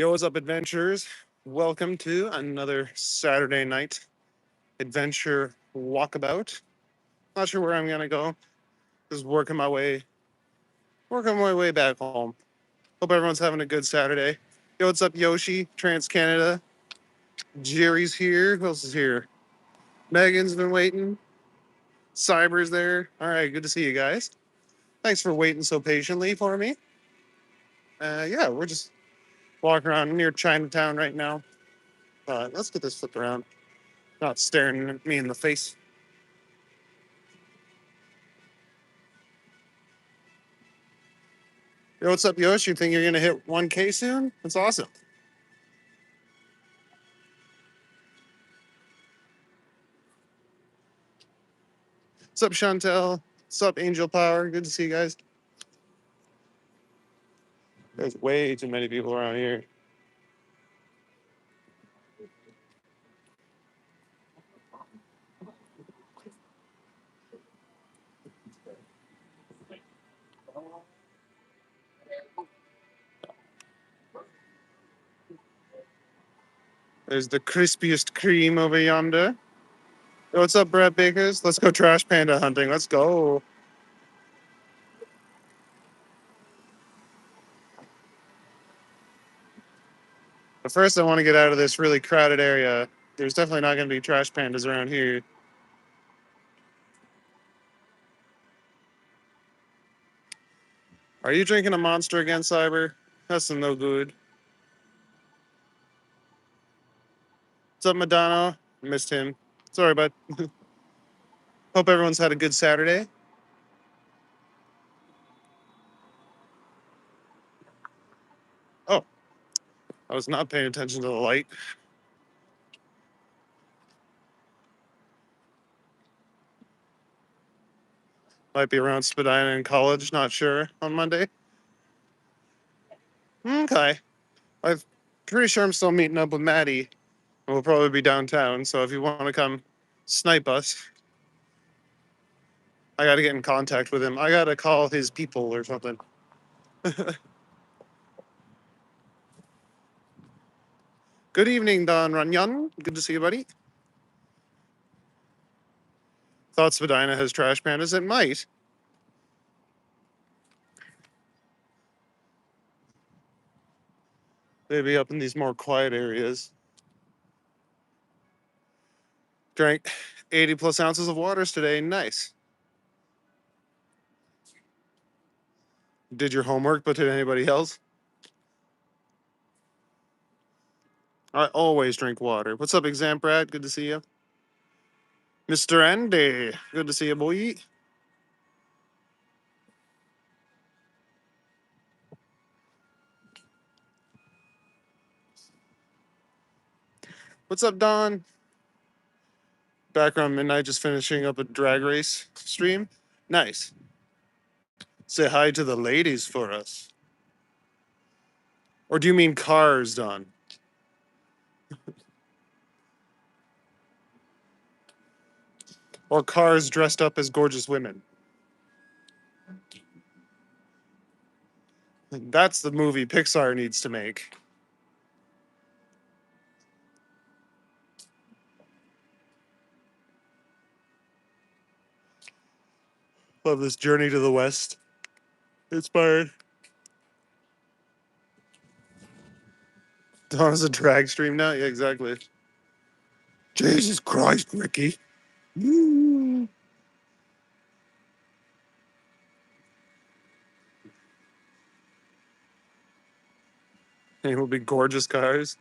Yo, what's up, adventurers? Welcome to another Saturday night adventure walkabout. Not sure where I'm gonna go. Just working my way back home. Hope everyone's having a good Saturday. Yo, what's up, Yoshi? Trans Canada. Jerry's here. Who else is here? Megan's been waiting. Cyber's there. All right, good to see you guys. Thanks for waiting so patiently for me. Yeah, we're just walking around near Chinatown right now. Let's get this flipped around. Not staring at me in the face. Yo, what's up, Yosh? You think you're gonna hit 1K soon? That's awesome. What's up, Chantel? What's up, Angel Power? Good to see you guys. There's way too many people around here. There's the crispiest cream over yonder. Yo, what's up, Brad Bakers? Let's go trash panda hunting. Let's go. But first, I want to get out of this really crowded area. There's definitely not going to be trash pandas around here. Are you drinking a monster again, Cyber? That's no good. What's up, Madonna? Missed him. Sorry, bud. Hope everyone's had a good Saturday. Oh, I was not paying attention to the light. Might be around Spadina in college, not sure, on Monday. Okay. I'm pretty sure I'm still meeting up with Maddie. We'll probably be downtown, so if you want to come snipe us, I got to get in contact with him. I got to call his people or something. Good evening, Don Runyon. Good to see you, buddy. Thought Spadina has trash pandas. It might. Maybe up in these more quiet areas. Drank 80 plus ounces of waters today. Nice. Did your homework, but did anybody else? I always drink water. What's up, Exam Brad? Good to see you. Mr. Andy. Good to see you, boy. What's up, Don? Background midnight, just finishing up a drag race stream. Nice. Say hi to the ladies for us. Or do you mean cars, Don? Or cars dressed up as gorgeous women? That's the movie Pixar needs to make. Love this Journey to the West. Inspired. Don is a drag stream now? Yeah, exactly. Jesus Christ, Ricky. They will be gorgeous cars.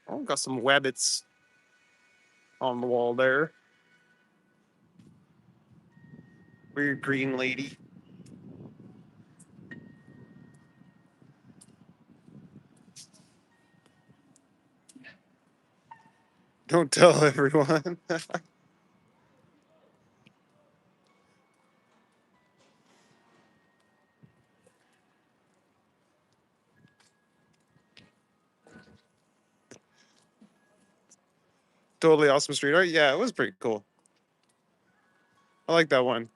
Oh, got some wabbits on the wall there. Weird green lady. Don't tell everyone. Totally awesome street art. Yeah, it was pretty cool. I like that one.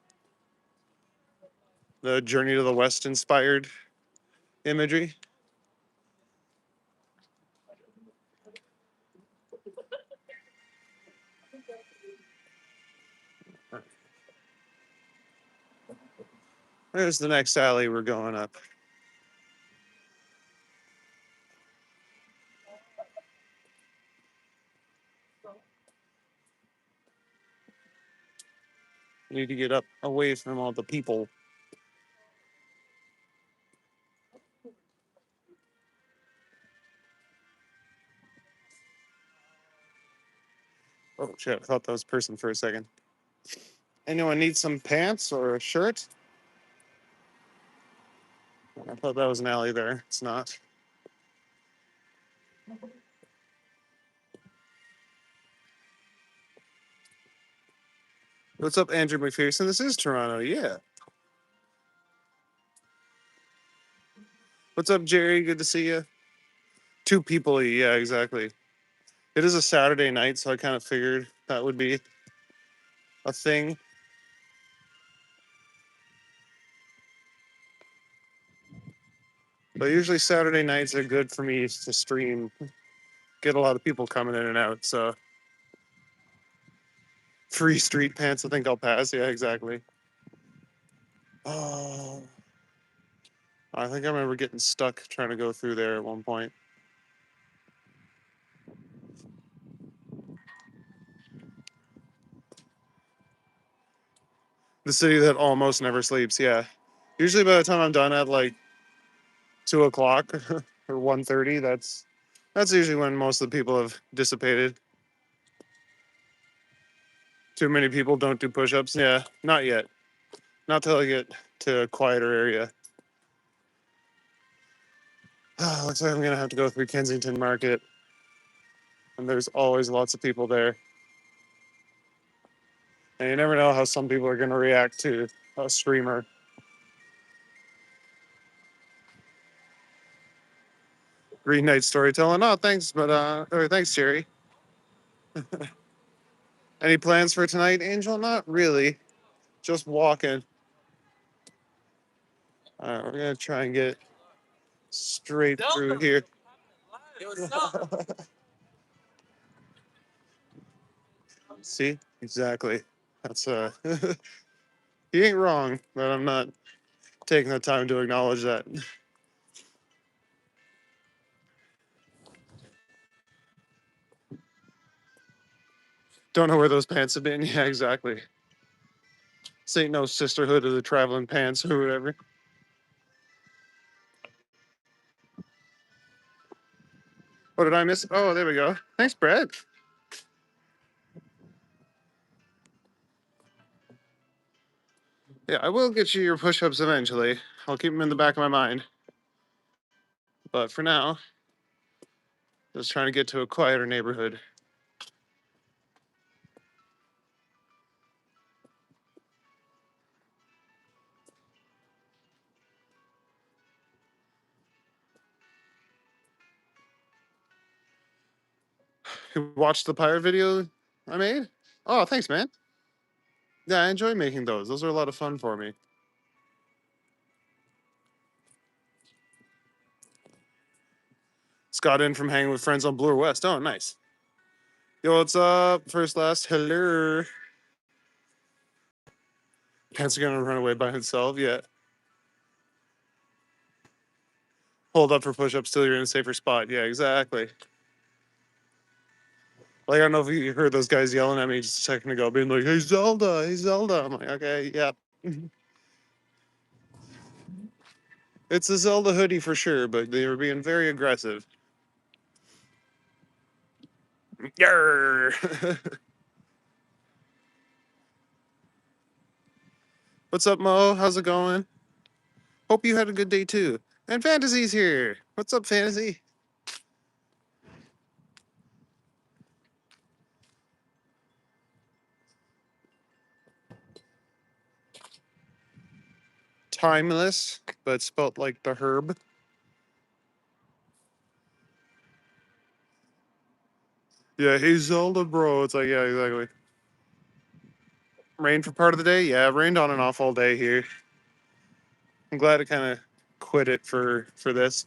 The Journey to the West inspired imagery. There's the next alley we're going up. Need to get up away from all the people. Oh shit, I thought that was a person for a second. Anyone need some pants or a shirt? I thought that was an alley there. It's not. What's up, Andrew McPherson? This is Toronto, yeah. What's up, Jerry? Good to see you. Two people, yeah, exactly. It is a Saturday night, so I kind of figured that would be a thing. But usually Saturday nights are good for me to stream. Get a lot of people coming in and out, so free street pants, I think I'll pass. Yeah, exactly. Oh, I think I remember getting stuck trying to go through there at one point. The city that almost never sleeps, yeah. Usually by the time I'm done at like 2 o'clock or 1:30, that's usually when most of the people have dissipated. Too many people don't do push-ups. Yeah, not yet. Not till I get to a quieter area. Looks like I'm gonna have to go through Kensington Market, and there's always lots of people there. And you never know how some people are gonna react to a streamer. Green Knight storytelling. Oh, thanks, but or thanks, Jerry. Any plans for tonight, Angel? Not really. Just walking. We're gonna try and get straight through here. See, exactly. That's he ain't wrong, but I'm not taking the time to acknowledge that. Don't know where those pants have been. Yeah, exactly. This ain't no sisterhood of the traveling pants or whatever. What did I miss? Oh, there we go. Thanks, Brett. Yeah, I will get you your push-ups eventually. I'll keep them in the back of my mind. But for now, just trying to get to a quieter neighborhood. You watched the pirate video I made? Oh, thanks, man. Yeah, I enjoy making those. Those are a lot of fun for me. Just got in from hanging with friends on Bloor West. Oh, nice. Yo, what's up? First, last, hello. Pants are gonna run away by himself. Yeah. Hold up for push-ups till you're in a safer spot. Yeah, exactly. Like, I don't know if you heard those guys yelling at me just a second ago, being like, "Hey Zelda, hey Zelda." I'm like, okay, yeah. It's a Zelda hoodie for sure, but they were being very aggressive. Yarr. What's up, Mo? How's it going? Hope you had a good day too. And Fantasy's here. What's up, Fantasy? Timeless, but spelt like the herb. Yeah, hey Zelda, bro. It's like, yeah, exactly. Rained for part of the day. Yeah, it rained on and off all day here. I'm glad it kind of quit it for this.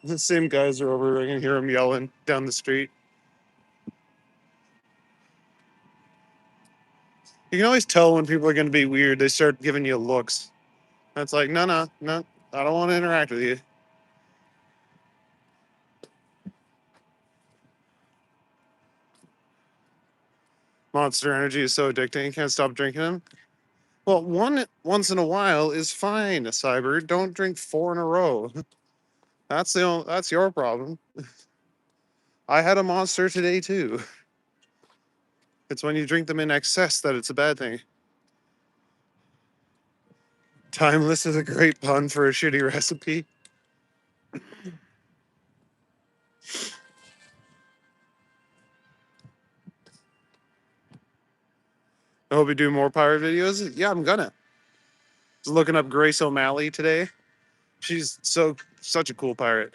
The same guys are over. I can hear them yelling down the street. You can always tell when people are going to be weird. They start giving you looks. That's like, no, no, no. I don't want to interact with you. Monster Energy is so addicting. You can't stop drinking them. Well, one once in a while is fine, Cyber. Don't drink four in a row. That's your problem. I had a monster today too. It's when you drink them in excess that it's a bad thing. Timeless is a great pun for a shitty recipe. I hope you do more pirate videos. Yeah, I'm gonna. Just looking up Grace O'Malley today. She's such a cool pirate.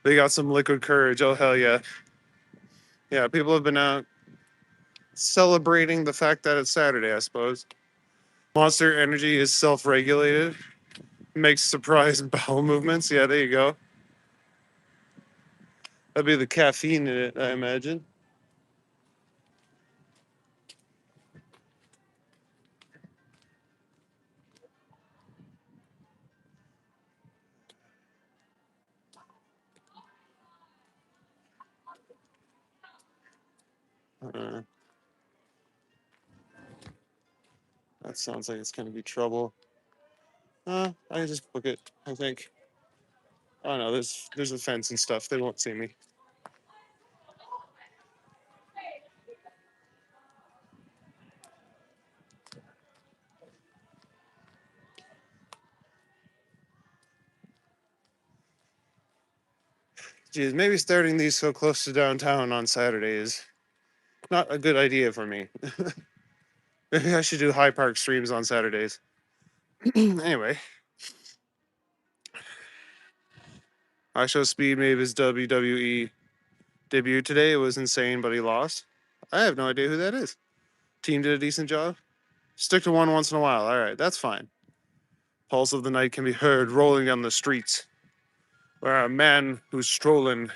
They got some liquid courage. Oh hell yeah. Yeah, people have been out celebrating the fact that it's Saturday, I suppose. Monster Energy is self-regulated. Makes surprise bowel movements. Yeah, there you go. That'd be the caffeine in it, I imagine. Uh, that sounds like it's gonna be trouble. I can just book it. I think. Oh no, there's a fence and stuff. They won't see me. Geez, maybe starting these so close to downtown on Saturday is not a good idea for me. Maybe I should do High Park streams on Saturdays. Anyway, I show Speed made his WWE debut today. It was insane, but he lost. I have no idea who that is. Team did a decent job. Stick to one once in a while. All right, that's fine. Pulse of the night can be heard rolling down the streets, where a man who's strolling,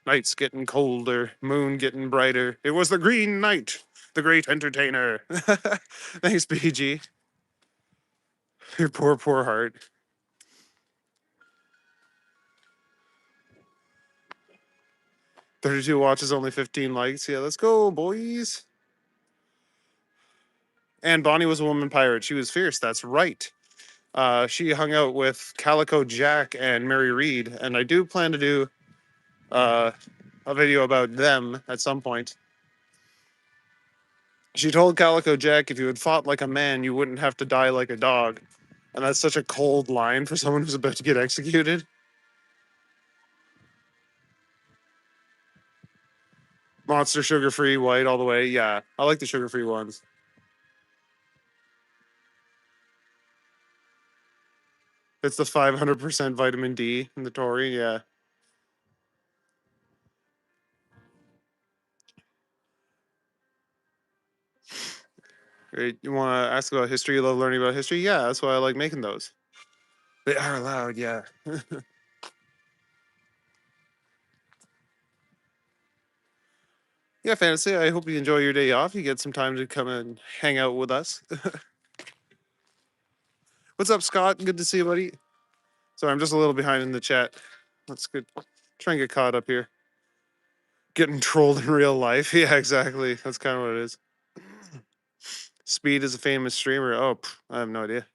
nights getting colder, moon getting brighter. It was the Green Knight, the great entertainer. Thanks, BG. Your poor heart. 32 watches, only 15 likes. Yeah, let's go, boys. And Bonnie was a woman pirate. She was fierce. That's right. She hung out with Calico Jack and Mary Reed, and I do plan to do uh, a video about them at some point. She told Calico Jack if you had fought like a man, you wouldn't have to die like a dog. And that's such a cold line for someone who's about to get executed. Monster sugar free, white all the way. Yeah, I like the sugar free ones. It's the 500% vitamin D in the Tory. Yeah. You want to ask about history? You love learning about history? Yeah, that's why I like making those. They are allowed, yeah. Yeah, Fantasy, I hope you enjoy your day off. You get some time to come and hang out with us. What's up, Scott? Good to see you, buddy. Sorry, I'm just a little behind in the chat. That's good. Try and get caught up here. Getting trolled in real life. Yeah, exactly. That's kind of what it is. Speed is a famous streamer. Oh, I have no idea.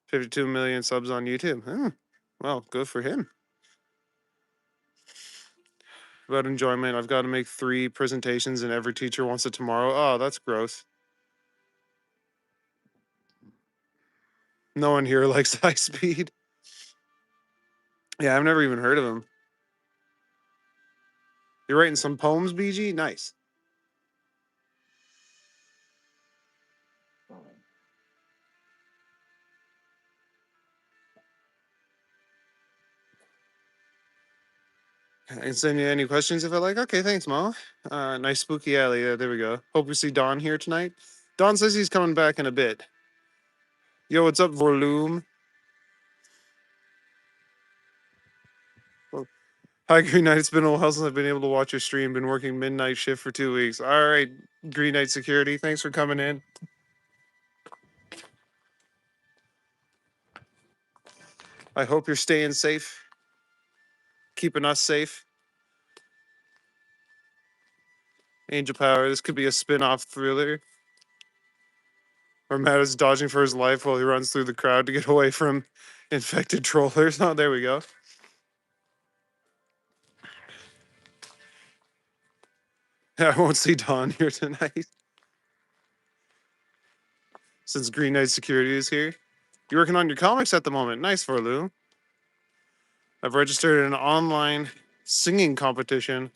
52 million subs on YouTube. Well, good for him. about enjoyment. I've got to make 3 presentations and every teacher wants it tomorrow. Oh, that's gross. No one here likes high speed. Yeah, I've never even heard of him. You're writing some poems, BG? Nice. I can send you any questions if I like. Okay, thanks, Mo. Nice spooky alley. Yeah, there we go. Hope we see Don here tonight. Don says he's coming back in a bit. Yo, what's up, Volume? Well, hi, Green Knight. It's been a while since I've been able to watch your stream. Been working midnight shift for 2 weeks. All right, Green Knight Security. Thanks for coming in. I hope you're staying safe, keeping us safe. Angel Power. This could be a spin-off thriller. Or Matt is dodging for his life while he runs through the crowd to get away from infected trollers. Oh, there we go. I won't see Don here tonight since Green Knight Security is here. You're working on your comics at the moment. Nice, Forlu. I've registered an online singing competition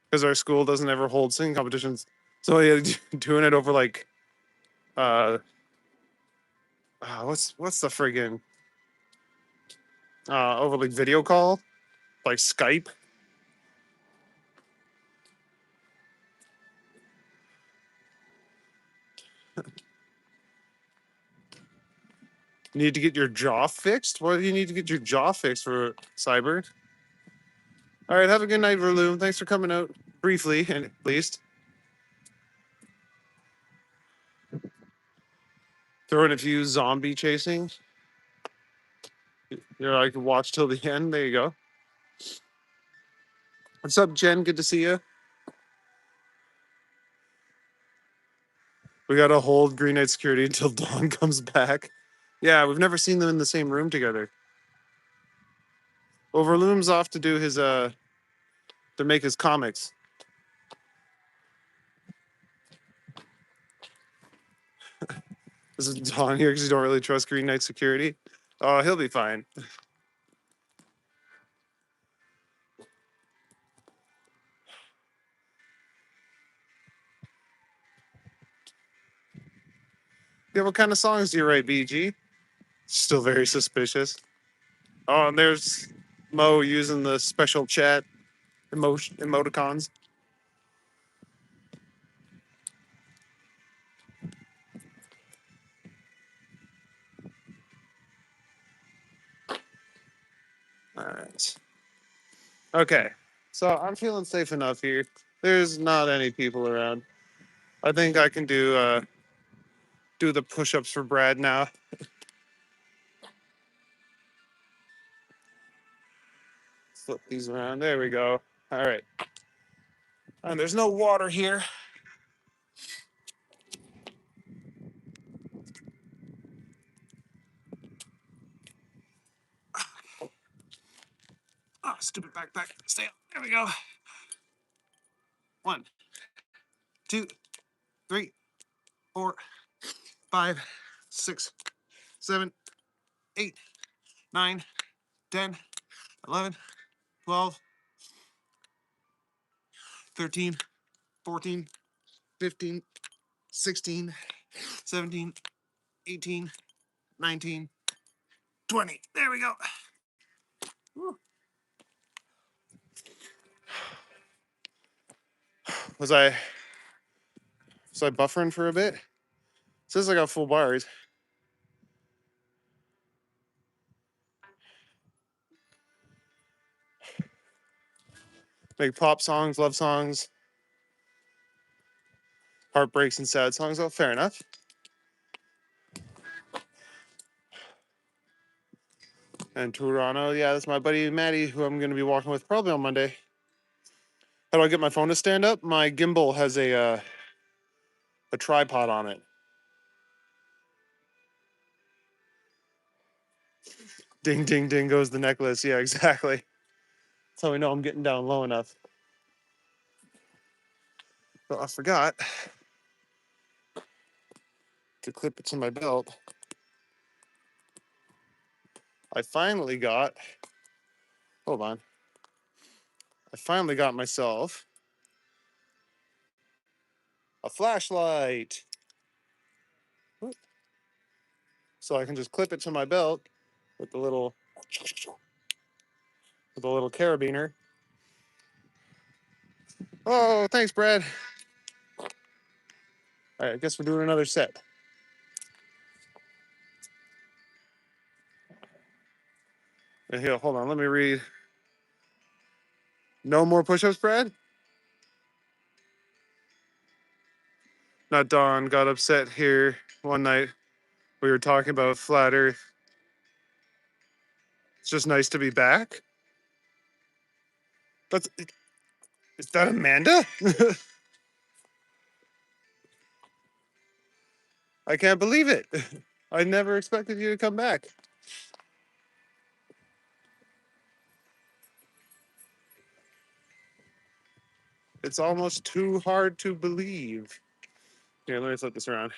because our school doesn't ever hold singing competitions. So yeah, doing it over like what's the friggin' over like video call, like Skype. You need to get your jaw fixed? What do you need to get your jaw fixed for, Cyber? All right, have a good night, Verloom. Thanks for coming out briefly, and at least. Throwing a few zombie chasing. You're like, watch till the end. There you go. What's up, Jen? Good to see you. We gotta hold Green Knight Security until Dawn comes back. Yeah, we've never seen them in the same room together. Well, Verloom's off to do his to make his comics. This is Dawn here because you don't really trust Green Knight Security. Oh, he'll be fine. Yeah, what kind of songs do you write, BG? Still very suspicious. Oh, and there's Mo using the special chat emoticons. All right. Okay. So I'm feeling safe enough here. There's not any people around. I think I can do the push-ups for Brad now. Flip these around. There we go. All right. And there's no water here. Oh, stupid backpack. Stay up. There we go. 1, 2, 3, 4, 5, 6, 7, 8, 9, 10, 11, 12, 13, 14, 15, 16, 17, 18, 19, 20. There we go. Woo. Was I buffering for a bit? It says I got full bars. Make pop songs, love songs, heartbreaks, and sad songs. Oh, fair enough. And Toronto, yeah, that's my buddy Maddie, who I'm going to be walking with probably on Monday. How do I get my phone to stand up? My gimbal has a tripod on it. Ding, ding, ding goes the necklace. Yeah, exactly. That's how we know I'm getting down low enough. Well, I forgot to clip it to my belt. I finally got, hold on. I finally got myself a flashlight. So I can just clip it to my belt with the little carabiner. Oh, thanks, Brad. All right, I guess we're doing another set. And here, hold on, let me read. No more push-ups, Brad? Not Dawn got upset here one night. We were talking about flat Earth. It's just nice to be back. That's is that Amanda? I can't believe it. I never expected you to come back. It's almost too hard to believe. Here, let me flip this around.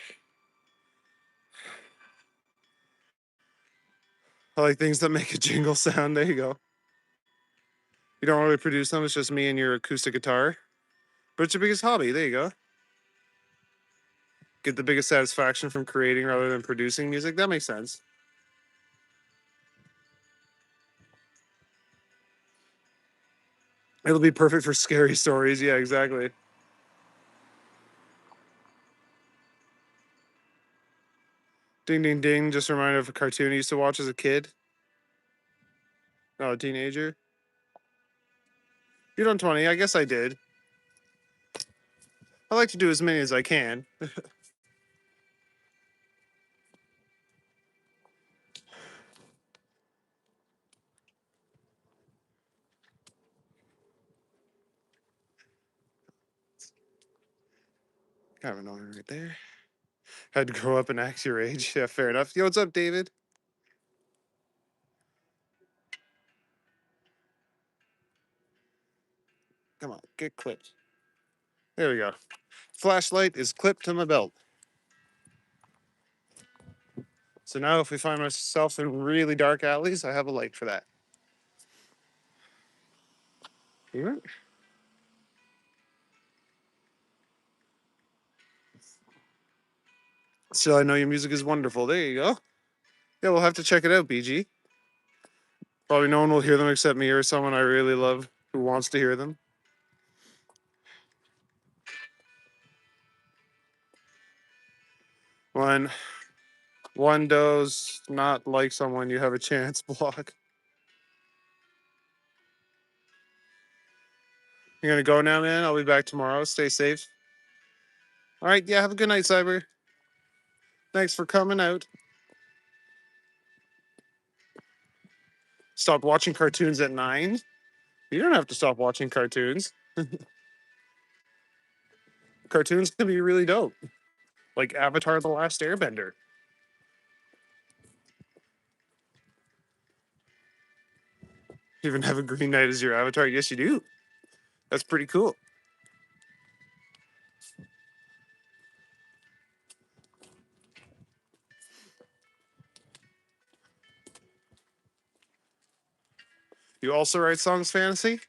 I like things that make a jingle sound. There you go. You don't really produce them. It's just me and your acoustic guitar. But it's your biggest hobby. There you go. Get the biggest satisfaction from creating rather than producing music. That makes sense. It'll be perfect for scary stories. Yeah, exactly. Ding, ding, ding. Just a reminder of a cartoon I used to watch as a kid. Oh, a teenager. You're done 20. I guess I did. I like to do as many as I can. Kind of annoying right there. Had to grow up and act your age. Yeah, fair enough. Yo, what's up, David? Come on, get clipped. There we go. Flashlight is clipped to my belt. So now if we find myself in really dark alleys, I have a light for that. Yeah. Still, I know your music is wonderful. There you go. Yeah, we'll have to check it out, BG. Probably no one will hear them except me or someone I really love who wants to hear them. When one does not like someone, you have a chance block. You're gonna go now, man. I'll be back tomorrow. Stay safe. All right. Yeah. Have a good night, Cyber. Thanks for coming out. Stop watching cartoons at 9. You don't have to stop watching cartoons. Cartoons can be really dope, like Avatar: The Last Airbender. You even have a Green Knight as your avatar. Yes, you do. That's pretty cool. You also write songs, fantasy?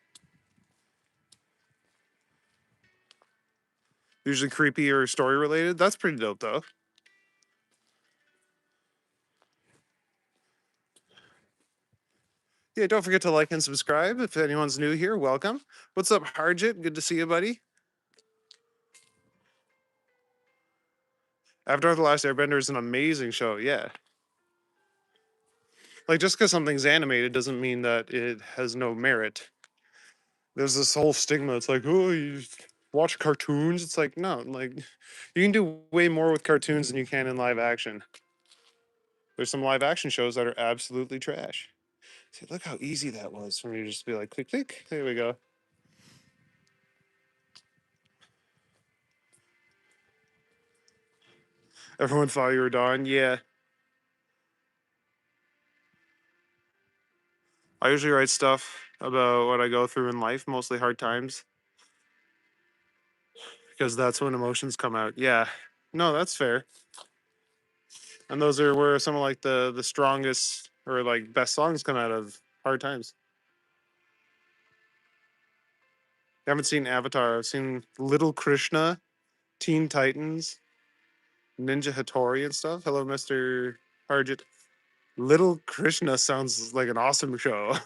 Usually creepy or story related. That's pretty dope, though. Yeah, don't forget to like and subscribe. If anyone's new here, welcome. What's up, Harjit? Good to see you, buddy. Avatar: The Last Airbender is an amazing show. Yeah. Like, just because something's animated doesn't mean that it has no merit. There's this whole stigma. It's like, oh, you watch cartoons. It's like, no, like, you can do way more with cartoons than you can in live action. There's some live action shows that are absolutely trash. See, look how easy that was for me to just be like, click, click. There we go. Everyone thought you were Dawn. Yeah. I usually write stuff about what I go through in life, mostly hard times. because that's when emotions come out. Yeah, no, that's fair. And those are where some of like the strongest or like best songs come out of hard times. I haven't seen Avatar. I've seen Little Krishna, Teen Titans, Ninja Hattori and stuff. Hello, Mr. Harjit. Little Krishna sounds like an awesome show.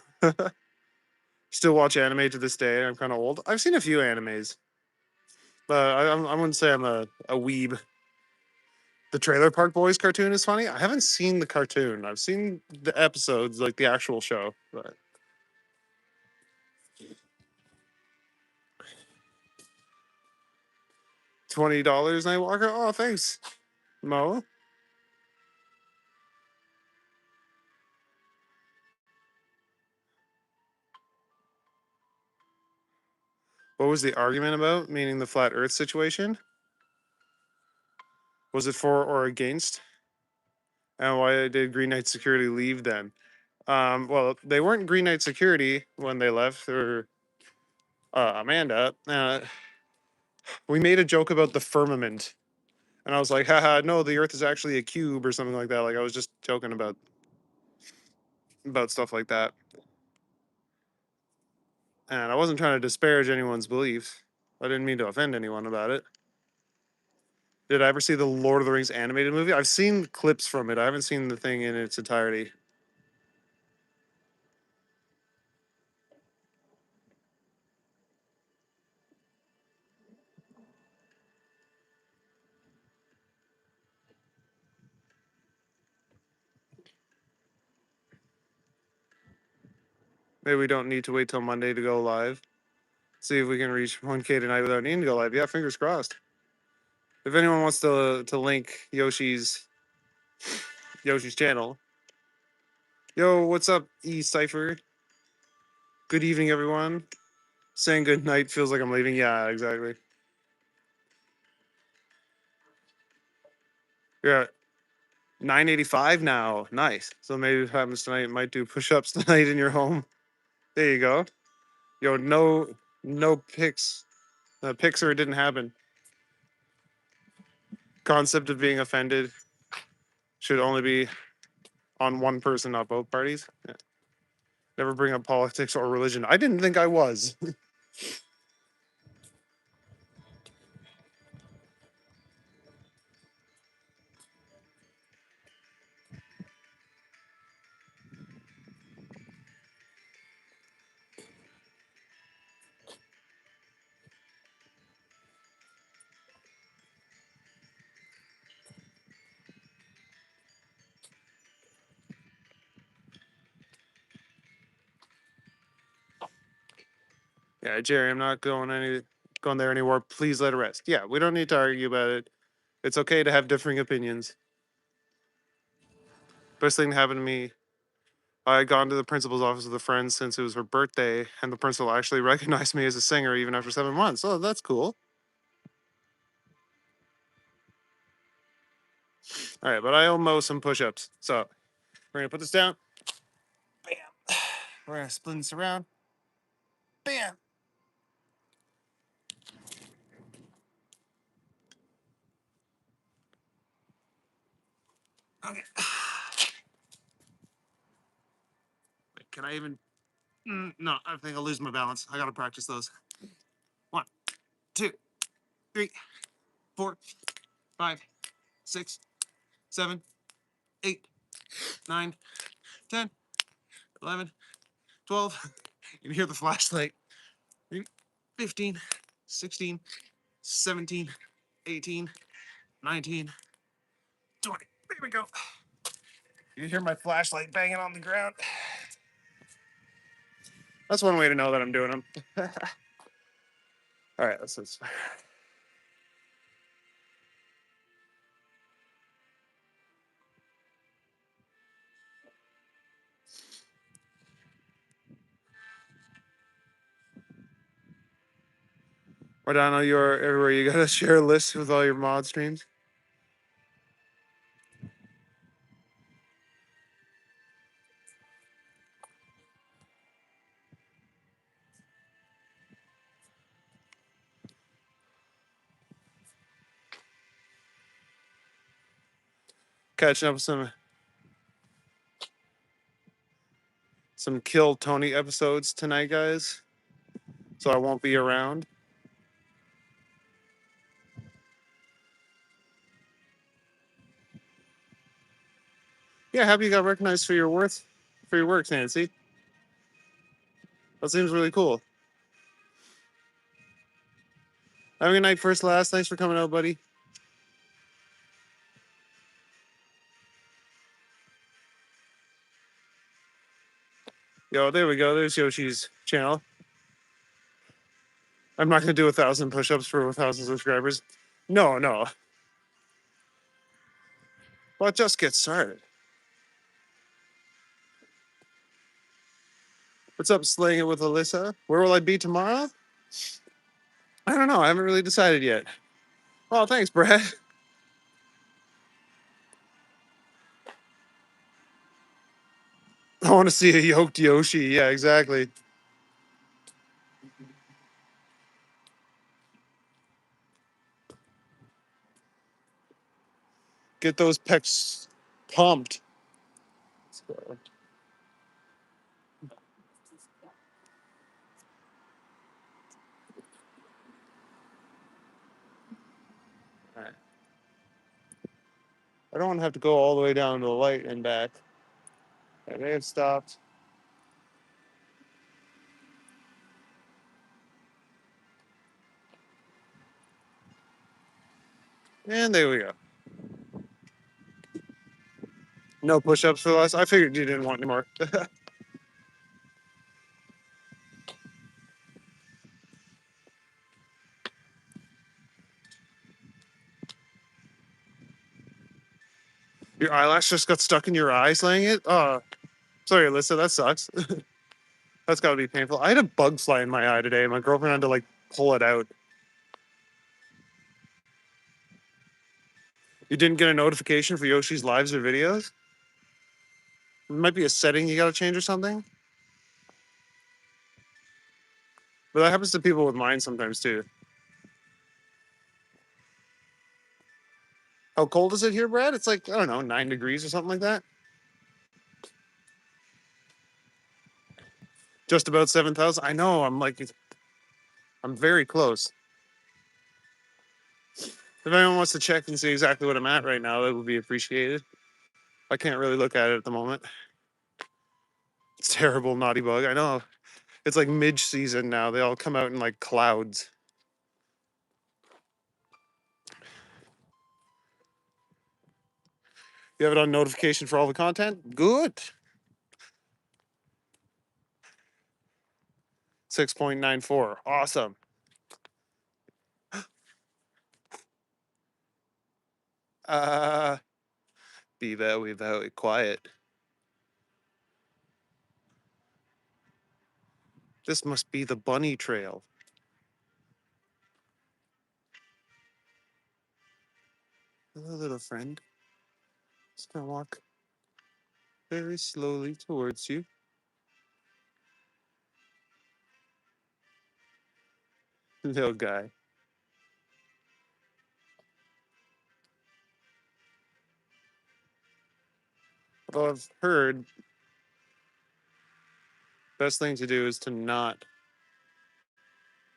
Still watch anime to this day. I'm kind of old. I've seen a few animes, but I wouldn't say I'm a weeb. The Trailer Park Boys cartoon is funny. I haven't seen the cartoon. I've seen the episodes, like the actual show. But $20 Nightwalker. Oh, thanks, Mo. What was the argument about? Meaning the flat Earth situation? Was it for or against? And why did Green Knight Security leave then? Well, they weren't Green Knight Security when they left, or Amanda. We made a joke about the firmament, and I was like, haha, no, the Earth is actually a cube or something like that. Like I was just joking about stuff like that, and I wasn't trying to disparage anyone's beliefs. I didn't mean to offend anyone about it. Did I ever see the Lord of the Rings animated movie? I've seen clips from it. I haven't seen the thing in its entirety. Maybe we don't need to wait till Monday to go live. See if we can reach 1K tonight without needing to go live. Yeah, fingers crossed. If anyone wants to link Yoshi's channel. Yo, what's up, E Cipher? Good evening, everyone. Saying good night feels like I'm leaving. Yeah, exactly. You're at 985 now. Nice. So maybe if it happens tonight, might do push-ups tonight in your home. There you go. Yo, no pics. Pics or it didn't happen. Concept of being offended should only be on one person, not both parties. Yeah. Never bring up politics or religion. I didn't think I was. Yeah, Jerry, I'm not going there anymore. Please let it rest. Yeah, we don't need to argue about it. It's okay to have differing opinions. Best thing that happened to me, I had gone to the principal's office with a friend since it was her birthday, and the principal actually recognized me as a singer even after 7 months. Oh, that's cool. All right, but I owe Mo some push-ups. So we're gonna put this down. Bam. We're gonna spin this around. Bam. Okay. Wait, can I even? No, I think I'll lose my balance. I gotta practice those. 1, 2, 3, 4, 5, 6, 7, 8, 9, 10, 11, 12. You can hear the flashlight. 15, 16, 17, 18, 19, 20. There we go. You hear my flashlight banging on the ground. That's one way to know that I'm doing them. All right, let's. Cardano, you're everywhere. You gotta share a list with all your mod streams. Catching up with some Kill Tony episodes tonight, guys. So I won't be around. Yeah, happy you got recognized for your work, Nancy. That seems really cool. Having a night first last. Thanks for coming out, buddy. Yo, there we go. There's Yoshi's channel. I'm not gonna do 1,000 push-ups for 1,000 subscribers. No, no. Well, just get started. What's up, slaying it with Alyssa? Where will I be tomorrow? I don't know. I haven't really decided yet. Oh, thanks, Brad. I want to see a yoked Yoshi. Yeah, exactly. Get those pecs pumped. Alright. I don't want to have to go all the way down to the light and back. I may have stopped. And there we go. No push-ups for the last. I figured you didn't want any more. Your eyelash just got stuck in your eye, slaying it. Oh, sorry, Alyssa. That sucks. That's got to be painful. I had a bug fly in my eye today. My girlfriend had to like pull it out. You didn't get a notification for Yoshi's lives or videos? It might be a setting you got to change or something. But that happens to people with mine sometimes too. How cold is it here, Brad? It's like, I don't know, 9 degrees or something like that. Just about 7,000. I know. I'm very close. If anyone wants to check and see exactly what I'm at right now, that would be appreciated. I can't really look at it at the moment. It's terrible, naughty bug. I know. It's like mid-season now. They all come out in like clouds. You have it on notification for all the content? Good. 6.94. Awesome. Be very quiet. This must be the bunny trail. Hello, little friend. Just gonna walk very slowly towards you. Little guy. Although I've heard best thing to do is to not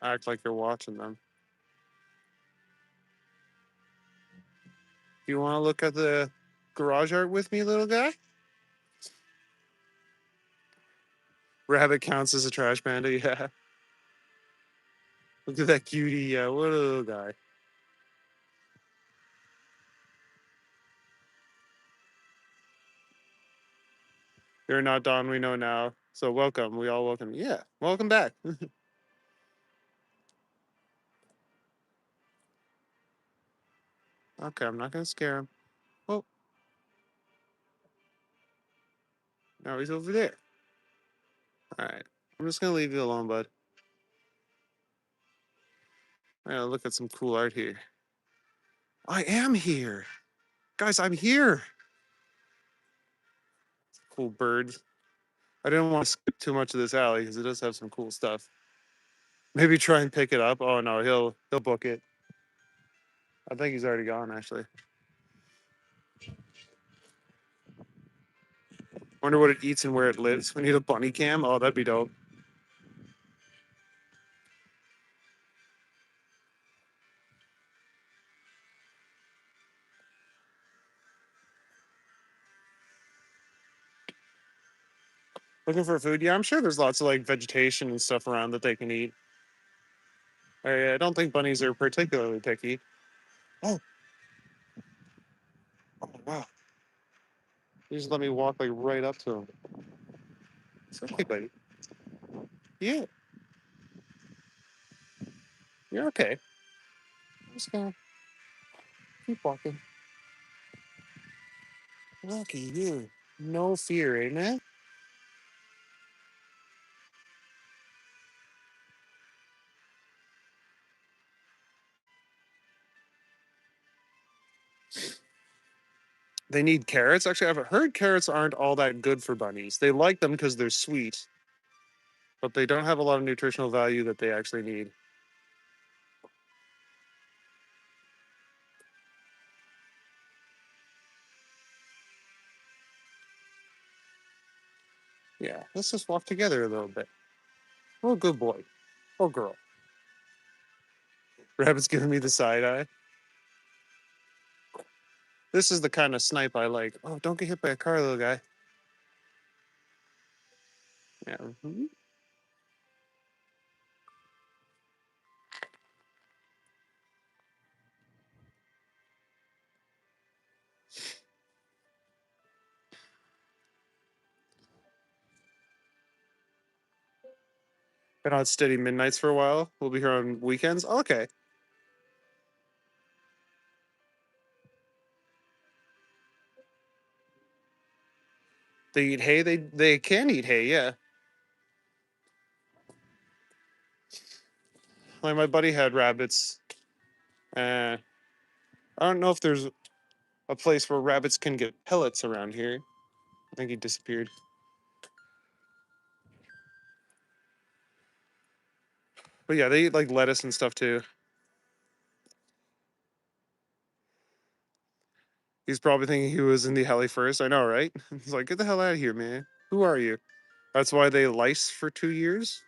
act like you're watching them. Do you want to look at the garage art with me, little guy? Rabbit counts as a trash panda, yeah. Look at that cutie, yeah. What a little guy. You're not Don, we know now. So welcome. We all welcome. Yeah, welcome back. Okay, I'm not gonna scare him. Oh, now he's over there. All right, I'm just gonna leave you alone, bud. I gotta look at some cool art here. I am here, guys. I'm here. Cool birds. I didn't want to skip too much of this alley because it does have some cool stuff. Maybe try and pick it up. Oh no, he'll book it. I think he's already gone actually. Wonder what it eats and where it lives. We need a bunny cam. Oh, that'd be dope. Looking for food? Yeah, I'm sure there's lots of like vegetation and stuff around that they can eat. I don't think bunnies are particularly picky. Oh, oh wow. You just let me walk like right up to him. It's okay, buddy. Yeah, you're okay. I'm just gonna keep walking. Lucky you. No fear, ain't it? They need carrots. Actually, I've heard carrots aren't all that good for bunnies. They like them because they're sweet, but they don't have a lot of nutritional value that they actually need. Yeah, let's just walk together a little bit. Oh, good boy. Oh, girl. Rabbit's giving me the side eye. This is the kind of snipe I like. Oh, don't get hit by a car, little guy. Yeah. Mhm. Been on steady midnights for a while. We'll be here on weekends. Oh, okay. They eat hay. They can eat hay. Yeah. Like my buddy had rabbits. Uh, I don't know if there's a place where rabbits can get pellets around here. I think he disappeared. But yeah, they eat like lettuce and stuff too. He's probably thinking he was in the heli first. I know, right? He's like, get the hell out of here, man. Who are you? That's why they lice for 2 years.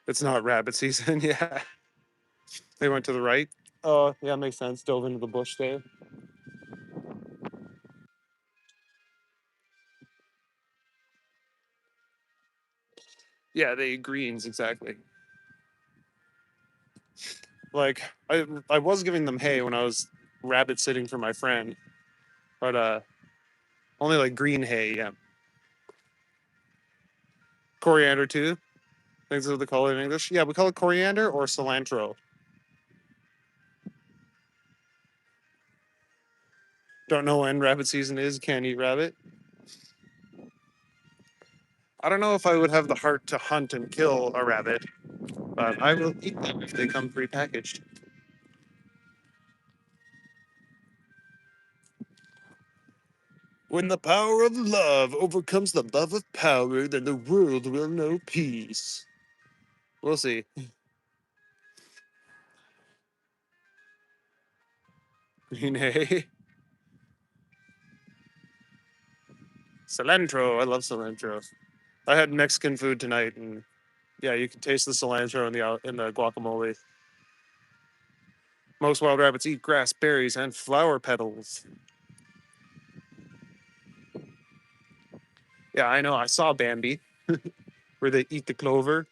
It's not rabbit season. Yeah. They went to the right. Oh, yeah, makes sense. Dove into the bush there. Yeah, they eat greens, exactly. Like I was giving them hay when I was rabbit sitting for my friend, but only like green hay, yeah. Coriander too. Things what they call it in English. Yeah, we call it coriander or cilantro. Don't know when rabbit season is, can't eat rabbit. I don't know if I would have the heart to hunt and kill a rabbit, but I will eat them if they come prepackaged. When the power of love overcomes the love of power, then the world will know peace. We'll see. Green hay. Cilantro. I love cilantro. I had Mexican food tonight, and yeah, you can taste the cilantro in the guacamole. Most wild rabbits eat grass, berries, and flower petals. Yeah, I know. I saw Bambi, where they eat the clover.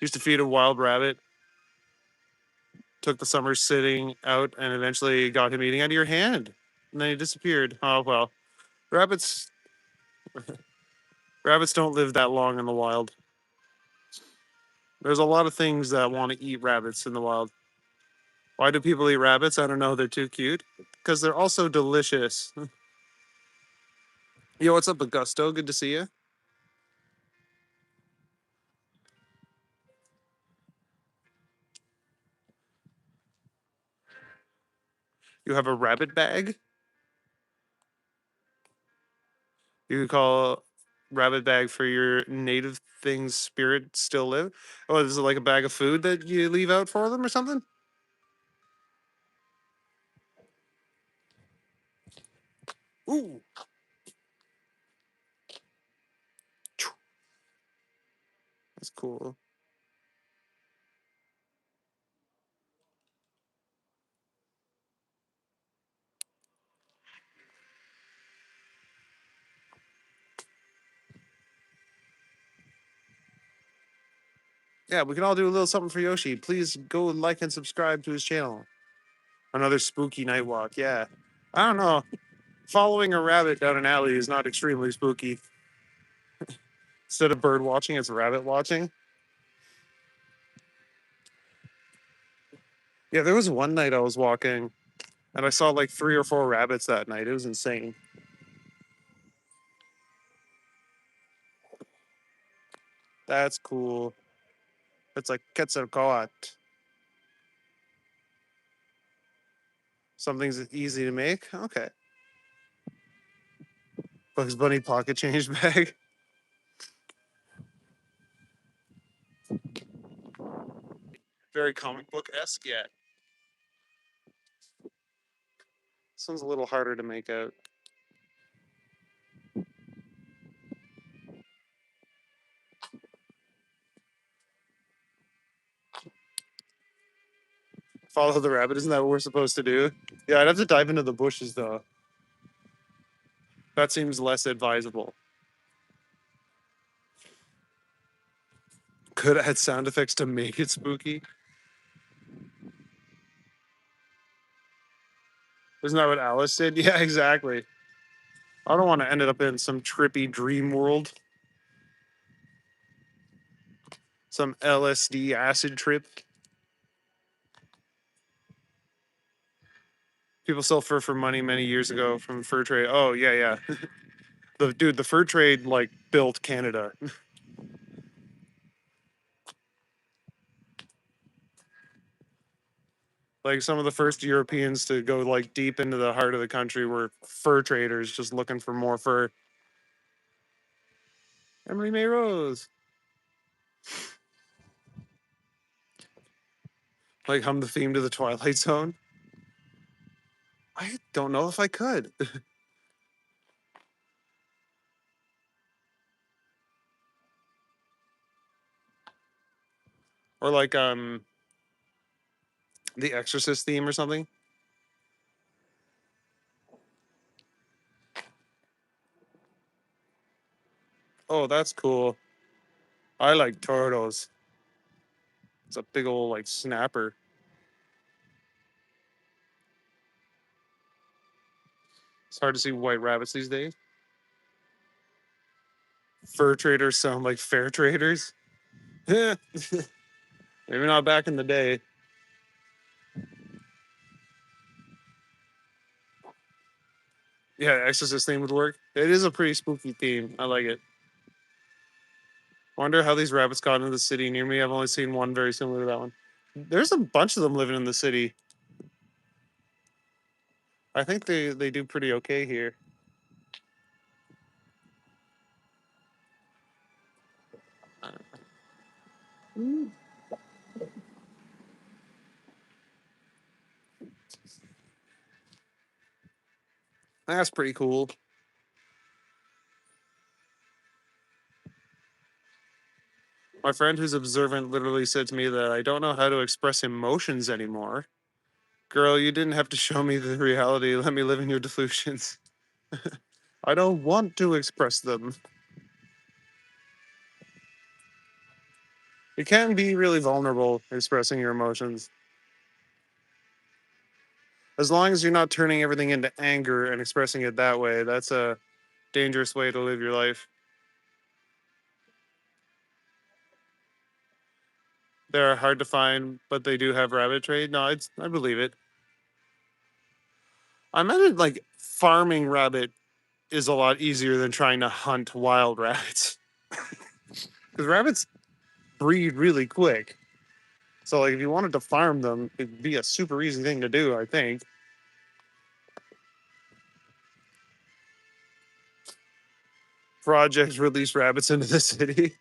Used to feed a wild rabbit. Took the summer sitting out, and eventually got him eating out of your hand. And then he disappeared. Oh well. Rabbits rabbits don't live that long in the wild. There's a lot of things that want to eat rabbits in the wild. Why do people eat rabbits? I don't know. They're too cute. Because they're also delicious. Yo, what's up, Augusto? Good to see you. You have a rabbit bag? You could call rabbit bag for your native things spirit still live. Oh, is it like a bag of food that you leave out for them or something? Ooh, that's cool. Yeah, we can all do a little something for Yoshi. Please go like and subscribe to his channel. Another spooky night walk. Yeah. I don't know. Following a rabbit down an alley is not extremely spooky. Instead of bird watching, it's rabbit watching. Yeah, there was one night I was walking and I saw like 3 or 4 rabbits that night. It was insane. That's cool. It's like Quetzalcoatl. Something's easy to make. Okay. Bugs Bunny pocket change bag. Very comic book esque. Yeah. This one's a little harder to make out. Follow the rabbit. Isn't that what we're supposed to do? Yeah, I'd have to dive into the bushes though. That seems less advisable. Could add sound effects to make it spooky. Isn't that what Alice did? Yeah, exactly. I don't want to end up in some trippy dream world, some LSD acid trip. People sell fur for money many years ago from fur trade. Oh yeah, yeah. The fur trade like built Canada. Like some of the first Europeans to go like deep into the heart of the country were fur traders just looking for more fur. Emily May Rose. Like hum the theme to the Twilight Zone. I don't know if I could. Or like the Exorcist theme or something. Oh, that's cool. I like turtles. It's a big old like snapper. It's hard to see white rabbits these days. Fur traders sound like fair traders. Maybe not back in the day. Yeah, Exorcist theme would work. It is a pretty spooky theme. I like it. Wonder how these rabbits got into the city near me. I've only seen one very similar to that one. There's a bunch of them living in the city. I think they do pretty okay here. That's pretty cool. My friend who's observant literally said to me that I don't know how to express emotions anymore. Girl, you didn't have to show me the reality. Let me live in your delusions. I don't want to express them. It can be really vulnerable expressing your emotions. As long as you're not turning everything into anger and expressing it that way, that's a dangerous way to live your life. They're hard to find, but they do have rabbit trade. No, I believe it. I imagine like farming rabbit is a lot easier than trying to hunt wild rabbits because rabbits breed really quick. So like if you wanted to farm them, it'd be a super easy thing to do, I think. Project release rabbits into the city.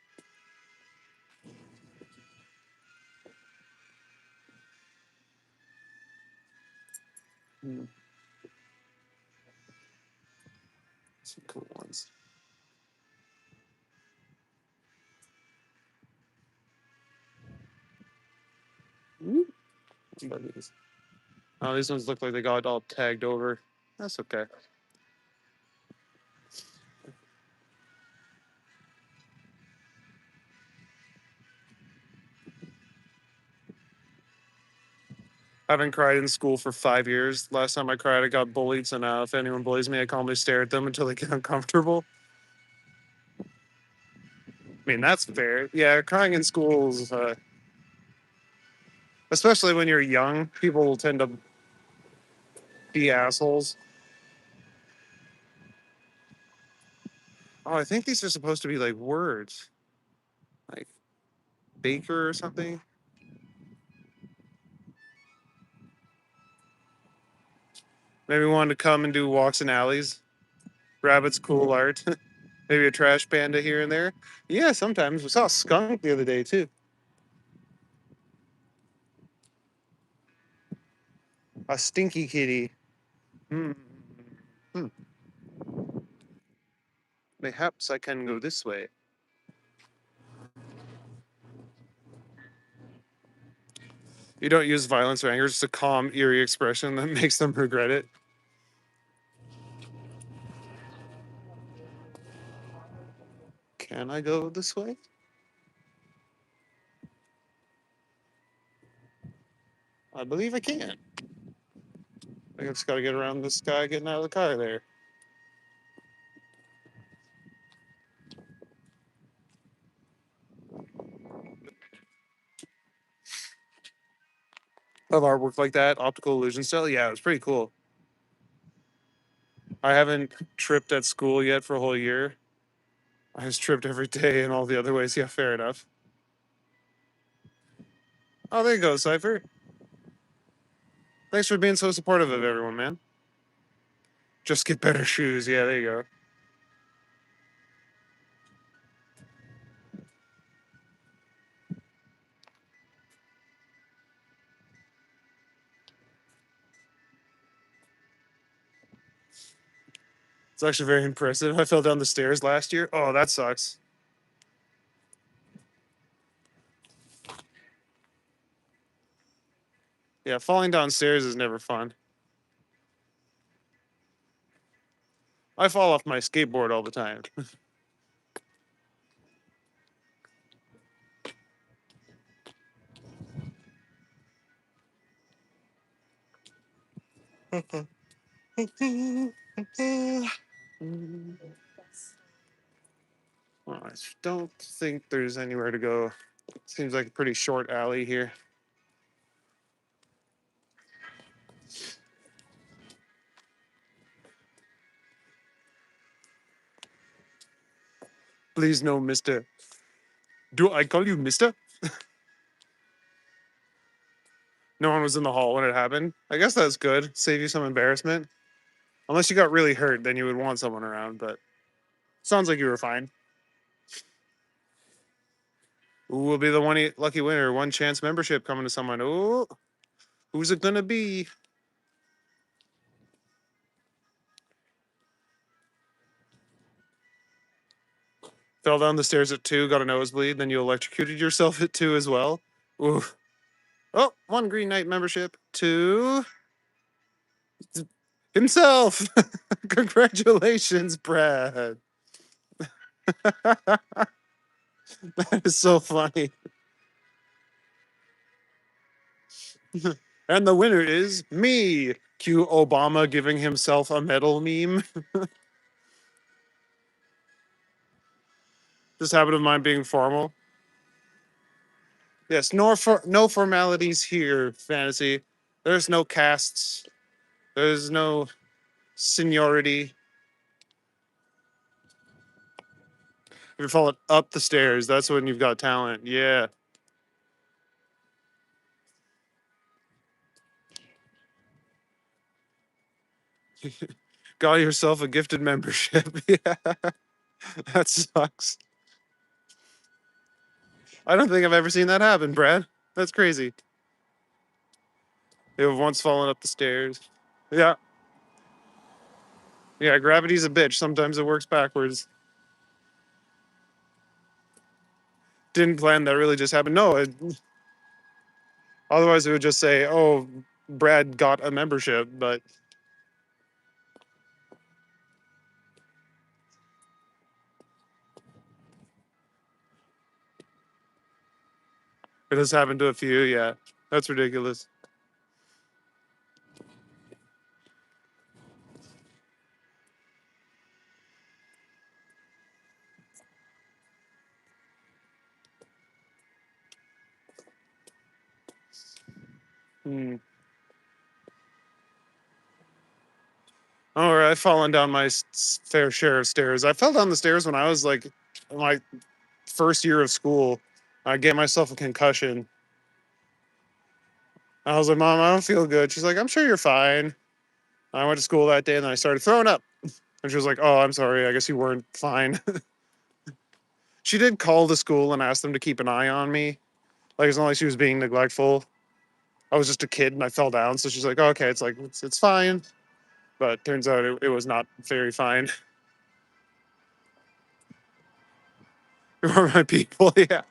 Oh, these ones look like they got all tagged over. That's okay. I haven't cried in school for 5 years. Last time I cried, I got bullied. So now, if anyone bullies me, I calmly stare at them until they get uncomfortable. I mean, that's fair. Yeah, crying in schools, especially when you're young, people will tend to be assholes. Oh, I think these are supposed to be like words, like baker or something. Maybe wanted to come and do walks in alleys. Rabbit's cool art. Maybe a trash panda here and there. Yeah, sometimes. We saw a skunk the other day too. A stinky kitty. Hmm. Hmm. Mayhaps I can go this way. You don't use violence or anger, just a calm, eerie expression that makes them regret it. Can I go this way? I believe I can. I just got to get around this guy getting out of the car there. Of artwork like that, optical illusion style. Yeah, it was pretty cool. I haven't tripped at school yet for a whole year. I was tripped every day in all the other ways. Yeah, fair enough. Oh, there you go, Cypher. Thanks for being so supportive of everyone, man. Just get better shoes. Yeah, there you go. It's actually very impressive. I fell down the stairs last year. Oh, that sucks. Yeah, falling downstairs is never fun. I fall off my skateboard all the time. Well, I don't think there's anywhere to go. Seems like a pretty short alley here. Please, no, mister. Do I call you mister? No one was in the hall when it happened. I guess that's good. Save you some embarrassment. Unless you got really hurt, then you would want someone around, but sounds like you were fine. Who will be the one lucky winner? One chance membership coming to someone. Oh, who's it gonna be? Fell down the stairs at 2, got a nosebleed, then you electrocuted yourself at 2 as well. Ooh. Oh, one Green Knight membership. 2 himself. Congratulations, Brad. That is so funny. And the winner is me. Cue Obama giving himself a medal meme. This habit of mine being formal. Yes, no formalities here, fantasy. There's no castes. There's no seniority. If you're falling up the stairs, that's when you've got talent. Yeah. Got yourself a gifted membership. Yeah. That sucks. I don't think I've ever seen that happen, Brad. That's crazy. They have once fallen up the stairs. Yeah. Yeah, gravity's a bitch. Sometimes it works backwards. Didn't plan that, really just happened. No, Otherwise, it would just say, "Oh, Brad got a membership," but it has happened to a few. Yeah, that's ridiculous. Hmm. Or I've fallen down my fair share of stairs. I fell down the stairs when I was like in my first year of school. I gave myself a concussion. I was like, "Mom, I don't feel good." She's like, "I'm sure you're fine." I went to school that day and then I started throwing up. And she was like, "Oh, I'm sorry. I guess you weren't fine." She did call the school and ask them to keep an eye on me. Like, it's not like she was being neglectful. I was just a kid and I fell down. So she's like, "Oh, okay, it's like, it's fine." But turns out it was not very fine. You were my people. Yeah.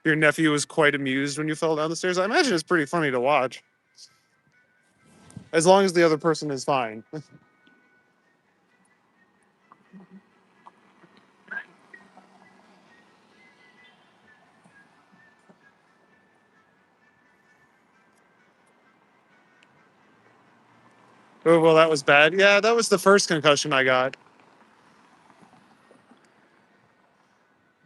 Your nephew was quite amused when you fell down the stairs. I imagine it's pretty funny to watch. As long as the other person is fine. Oh, well, that was bad. Yeah, that was the first concussion I got.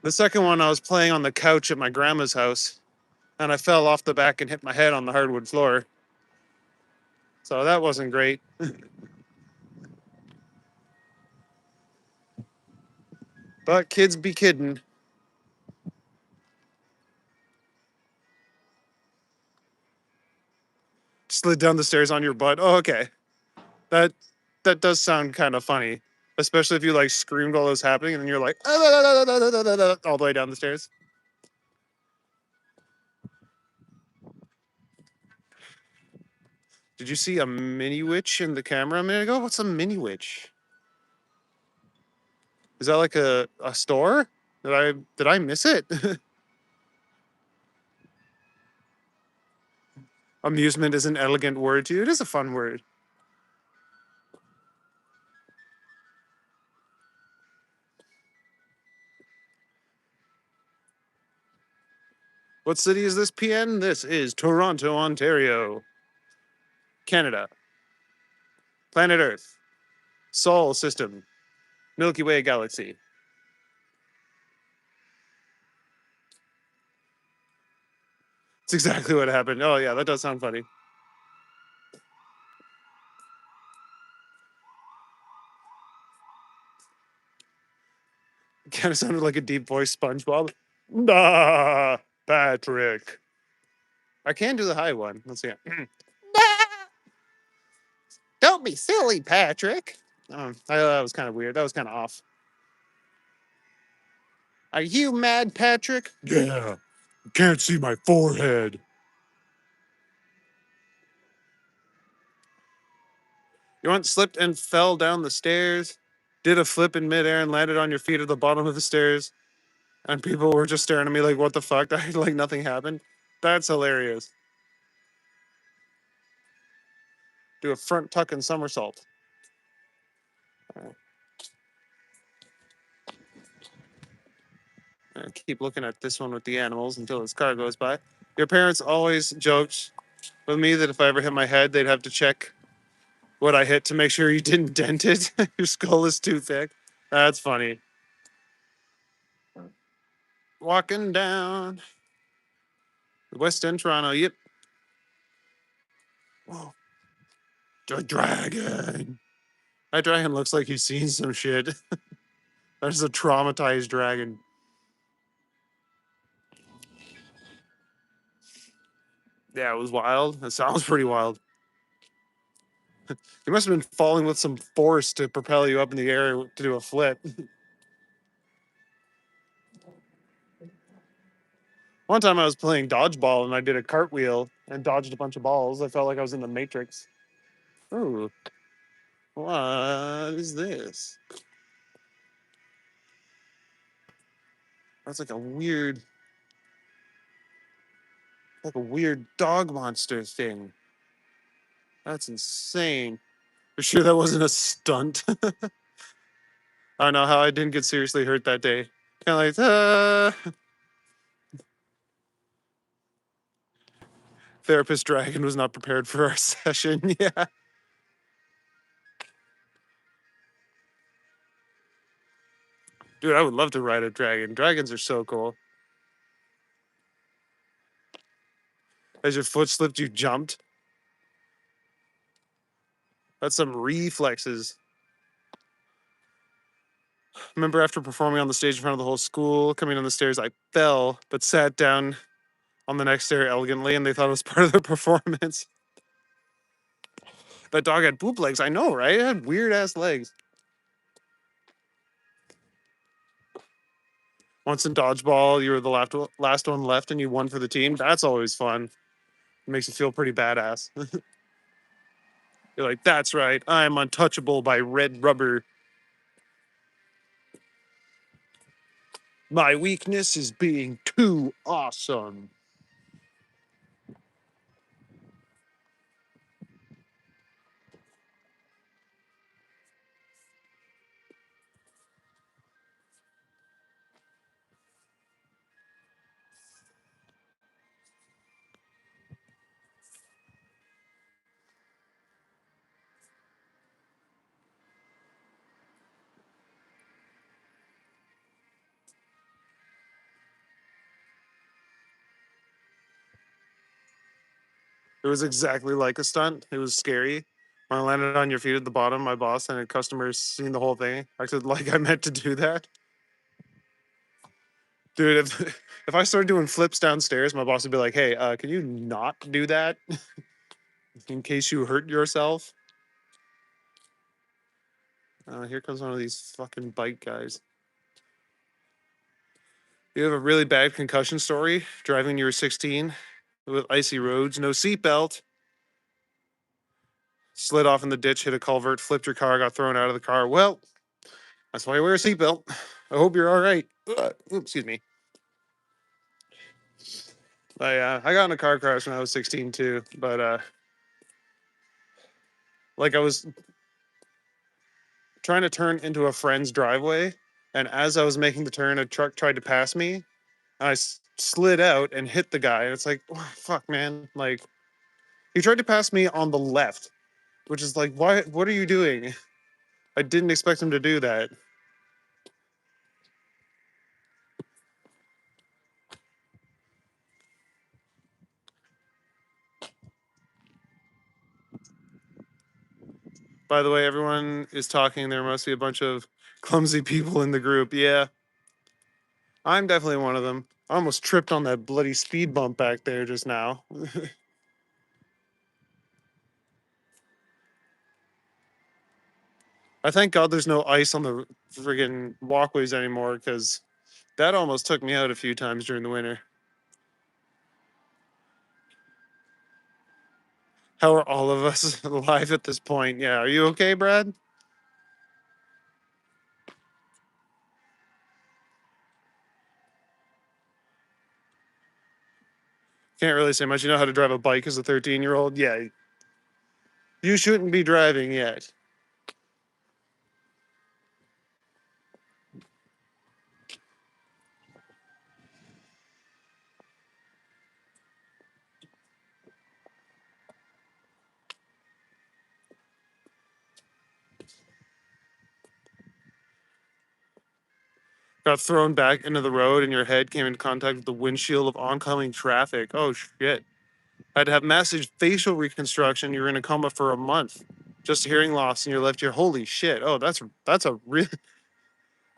The second one, I was playing on the couch at my grandma's house, and I fell off the back and hit my head on the hardwood floor. So that wasn't great. But kids be kidding. Slid down the stairs on your butt. Oh, okay. That that does sound kind of funny, especially if you like screamed while it was happening, and then you're like all the way down the stairs. Did you see a mini witch in the camera a minute ago? What's a mini witch? Is that like a store? Did I miss it? Amusement is an elegant word to you. It is a fun word. What city is this, PN? This is Toronto, Ontario, Canada, planet Earth, Sol system, Milky Way galaxy. It's exactly what happened. Oh yeah, that does sound funny. Kind of sounded like a deep voice SpongeBob. Nah, Patrick. I can do the high one. Let's see. Don't be silly, Patrick. That was kind of weird. That was kind of off. Are you mad, Patrick? Yeah. Can't see my forehead. You once slipped and fell down the stairs, did a flip in midair and landed on your feet at the bottom of the stairs, and people were just staring at me like, "What the fuck?" Like nothing happened. That's hilarious. Do a front tuck and somersault. Keep looking at this one with the animals until his car goes by. Your parents always joked with me that if I ever hit my head, they'd have to check what I hit to make sure you didn't dent it. Your skull is too thick. That's funny. Walking down the West End, Toronto. Yep. Whoa, the dragon. That dragon looks like he's seen some shit. That's a traumatized dragon. Yeah, it was wild. That sounds pretty wild. You must have been falling with some force to propel you up in the air to do a flip. One time I was playing dodgeball and I did a cartwheel and dodged a bunch of balls. I felt like I was in the Matrix. Ooh, what is this? That's like a weird dog monster thing. That's insane. For sure that wasn't a stunt. I don't know how I didn't get seriously hurt that day. Kind of like, therapist dragon was not prepared for our session. Yeah. Dude, I would love to ride a dragon. Dragons are so cool. As your foot slipped, you jumped. That's some reflexes. Remember after performing on the stage in front of the whole school, coming down the stairs, I fell, but sat down on the next stair elegantly, and they thought it was part of the performance. That dog had poop legs. I know, right? It had weird ass legs. Once in dodgeball, you were the last one left, and you won for the team. That's always fun. It makes you feel pretty badass. You're like, that's right. I'm untouchable by red rubber. My weakness is being too awesome. It was exactly like a stunt. It was scary. When I landed on your feet at the bottom, my boss and a customer seen the whole thing. Acted like I meant to do that. Dude, if I started doing flips downstairs, my boss would be like, "Hey, can you not do that in case you hurt yourself?" Here comes one of these fucking bike guys. You have a really bad concussion story driving when you were 16 with icy roads, no seatbelt, slid off in the ditch, hit a culvert, flipped your car, got thrown out of the car. Well, that's why you wear a seatbelt. I hope you're all right. Excuse me. I got in a car crash when I was 16 too, but like I was trying to turn into a friend's driveway, and as I was making the turn, a truck tried to pass me. I slid out and hit the guy, and it's like, oh, fuck, man. Like he tried to pass me on the left, which is like, why? What are you doing? I didn't expect him to do that. By the way, everyone is talking. There must be a bunch of clumsy people in the group. Yeah, I'm definitely one of them. I almost tripped on that bloody speed bump back there just now. I thank God there's no ice on the friggin' walkways anymore because that almost took me out a few times during the winter. How are all of us alive at this point? Yeah, are you okay, Brad? Can't really say much. You know how to drive a bike as a 13-year-old? Yeah, you shouldn't be driving yet. Got thrown back into the road and your head came in contact with the windshield of oncoming traffic. Oh, shit. I had to have massive facial reconstruction. You were in a coma for a month. Just hearing loss in your left ear. Holy shit. Oh, that's a real.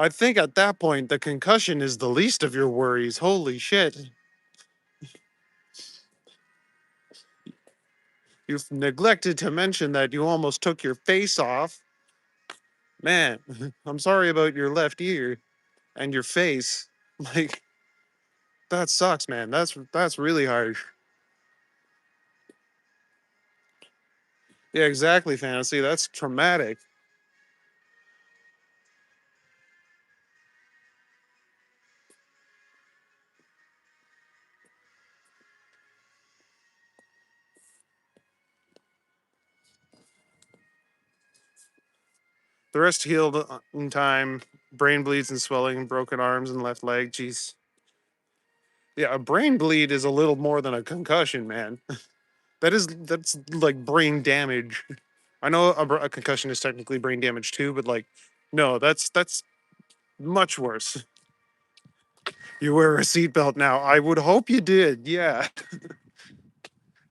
I think at that point, the concussion is the least of your worries. Holy shit. You've neglected to mention that you almost took your face off. Man, I'm sorry about your left ear and your face. Like, that sucks, man. That's really harsh. Yeah, exactly, fantasy. That's traumatic. The rest healed in time. Brain bleeds and swelling, broken arms and left leg. Jeez. Yeah, a brain bleed is a little more than a concussion, man. That's like brain damage. I know a concussion is technically brain damage too, but like, no, that's much worse. You wear a seatbelt now. I would hope you did. Yeah.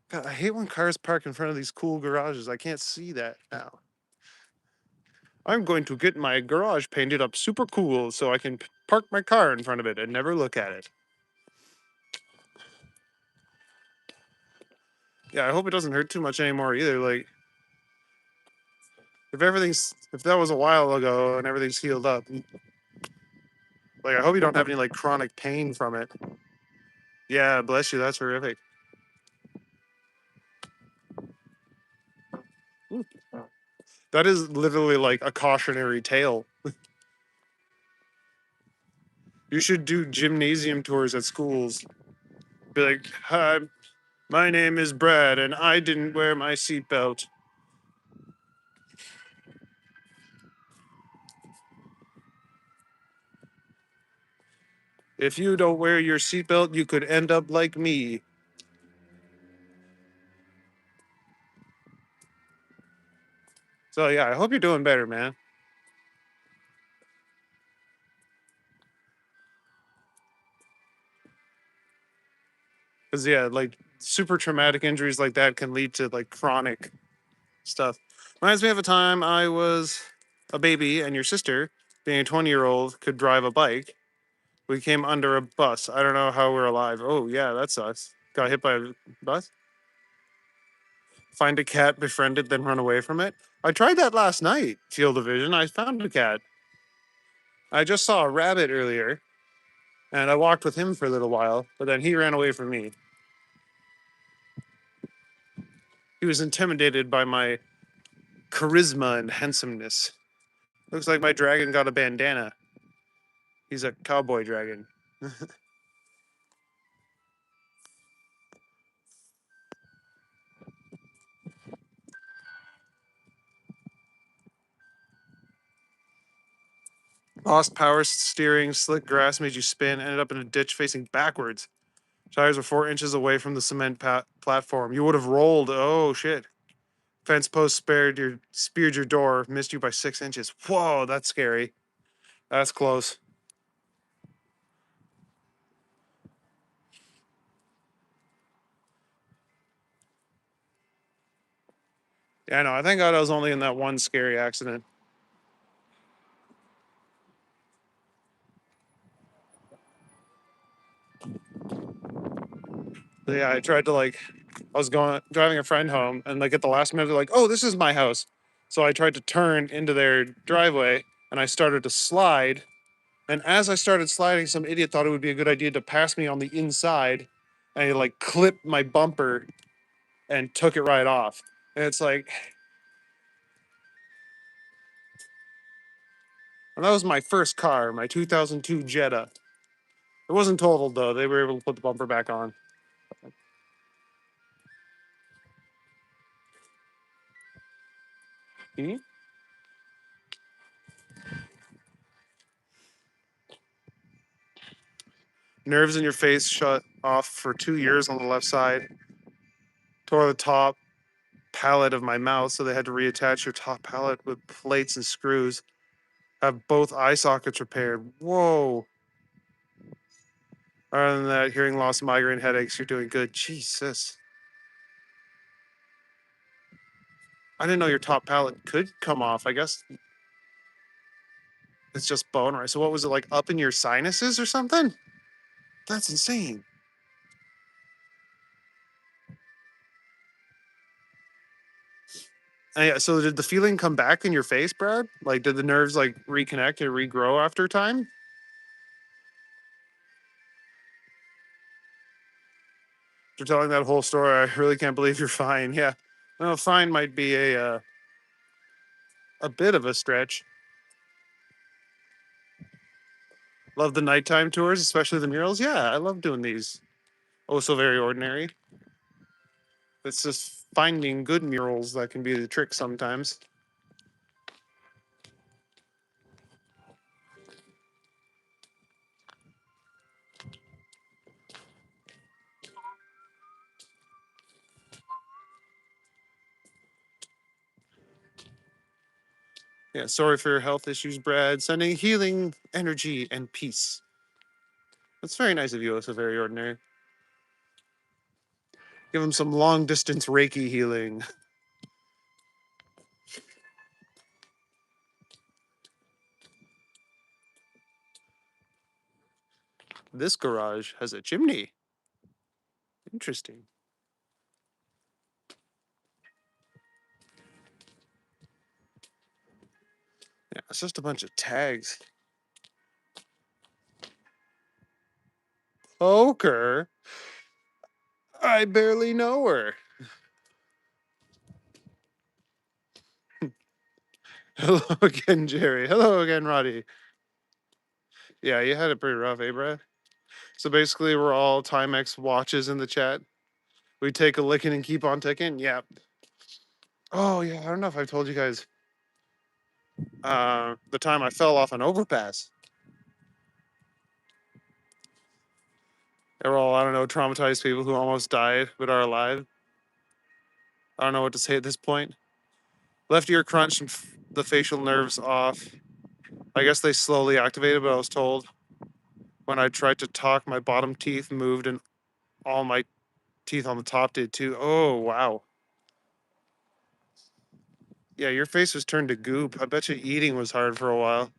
God, I hate when cars park in front of these cool garages. I can't see that now. I'm going to get my garage painted up super cool so I can park my car in front of it and never look at it. Yeah, I hope it doesn't hurt too much anymore either. Like, if that was a while ago and everything's healed up, like, I hope you don't have any like chronic pain from it. Yeah, bless you. That's horrific. That is literally like a cautionary tale. You should do gymnasium tours at schools. Be like, hi, my name is Brad, and I didn't wear my seatbelt. If you don't wear your seatbelt, you could end up like me. So yeah, I hope you're doing better, man. Because yeah, like super traumatic injuries like that can lead to like chronic stuff. Reminds me of a time I was a baby and your sister, being a 20-year-old, could drive a bike. We came under a bus. I don't know how we're alive. Oh yeah, that sucks. Got hit by a bus. Find a cat, befriend it, then run away from it. I tried that last night. Field of vision. I found a cat. I just saw a rabbit earlier, and I walked with him for a little while, but then he ran away from me. He was intimidated by my charisma and handsomeness. Looks like my dragon got a bandana. He's a cowboy dragon. Lost power steering, slick grass made you spin, ended up in a ditch facing backwards. Tires were 4 inches away from the cement platform. You would have rolled. Oh shit. Fence post speared your door, missed you by 6 inches. Whoa, that's scary. That's close. Yeah, no, I thank God I was only in that one scary accident. But yeah, I tried to like, I was going driving a friend home, and like at the last minute, they're like, "Oh, this is my house." So I tried to turn into their driveway, and I started to slide. And as I started sliding, some idiot thought it would be a good idea to pass me on the inside, and he like clipped my bumper and took it right off. And it's like, and that was my first car, my 2002 Jetta. It wasn't totaled though. They were able to put the bumper back on. Hmm? Nerves in your face shut off for 2 years on the left side. Tore the top palate of my mouth, so they had to reattach your top palate with plates and screws. Have both eye sockets repaired. Whoa. Other than that, hearing loss, migraine, headaches, you're doing good. Jesus. I didn't know your top palate could come off. I guess it's just bone, right? So what was it like up in your sinuses or something? That's insane. And yeah, so did the feeling come back in your face, Brad? Like, did the nerves like reconnect and regrow after time? After telling that whole story, I really can't believe you're fine. Yeah, well, fine might be a bit of a stretch. Love the nighttime tours, especially the murals. Yeah, I love doing these. Oh, so very ordinary. It's just finding good murals that can be the trick sometimes. Yeah, sorry for your health issues, Brad. Sending healing energy and peace. That's very nice of you, also very ordinary. Give him some long distance Reiki healing. This garage has a chimney. Interesting. Yeah, it's just a bunch of tags. Poker? I barely know her. Hello again, Jerry. Hello again, Roddy. Yeah, you had it pretty rough, eh, Brad? So basically, we're all Timex watches in the chat. We take a licking and keep on ticking. Yeah. Oh yeah, I don't know if I've told you guys the time I fell off an overpass. They were all, I don't know, traumatized people who almost died but are alive. I don't know what to say at this point. Left ear crunched and the facial nerves off. I guess they slowly activated, but I was told when I tried to talk, my bottom teeth moved and all my teeth on the top did too. Oh, wow. Yeah, your face was turned to goop. I bet you eating was hard for a while.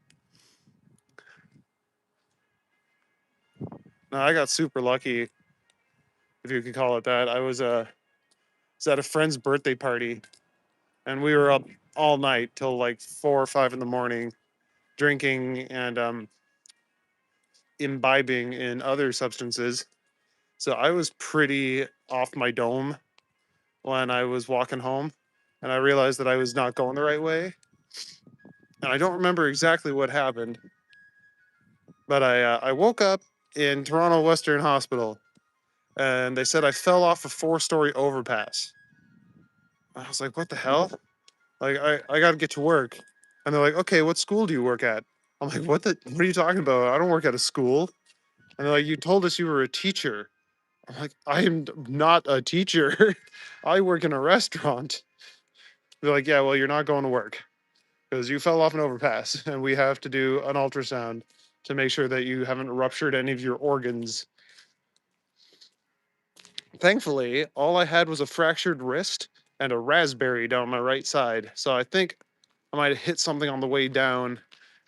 No, I got super lucky, if you could call it that. Was at a friend's birthday party, and we were up all night till like 4 or 5 in the morning, drinking and imbibing in other substances. So I was pretty off my dome when I was walking home, and I realized that I was not going the right way. And I don't remember exactly what happened, but I woke up in Toronto Western Hospital, and they said I fell off a 4-story overpass. I was like, what the hell? Like, I got to get to work. And they're like, okay, what school do you work at? I'm like, what are you talking about? I don't work at a school. And they're like, you told us you were a teacher. I'm like, I am not a teacher. I work in a restaurant. They're like, yeah, well, you're not going to work because you fell off an overpass and we have to do an ultrasound to make sure that you haven't ruptured any of your organs. Thankfully, all I had was a fractured wrist and a raspberry down my right side. So I think I might have hit something on the way down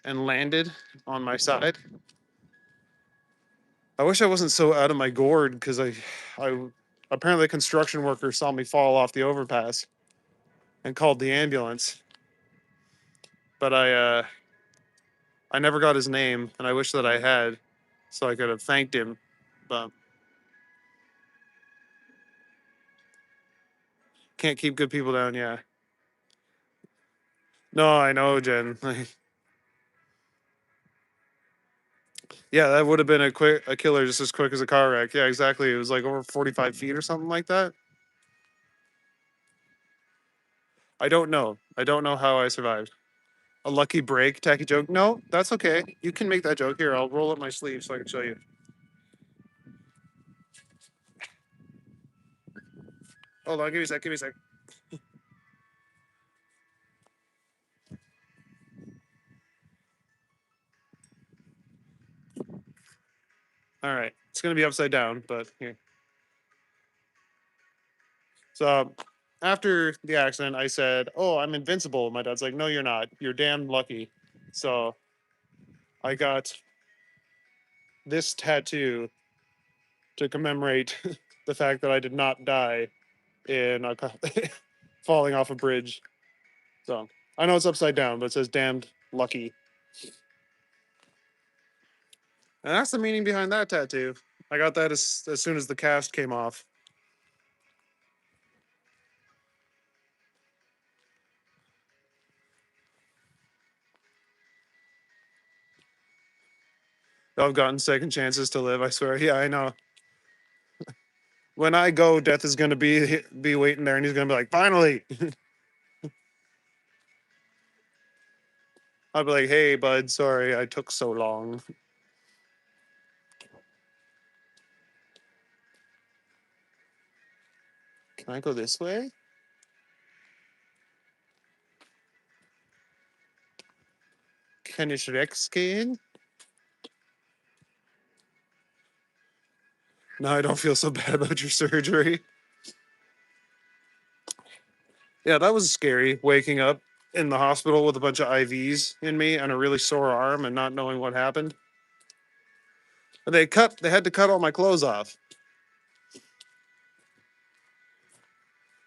and landed on my side. I wish I wasn't so out of my gourd because I apparently a construction worker saw me fall off the overpass and called the ambulance. But I never got his name, and I wish that I had, so I could have thanked him. But can't keep good people down. Yeah. No, I know, Jen. Yeah, that would have been a killer just as quick as a car wreck. Yeah, exactly. It was like over 45 feet or something like that. I don't know. I don't know how I survived. A lucky break, tacky joke. No, that's okay. You can make that joke. Here, I'll roll up my sleeve so I can show you. Hold on, give me a sec. Give me a sec. All right, it's gonna be upside down, but here. So after the accident, I said, "Oh, I'm invincible." My dad's like, "No, you're not. You're damn lucky." So I got this tattoo to commemorate the fact that I did not die in falling off a bridge. So I know it's upside down, but it says "damned lucky," and that's the meaning behind that tattoo. I got that as soon as the cast came off. I've gotten second chances to live. I swear. Yeah, I know. When I go, death is gonna be waiting there, and he's gonna be like, "Finally." I'll be like, "Hey, bud, sorry I took so long." Can I go this way? Kann ich rechts gehen? Now I don't feel so bad about your surgery. Yeah, that was scary, waking up in the hospital with a bunch of IVs in me and a really sore arm and not knowing what happened. They had to cut all my clothes off.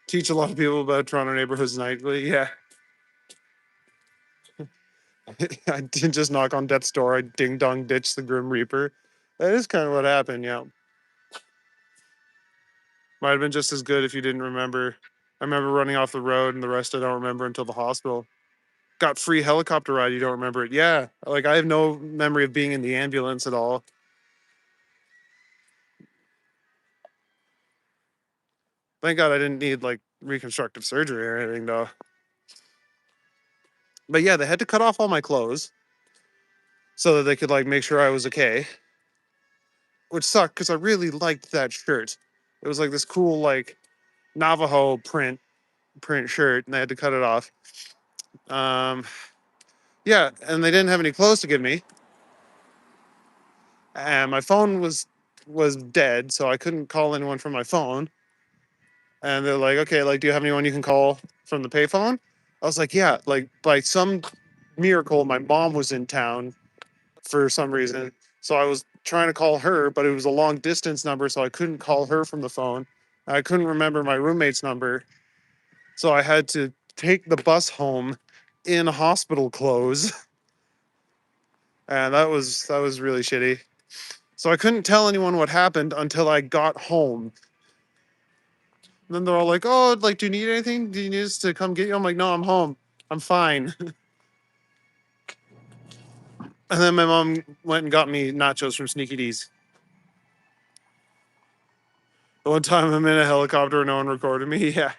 Teach a lot of people about Toronto neighborhoods nightly. Yeah. I didn't just knock on death's door. I ding dong ditched the Grim Reaper. That is kind of what happened, yeah. Might have been just as good if you didn't remember. I remember running off the road and the rest I don't remember until the hospital. Got free helicopter ride, you don't remember it. Yeah. Like I have no memory of being in the ambulance at all. Thank God I didn't need like reconstructive surgery or anything though. But yeah, they had to cut off all my clothes so that they could like make sure I was okay. Which sucked because I really liked that shirt. It was like this cool like Navajo print shirt, and they had to cut it off. Um, yeah, and they didn't have any clothes to give me, and my phone was dead, so I couldn't call anyone from my phone. And they're like, "Okay, like, do you have anyone you can call from the payphone?" I was like, "Yeah." Like by some miracle, my mom was in town for some reason, so I was trying to call her, but it was a long distance number, so I couldn't call her from the phone. I couldn't remember my roommate's number, so I had to take the bus home in hospital clothes. And that was really shitty. So I couldn't tell anyone what happened until I got home. And then they're all like, "Oh, like, do you need anything? Do you need us to come get you?" I'm like, "No, I'm home. I'm fine." And then my mom went and got me nachos from Sneaky D's. The one time I'm in a helicopter and no one recorded me, yeah.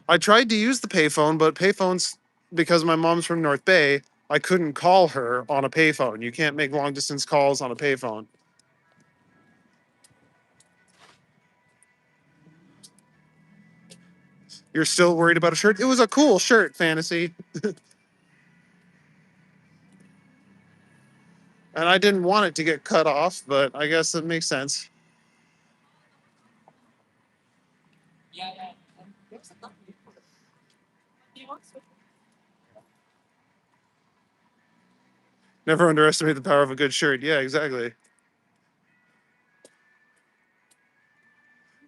I tried to use the payphone, but payphones, because my mom's from North Bay, I couldn't call her on a payphone. You can't make long distance calls on a payphone. You're still worried about a shirt? It was a cool shirt, Fantasy. And I didn't want it to get cut off, but I guess it makes sense. Never underestimate the power of a good shirt. Yeah, exactly.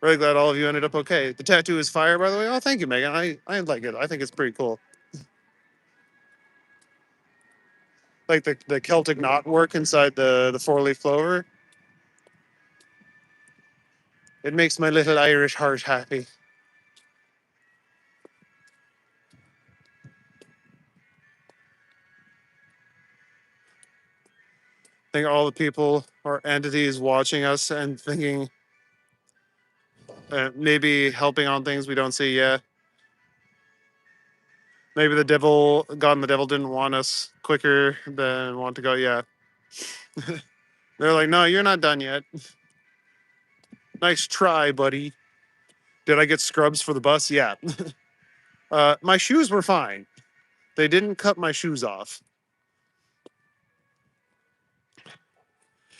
Really glad all of you ended up okay. The tattoo is fire, by the way. Oh, thank you, Megan. I like it. I think it's pretty cool. Like the Celtic knot work inside the four-leaf clover. It makes my little Irish heart happy. I think all the people or entities watching us and thinking maybe helping on things we don't see yet. Maybe the devil, God and the devil didn't want us quicker than want to go. Yeah. They're like, "No, you're not done yet. Nice try, buddy." Did I get scrubs for the bus? Yeah. My shoes were fine. They didn't cut my shoes off.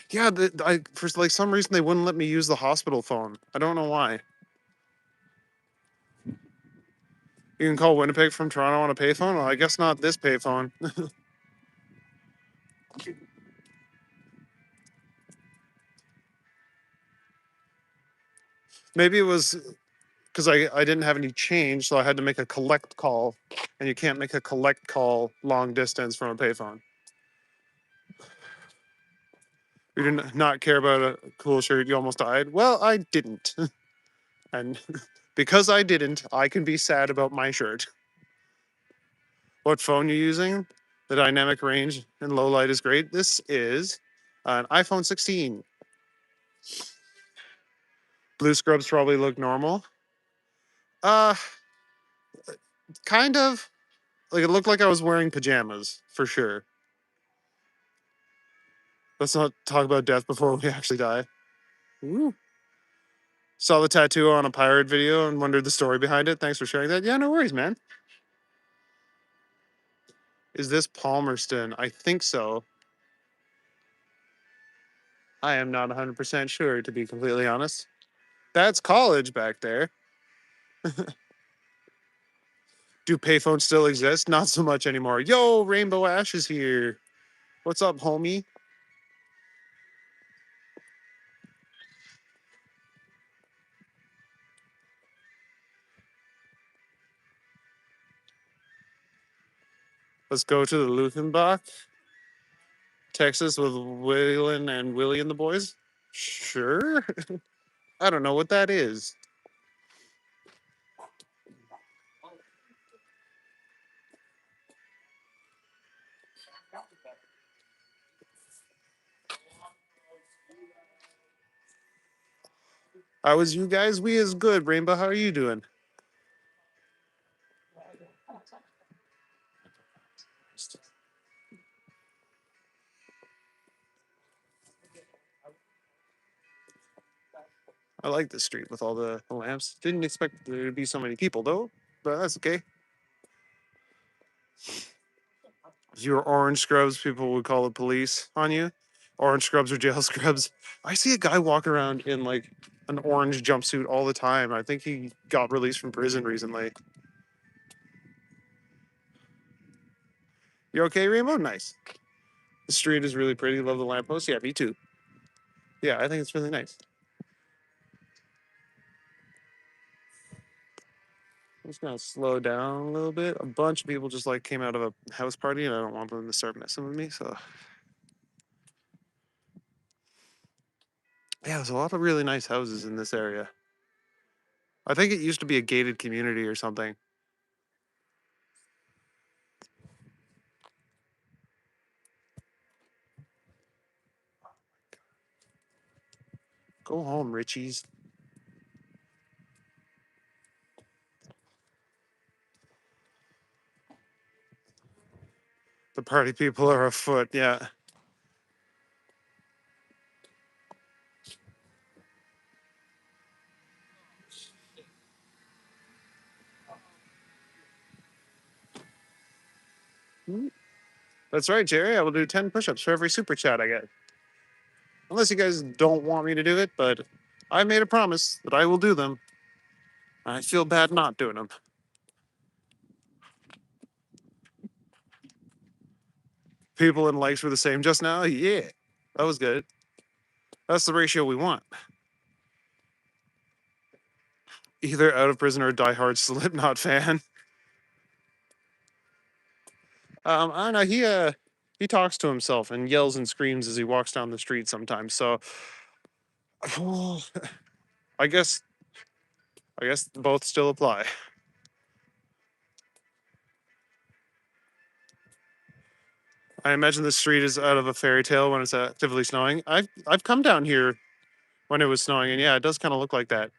Yeah, for like some reason they wouldn't let me use the hospital phone. I don't know why. You can call Winnipeg from Toronto on a payphone. Well, I guess not this payphone. Maybe it was because I didn't have any change, so I had to make a collect call, and you can't make a collect call long distance from a payphone. You did not care about a cool shirt. You almost died. Well, I didn't, and because I didn't, I can be sad about my shirt. What phone you using? The dynamic range in low light is great. This is an iPhone 16. Blue scrubs probably look normal. Uh, kind of. Like it looked like I was wearing pajamas for sure. Let's not talk about death before we actually die. Ooh. Saw the tattoo on a pirate video and wondered the story behind it. Thanks for sharing that. Yeah, no worries, man. Is this Palmerston? I think so. I am not 100% sure, to be completely honest. That's college back there. Do payphones still exist? Not so much anymore. Yo, Rainbow Ash is here. What's up, homie? Let's go to the Luthenbach, Texas with Waylon and Willie and the boys. Sure. I don't know what that is. How is you guys? We is good. Rainbow, how are you doing? I like this street with all the lamps. Didn't expect there to be so many people though, but that's okay. If you were orange scrubs, people would call the police on you. Orange scrubs or jail scrubs. I see a guy walk around in like an orange jumpsuit all the time. I think he got released from prison recently. You okay, Rainbow? Nice. The street is really pretty. Love the lamppost. Yeah, me too. Yeah, I think it's really nice. I'm just gonna slow down a little bit. A bunch of people just like came out of a house party, and I don't want them to start messing with me. So yeah, there's a lot of really nice houses in this area. I think it used to be a gated community or something. Go home, Richies. The party people are afoot. Yeah. That's right, Jerry. I will do 10 push ups for every super chat I get. Unless you guys don't want me to do it, but I made a promise that I will do them. I feel bad not doing them. People and likes were the same just now. Yeah, that was good. That's the ratio we want. Either out of prison or diehard Slipknot fan. I don't know. He talks to himself and yells and screams as he walks down the street sometimes. So I guess both still apply. I imagine the street is out of a fairy tale when it's actively snowing. I've come down here when it was snowing, and yeah, it does kind of look like that.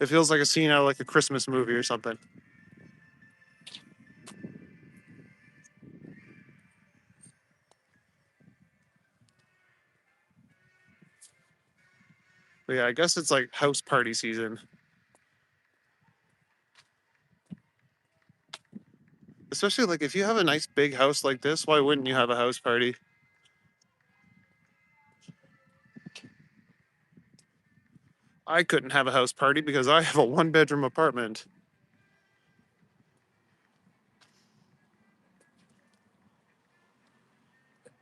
It feels like a scene out of like a Christmas movie or something. But yeah, I guess it's like house party season. Especially like if you have a nice big house like this, why wouldn't you have a house party? I couldn't have a house party because I have a one-bedroom apartment.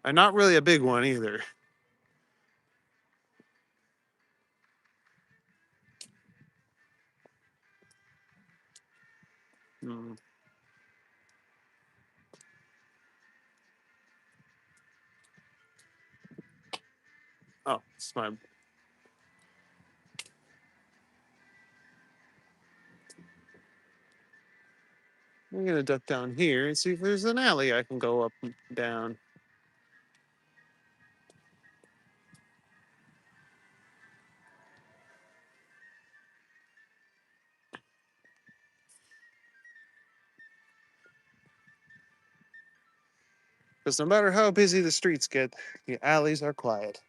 And not really a big one either. Mm. Oh, it's my. I'm gonna duck down here and see if there's an alley I can go up and down. Because no matter how busy the streets get, the alleys are quiet.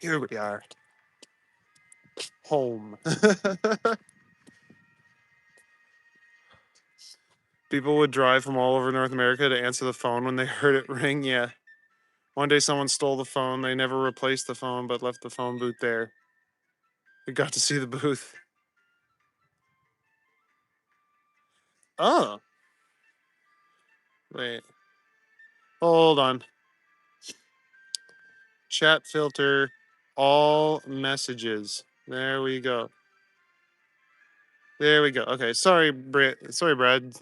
Here we are. Home. People would drive from all over North America to answer the phone when they heard it ring. Yeah. One day someone stole the phone. They never replaced the phone, but left the phone booth there. We got to see the booth. Oh, wait. Hold on. Chat filter, all messages. There we go. There we go. Okay. Sorry, Brad. Sorry, Brad.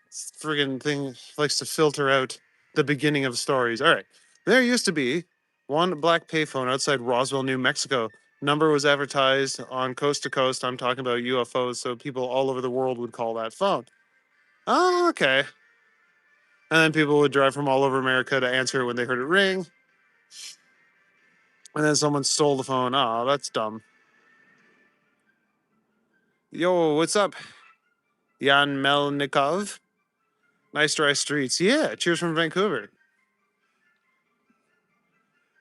This friggin' thing likes to filter out the beginning of stories. All right. There used to be one black payphone outside Roswell, New Mexico. Number was advertised on coast to coast. I'm talking about UFOs, so people all over the world would call that phone. Oh, okay. And then people would drive from all over America to answer it when they heard it ring. And then someone stole the phone. Oh, that's dumb. Yo, what's up? Jan Melnikov. Nice dry streets. Yeah, cheers from Vancouver.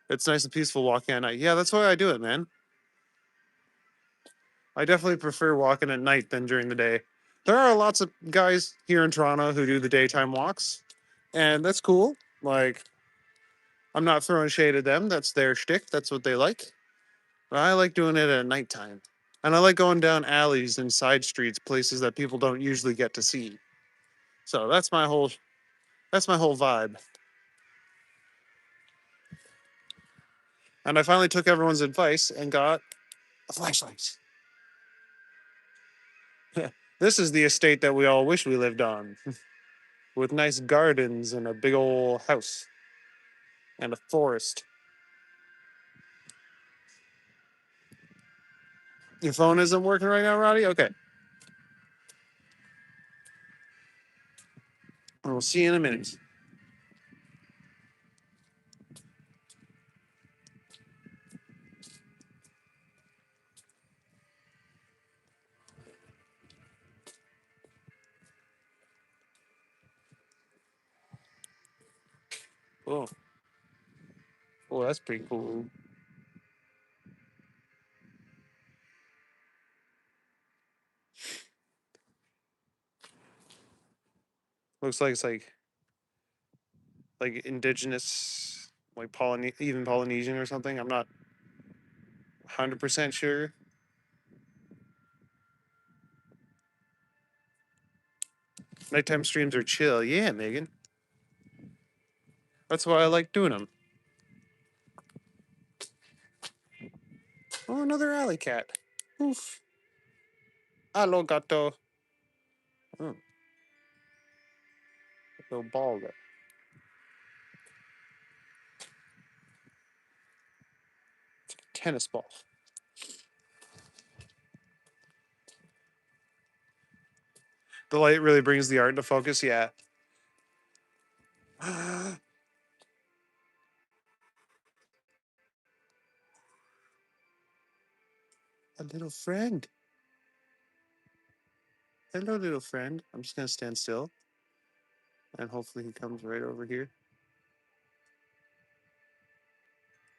It's nice and peaceful walking at night. Yeah, that's why I do it, man. I definitely prefer walking at night than during the day. There are lots of guys here in Toronto who do the daytime walks, and that's cool. Like, I'm not throwing shade at them. That's their shtick. That's what they like. But I like doing it at nighttime. And I like going down alleys and side streets, places that people don't usually get to see. So that's my whole vibe. And I finally took everyone's advice and got a flashlight. This is the estate that we all wish we lived on, with nice gardens and a big old house and a forest. Your phone isn't working right now, Roddy? Okay. We'll see you in a minute. Oh, oh, that's pretty cool. Looks like it's like indigenous, like even Polynesian or something. I'm not 100% sure. Nighttime streams are chill. Yeah, Megan. That's why I like doing them. Oh, another alley cat. Oof. Hello, gato. Oh, little ball there. Tennis ball. The light really brings the art into focus. Yeah. A little friend. Hello, little friend. I'm just gonna stand still, and hopefully he comes right over here.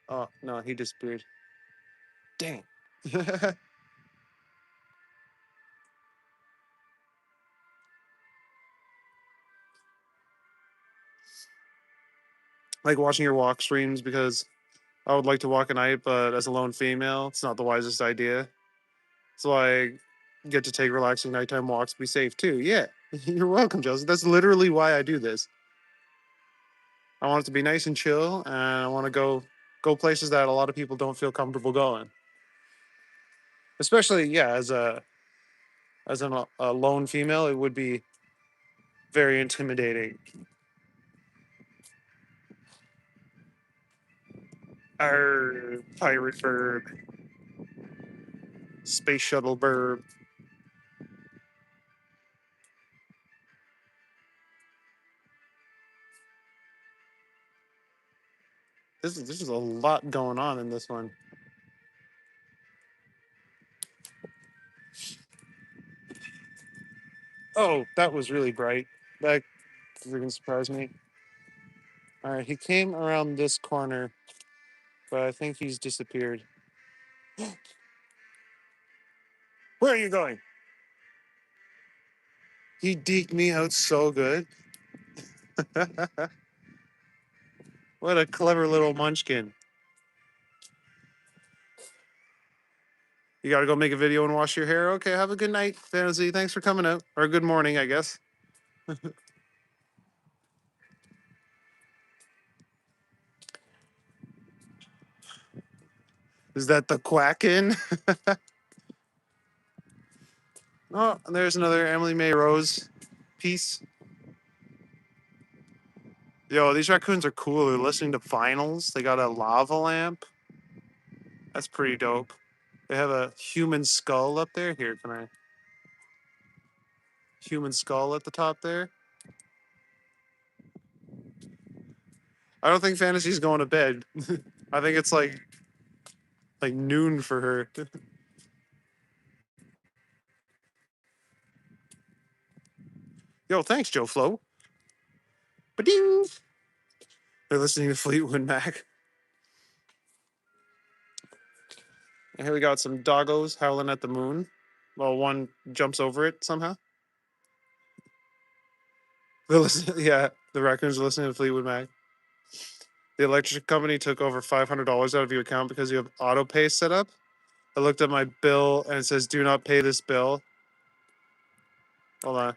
Oh no, he disappeared. Dang. Like watching your walk streams because I would like to walk at night, but as a lone female, it's not the wisest idea. So I get to take relaxing nighttime walks, be safe too. Yeah, you're welcome, Joseph. That's literally why I do this. I want it to be nice and chill, and I want to go places that a lot of people don't feel comfortable going. Especially, yeah, a lone female, it would be very intimidating. Our pirate bird, space shuttle bird. This is a lot going on in this one. Oh, that was really bright. That freaking surprised me. All right, he came around this corner. but I think he's disappeared. Where are you going? He deked me out so good. What a clever little munchkin. You got to go make a video and wash your hair. Okay, have a good night, Fantasy. Thanks for coming out. Or good morning, I guess. Is that the quacking? Oh, and there's another Emily May Rose piece. Yo, these raccoons are cool. They're listening to vinyls. They got a lava lamp. That's pretty dope. They have a human skull up there. Here, can I? Human skull at the top there. I don't think Fantasy's going to bed. I think it's like noon for her. Yo, thanks, Joe Flo. Ba-ding! They're listening to Fleetwood Mac. And here we got some doggos howling at the moon. Well, one jumps over it somehow. They're listening, yeah, the raccoons are listening to Fleetwood Mac. The electric company took over $500 out of your account because you have auto pay set up. I looked at my bill and it says, "Do not pay this bill." Hold on.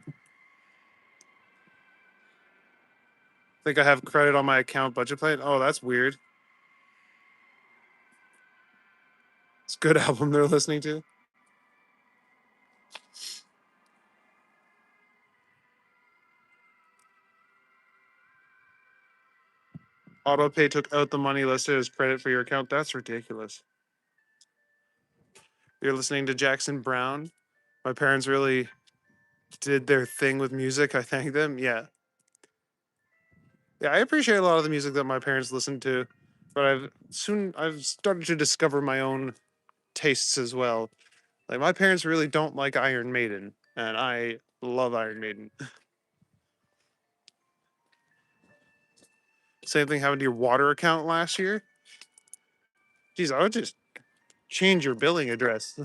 I think I have credit on my account budget plan. Oh, that's weird. It's a good album they're listening to. Autopay took out the money listed as credit for your account. That's ridiculous. You're listening to Jackson Brown. My parents really did their thing with music. I thank them. Yeah. Yeah, I appreciate a lot of the music that my parents listened to, but I've started to discover my own tastes as well. Like my parents really don't like Iron Maiden, and I love Iron Maiden. Same thing happened to your water account last year. Geez, I would just change your billing address.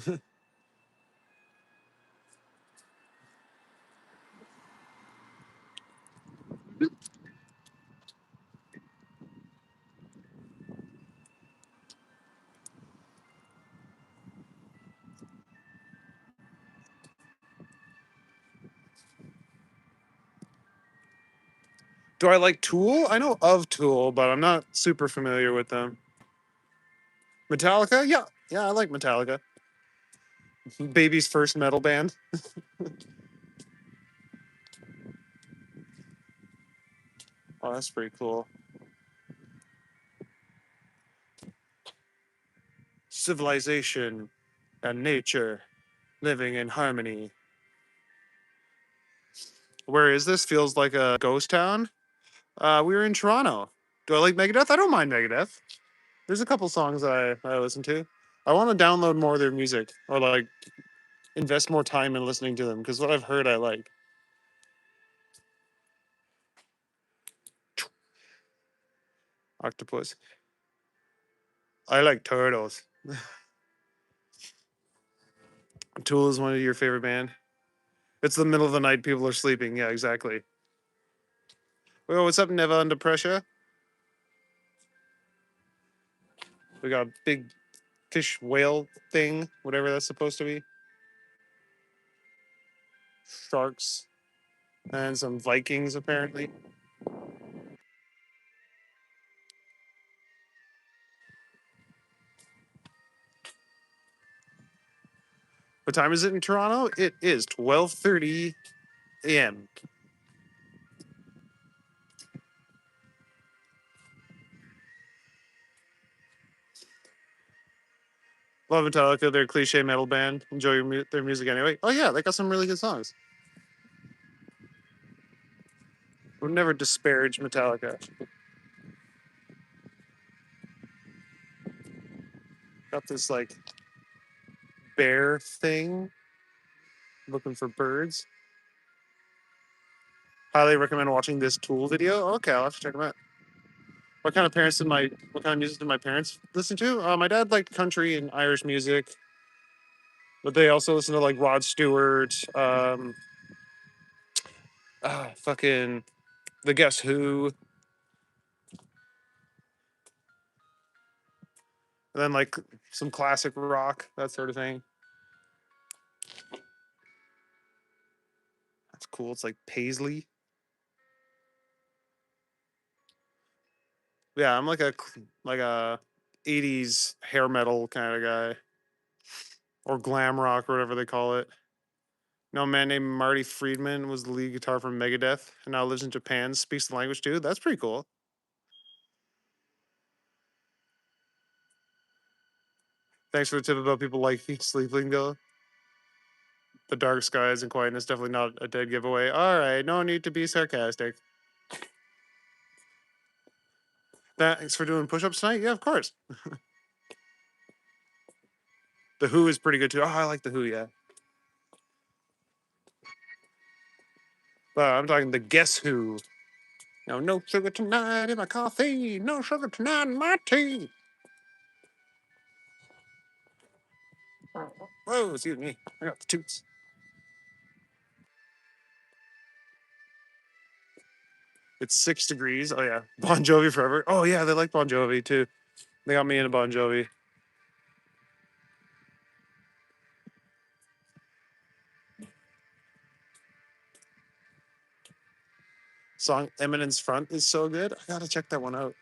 Do I like Tool? I know of Tool, but I'm not super familiar with them. Metallica? Yeah. Yeah, I like Metallica. Baby's first metal band. Oh, that's pretty cool. Civilization and nature living in harmony. Where is this? Feels like a ghost town. We were in Toronto. Do I like Megadeth? I don't mind Megadeth. There's a couple songs I listen to. I want to download more of their music or like invest more time in listening to them because what I've heard I like. Octopus. I like turtles. Tool is one of your favorite band. It's the middle of the night. People are sleeping. Yeah, exactly. Well, what's up, Neva under pressure? We got a big fish whale thing, whatever that's supposed to be. Sharks and some Vikings apparently. What time is it in Toronto? It is 12:30 a.m. Love Metallica. They're a cliche metal band. Enjoy their music anyway. Oh yeah, they got some really good songs. Would never disparage Metallica. Got this like bear thing. Looking for birds. Highly recommend watching this Tool video. Okay, I'll have to check them out. What kind of parents did my what kind of music did my parents listen to? My dad liked country and Irish music, but they also listen to like Rod Stewart, fucking the Guess Who, and then like some classic rock, that sort of thing. That's cool. It's like Paisley. Yeah, I'm like a '80s hair metal kind of guy, or glam rock, or whatever they call it. No, a man named Marty Friedman was the lead guitar from Megadeth, and now lives in Japan. Speaks the language too. That's pretty cool. Thanks for the tip about people liking sleep lingo. The dark skies and quietness definitely not a dead giveaway. All right, no need to be sarcastic. Thanks for doing push-ups tonight. Yeah, of course. The Who is pretty good too. Oh, I like the Who. Yeah, but I'm talking the Guess Who. No, no sugar tonight in my coffee. No sugar tonight in my tea. Whoa, excuse me. I got the toots. It's 6 degrees. Oh yeah, Bon Jovi forever. Oh yeah, they like Bon Jovi too. They got me into Bon Jovi. Song Eminence Front is so good. I gotta check that one out.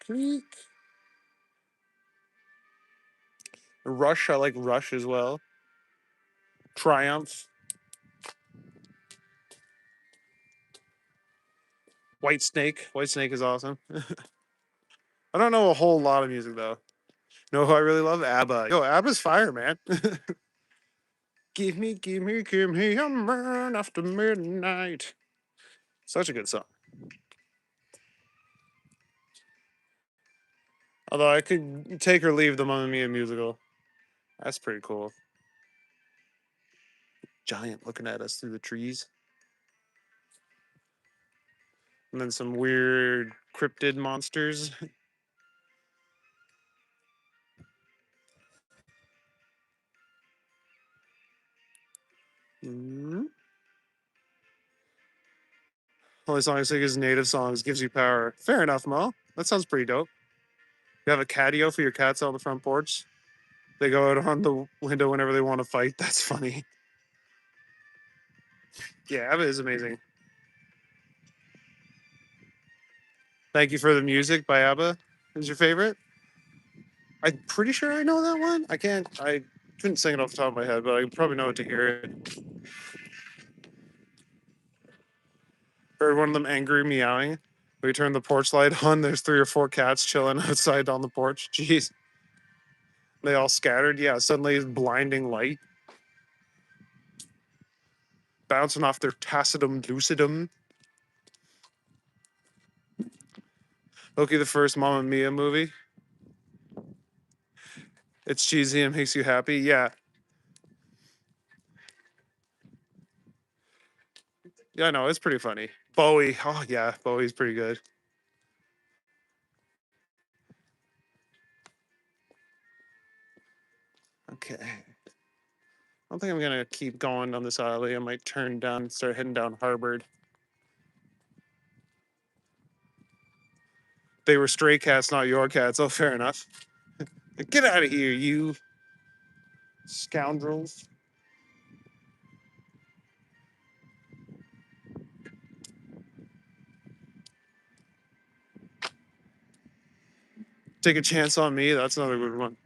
Creek. Rush. I like Rush as well. Triumph. White Snake. White Snake is awesome. I don't know a whole lot of music though. Know who I really love? ABBA. Yo, ABBA's fire, man. Give me a man after midnight. Such a good song. Although I could take or leave the Mamma Mia musical. That's pretty cool. Giant looking at us through the trees. And then some weird cryptid monsters. Mm-hmm. Only song I sing is native songs, gives you power. Fair enough, Mo. That sounds pretty dope. You have a catio for your cats on the front porch. They go out on the window whenever they want to fight. That's funny. Yeah, ABBA is amazing. Thank you for the music by ABBA. Is your favorite? I'm pretty sure I know that one. I couldn't sing it off the top of my head, but I probably know it to hear it. Heard one of them angry meowing. We turn the porch light on. There's 3 or 4 cats chilling outside on the porch. Jeez. They all scattered. Yeah, suddenly it's blinding light. Bouncing off their tacitum lucidum. Loki, the first Mamma Mia movie. It's cheesy and makes you happy. Yeah. Yeah, I know. It's pretty funny. Bowie. Oh, yeah. Bowie's pretty good. Okay. I don't think I'm going to keep going on this alley. I might turn down, start heading down Harvard. They were stray cats, not your cats. Oh, fair enough. Get out of here, you scoundrels. Take a chance on me. That's another good one.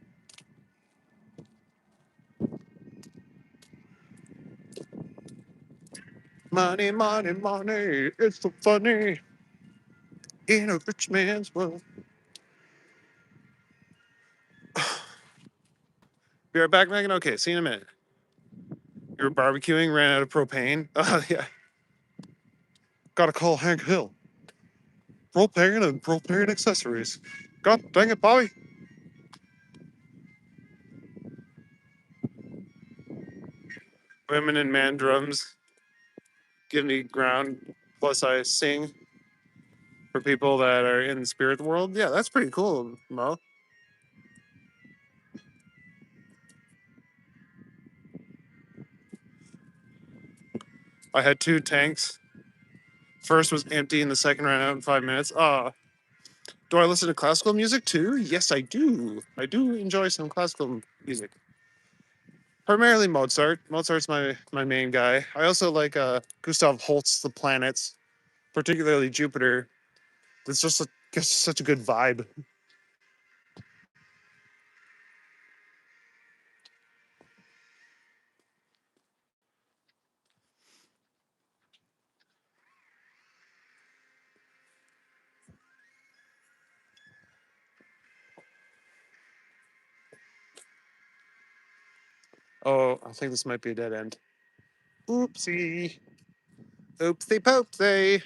Money, money, money. It's so funny in a rich man's world. Be right back, Megan. Okay, see you in a minute. You were barbecuing, ran out of propane. Oh, yeah. Gotta call Hank Hill. Propane and propane accessories. God dang it, Bobby. Women and man drums give me ground. Plus, I sing. for people that are in the spirit world. Yeah, that's pretty cool, Mo. I had two tanks. First was empty, and the second ran out in 5 minutes. Do I listen to classical music too? Yes, I do. I do enjoy some classical music. Primarily Mozart. Mozart's my main guy. I also like Gustav Holst's The Planets, particularly Jupiter. It's just such a good vibe. Oh, I think this might be a dead end. Oopsie. Oopsie poopsie.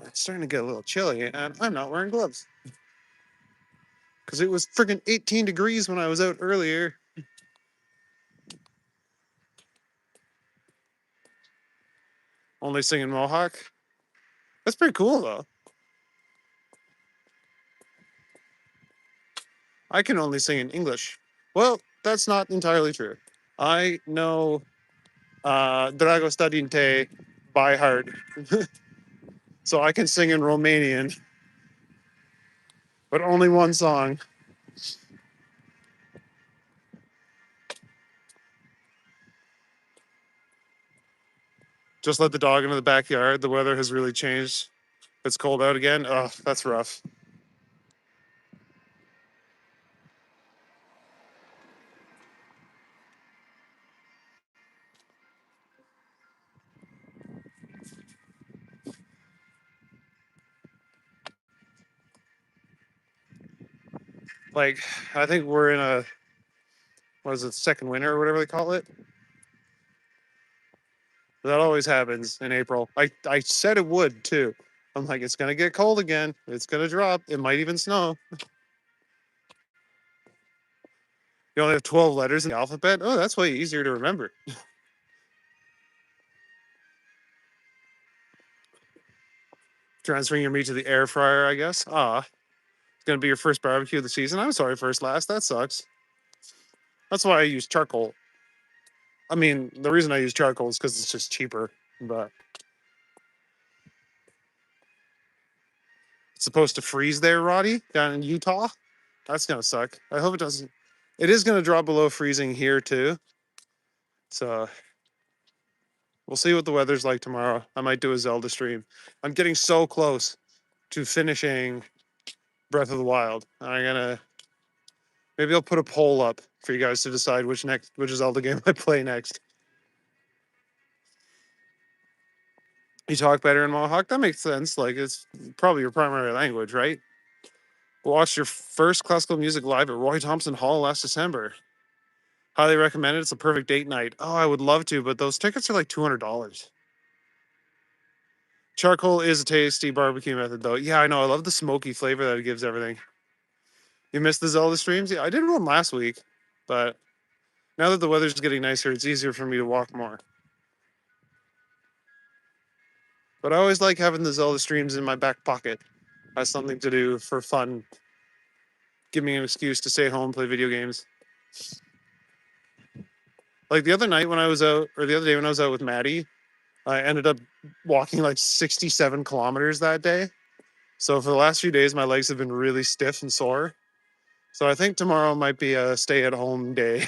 It's starting to get a little chilly, and I'm not wearing gloves. Because it was freaking 18 degrees when I was out earlier. Only singing Mohawk. That's pretty cool, though. I can only sing in English. Well, that's not entirely true. I know Drago Stadinte by heart. So I can sing in Romanian, but only one song. Just let the dog into the backyard. The weather has really changed. It's cold out again. Oh, that's rough. Like, I think we're in a, what is it, second winter or whatever they call it. That always happens in April. I said it would too. I'm like, it's gonna get cold again. It's gonna drop. It might even snow. You only have 12 letters in the alphabet. Oh, that's way easier to remember. Transferring your meat to the air fryer, I guess. It's gonna be your first barbecue of the season. I'm sorry, first last. That sucks. That's why I use charcoal. I mean, the reason I use charcoal is because it's just cheaper. But it's supposed to freeze there, Roddy, down in Utah. That's gonna suck. I hope it doesn't. It is gonna drop below freezing here too. So we'll see what the weather's like tomorrow. I might do a Zelda stream. I'm getting so close to finishing Breath of the Wild. I'm gonna maybe I'll put a poll up for you guys to decide which Zelda game I play next. You talk better in Mohawk? That makes sense. Like it's probably your primary language, right? Watched your first classical music live at Roy Thompson Hall last December. Highly recommend it. It's a perfect date night. Oh, I would love to, but those tickets are like $200. Charcoal is a tasty barbecue method, though. Yeah, I know. I love the smoky flavor that it gives everything. You missed the Zelda streams? Yeah, I did one last week, but now that the weather's getting nicer, it's easier for me to walk more. But I always like having the Zelda streams in my back pocket as something to do for fun. Give me an excuse to stay at home and play video games. Like the other night when I was out, or the other day when I was out with Maddie, I ended up walking like 67 kilometers that day. So for the last few days, my legs have been really stiff and sore. So I think tomorrow might be a stay-at-home day.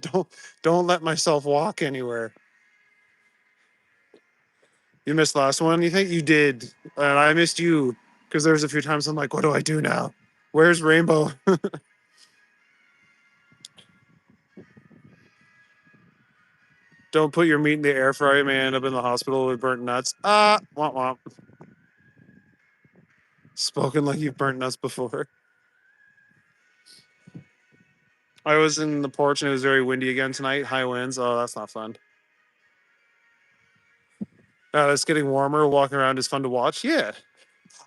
don't don't let myself walk anywhere. You missed the last one. You think you did, and I missed you because there's a few times I'm like, what do I do now? Where's Rainbow? Don't put your meat in the air fryer, man. End up in the hospital with burnt nuts. Womp womp. Spoken like you've burnt nuts before. I was in the porch and it was very windy again tonight. High winds. Oh, that's not fun. It's getting warmer. Walking around is fun to watch. Yeah.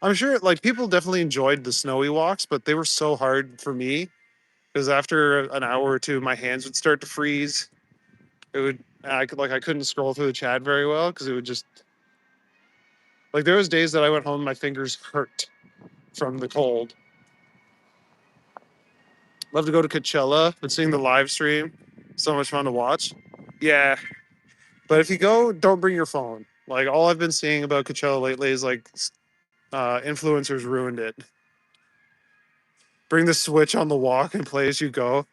I'm sure like people definitely enjoyed the snowy walks, but they were so hard for me because after an hour or two, my hands would start to freeze. It would I couldn't scroll through the chat very well because it would just like there was days that I went home and my fingers hurt from the cold. Love to go to Coachella, but seeing the live stream, so much fun to watch. Yeah, but if you go, don't bring your phone. Like all I've been seeing about Coachella lately is like influencers ruined it. Bring the Switch on the walk and play as you go.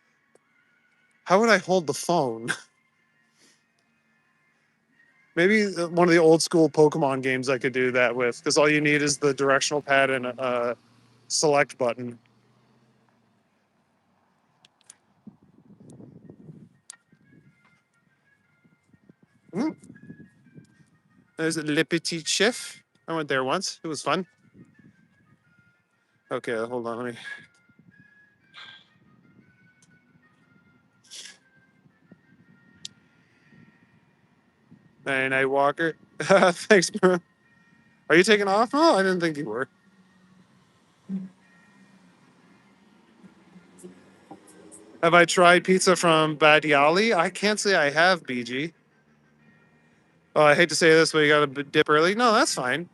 How would I hold the phone? Maybe one of the old school Pokemon games I could do that with, because all you need is the directional pad and a select button. Hmm. There's Le Petit Chef. I went there once. It was fun. Okay, hold on. Let me. Night Walker. Thanks, bro. Are you taking off? Oh, I didn't think you were. Have I tried pizza from Badiali? I can't say I have, BG. Oh, I hate to say this, but you got to dip early. No, that's fine.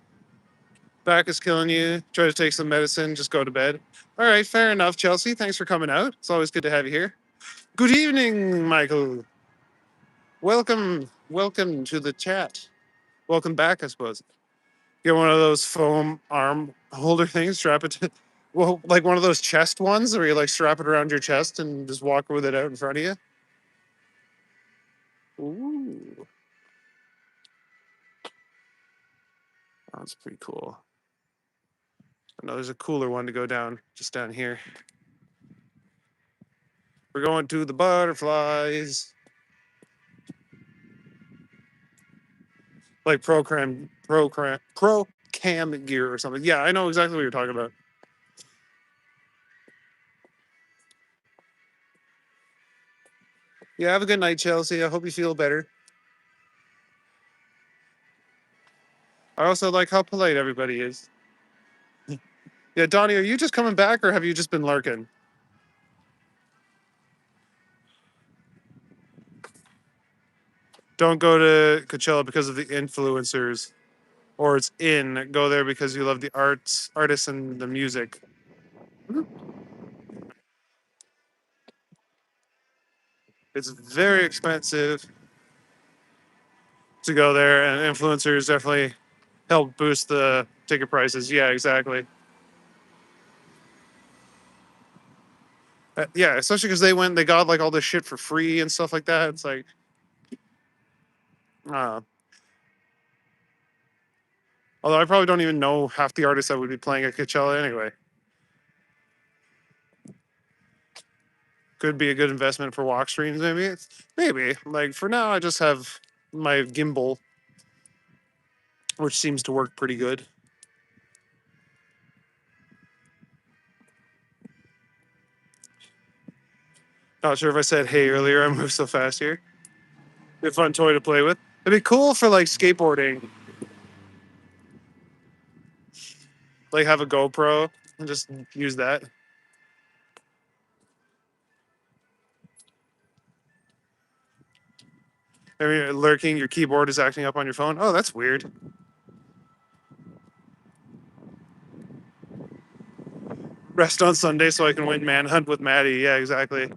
Back is killing you. Try to take some medicine. Just go to bed. All right, fair enough, Chelsea. Thanks for coming out. It's always good to have you here. Good evening, Michael. Welcome to the chat. Welcome back, I suppose. Get one of those foam arm holder things, strap it to, well, like one of those chest ones where you like strap it around your chest and just walk with it out in front of you. Ooh, that's pretty cool. No, there's a cooler one to go down, just down here. We're going to the butterflies. Like pro cam gear or something. Yeah, I know exactly what you're talking about. Yeah, have a good night, Chelsea. I hope you feel better. I also like how polite everybody is. Yeah, Donnie, are you just coming back or have you just been lurking? Don't go to Coachella because of the influencers, or it's in. Go there because you love the artists, and the music. It's very expensive to go there, and influencers definitely help boost the ticket prices. Yeah, exactly. Yeah, especially because they got like all this shit for free and stuff like that. It's like, uh, although I probably don't even know half the artists that would be playing at Coachella anyway. Could be a good investment for walk streams, maybe. Maybe. Like for now, I just have my gimbal, which seems to work pretty good. Not sure if I said hey earlier. I moved so fast here. Be a fun toy to play with. It'd be cool for like skateboarding. Like have a GoPro and just use that. I mean, lurking, your keyboard is acting up on your phone. Oh, that's weird. Rest on Sunday so I can win Manhunt with Maddie. Yeah, exactly.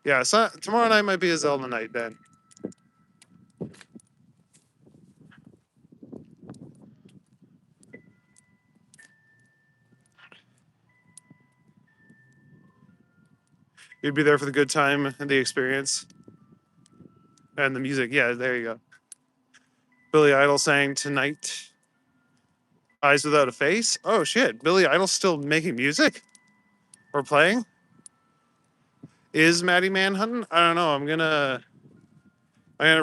Yeah, so tomorrow night might be a Zelda night then. You'd be there for the good time and the experience and the music. Yeah, there you go. Billy Idol sang tonight. Eyes Without a Face. Oh shit, Billy Idol's still making music or playing. Is Maddie Manhunting? I don't know. I'm gonna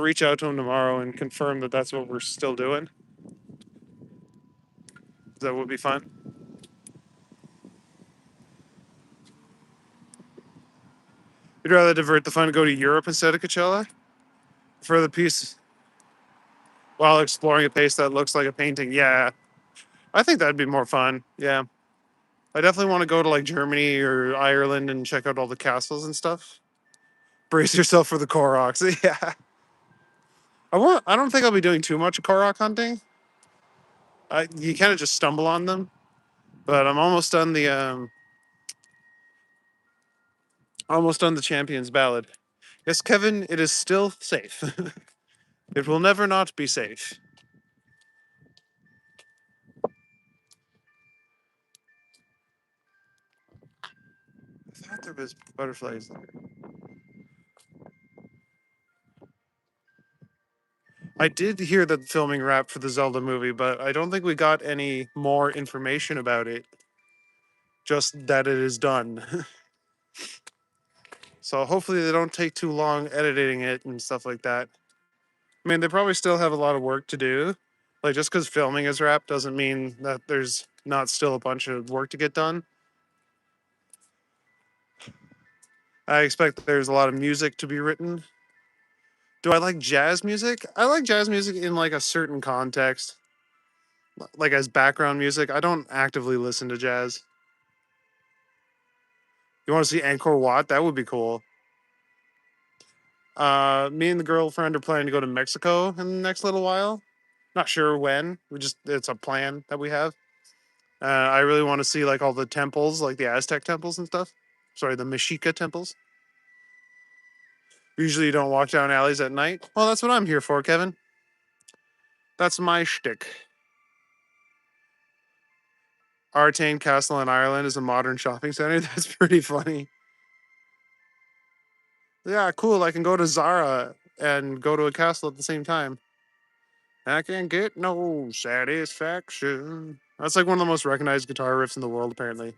reach out to him tomorrow and confirm that that's what we're still doing. That would be fun. You'd rather divert the fun and go to Europe instead of Coachella for the piece while exploring a place that looks like a painting. Yeah, I think that'd be more fun. Yeah. I definitely want to go to like Germany or Ireland and check out all the castles and stuff. Brace yourself for the Koroks. Yeah. I don't think I'll be doing too much Korok hunting. You kind of just stumble on them, but I'm almost done the Champions Ballad. Yes, Kevin, it is still safe. It will never not be safe. I thought there was butterflies there. I did hear that the filming wrapped for the Zelda movie, but I don't think we got any more information about it. Just that it is done. So hopefully they don't take too long editing it and stuff like that. I mean, they probably still have a lot of work to do. Like just because filming is wrapped doesn't mean that there's not still a bunch of work to get done. I expect there's a lot of music to be written. Do I like jazz music? I like jazz music in like a certain context, like as background music. I don't actively listen to jazz. You want to see Angkor Wat? That would be cool. Me and the girlfriend are planning to go to Mexico in the next little while. Not sure when. It's a plan that we have. I really want to see like all the temples, like the Aztec temples and stuff. Sorry, the Mexica temples. Usually you don't walk down alleys at night. Well, that's what I'm here for, Kevin. That's my shtick. Artane Castle in Ireland is a modern shopping center. That's pretty funny. Yeah, cool. I can go to Zara and go to a castle at the same time. I can get no satisfaction. That's like one of the most recognized guitar riffs in the world, apparently.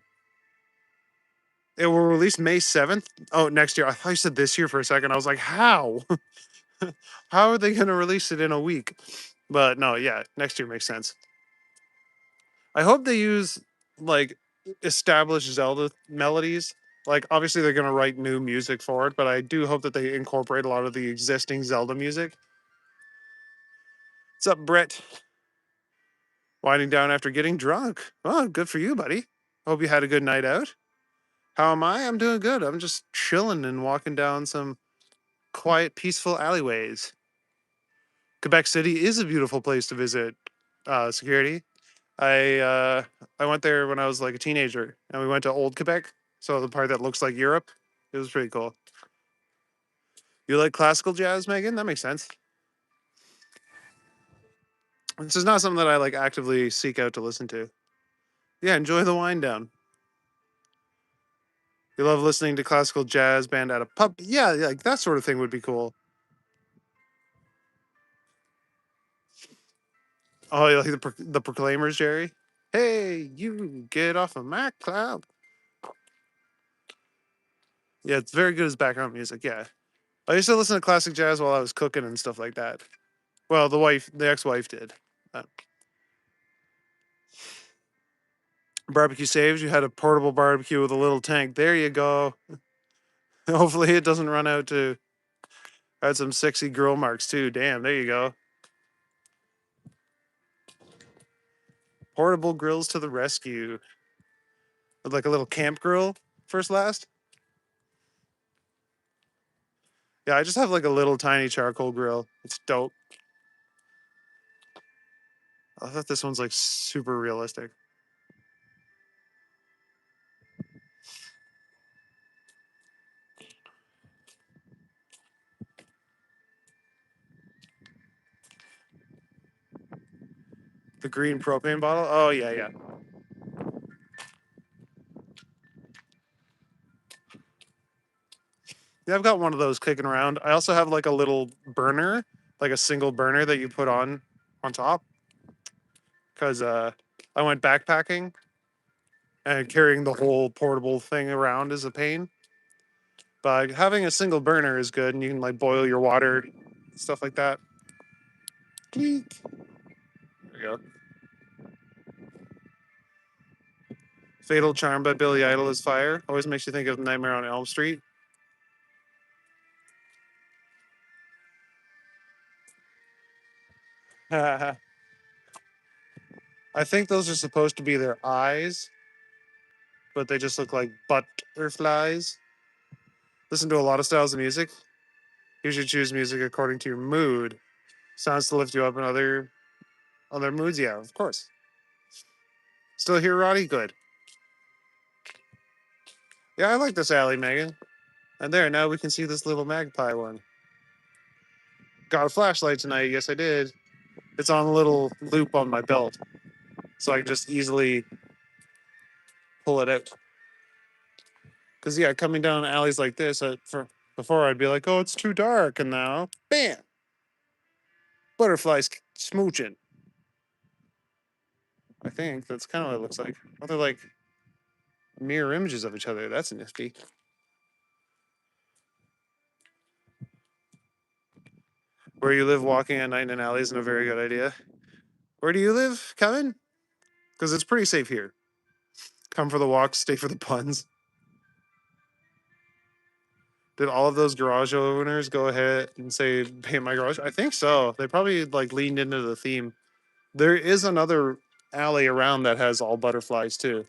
It will release May 7th. Oh, next year. I thought you said this year for a second. I was like, how? How are they going to release it in a week? But no, yeah, next year makes sense. I hope they use like established Zelda melodies. Like, obviously, they're going to write new music for it, but I do hope that they incorporate a lot of the existing Zelda music. What's up, Brett? Winding down after getting drunk. Oh, good for you, buddy. Hope you had a good night out. How am I? I'm doing good. I'm just chilling and walking down some quiet, peaceful alleyways. Quebec City is a beautiful place to visit. Security. I uh, I went there when I was like a teenager, and we went to Old Quebec, so the part that looks like Europe. It was pretty cool. You like classical jazz, Megan? That makes sense. This is not something that I like actively seek out to listen to. Yeah, enjoy the wind down. You love listening to classical jazz band at a pub? Yeah, like that sort of thing would be cool. Oh, you like the Proclaimers, Jerry? Hey, you get off of my cloud. Yeah, it's very good as background music. Yeah, I used to listen to classic jazz while I was cooking and stuff like that. Well, the ex-wife did. Uh, Barbecue saves. You had a portable barbecue with a little tank. There you go. Hopefully, it doesn't run out to. Had some sexy grill marks too. Damn, there you go. Portable grills to the rescue. With like a little camp grill, first last. Yeah, I just have like a little tiny charcoal grill. It's dope. I thought this one's like super realistic. The green propane bottle. Oh yeah, yeah. Yeah, I've got one of those kicking around. I also have like a little burner, like a single burner that you put on top, because I went backpacking and carrying the whole portable thing around is a pain. But having a single burner is good, and you can like boil your water, stuff like that. Cleek. There we go. Fatal Charm by Billy Idol is fire. Always makes you think of Nightmare on Elm Street. I think those are supposed to be their eyes, but they just look like butterflies. Listen to a lot of styles of music. You should choose music according to your mood. Sounds to lift you up in other moods. Yeah, of course. Still here, Roddy? Good. Yeah, I like this alley, Megan. And there, now we can see this little magpie one. Got a flashlight tonight. Yes, I did. It's on a little loop on my belt, so I can just easily pull it out. Because yeah, coming down alleys like this, before I'd be like, oh, it's too dark, and now, bam, butterflies smooching. I think that's kind of what it looks like. Oh, they're like mirror images of each other. That's nifty. Where you live, walking at night in an alley isn't a very good idea. Where do you live, Kevin? Because it's pretty safe here. Come for the walk, stay for the puns. Did all of those garage owners go ahead and say paint my garage? I think so. They probably like leaned into the theme. There is another alley around that has all butterflies too.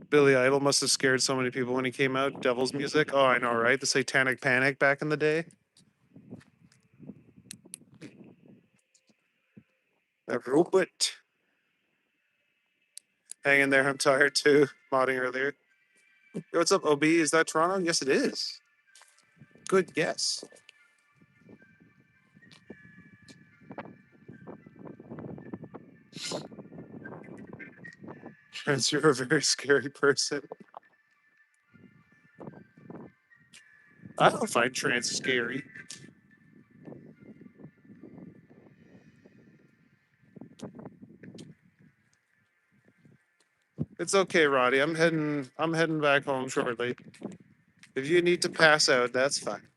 Billy Idol must have scared so many people when he came out. Devil's music. Oh, I know, right? The Satanic Panic back in the day. That robot. Hang in there. I'm tired too. Modding earlier. Yo, what's up, OB? Is that Toronto? Yes, it is. Good guess. Trans, you're a very scary person. I don't find trans scary. It's okay, Roddy. I'm heading back home shortly. If you need to pass out, that's fine.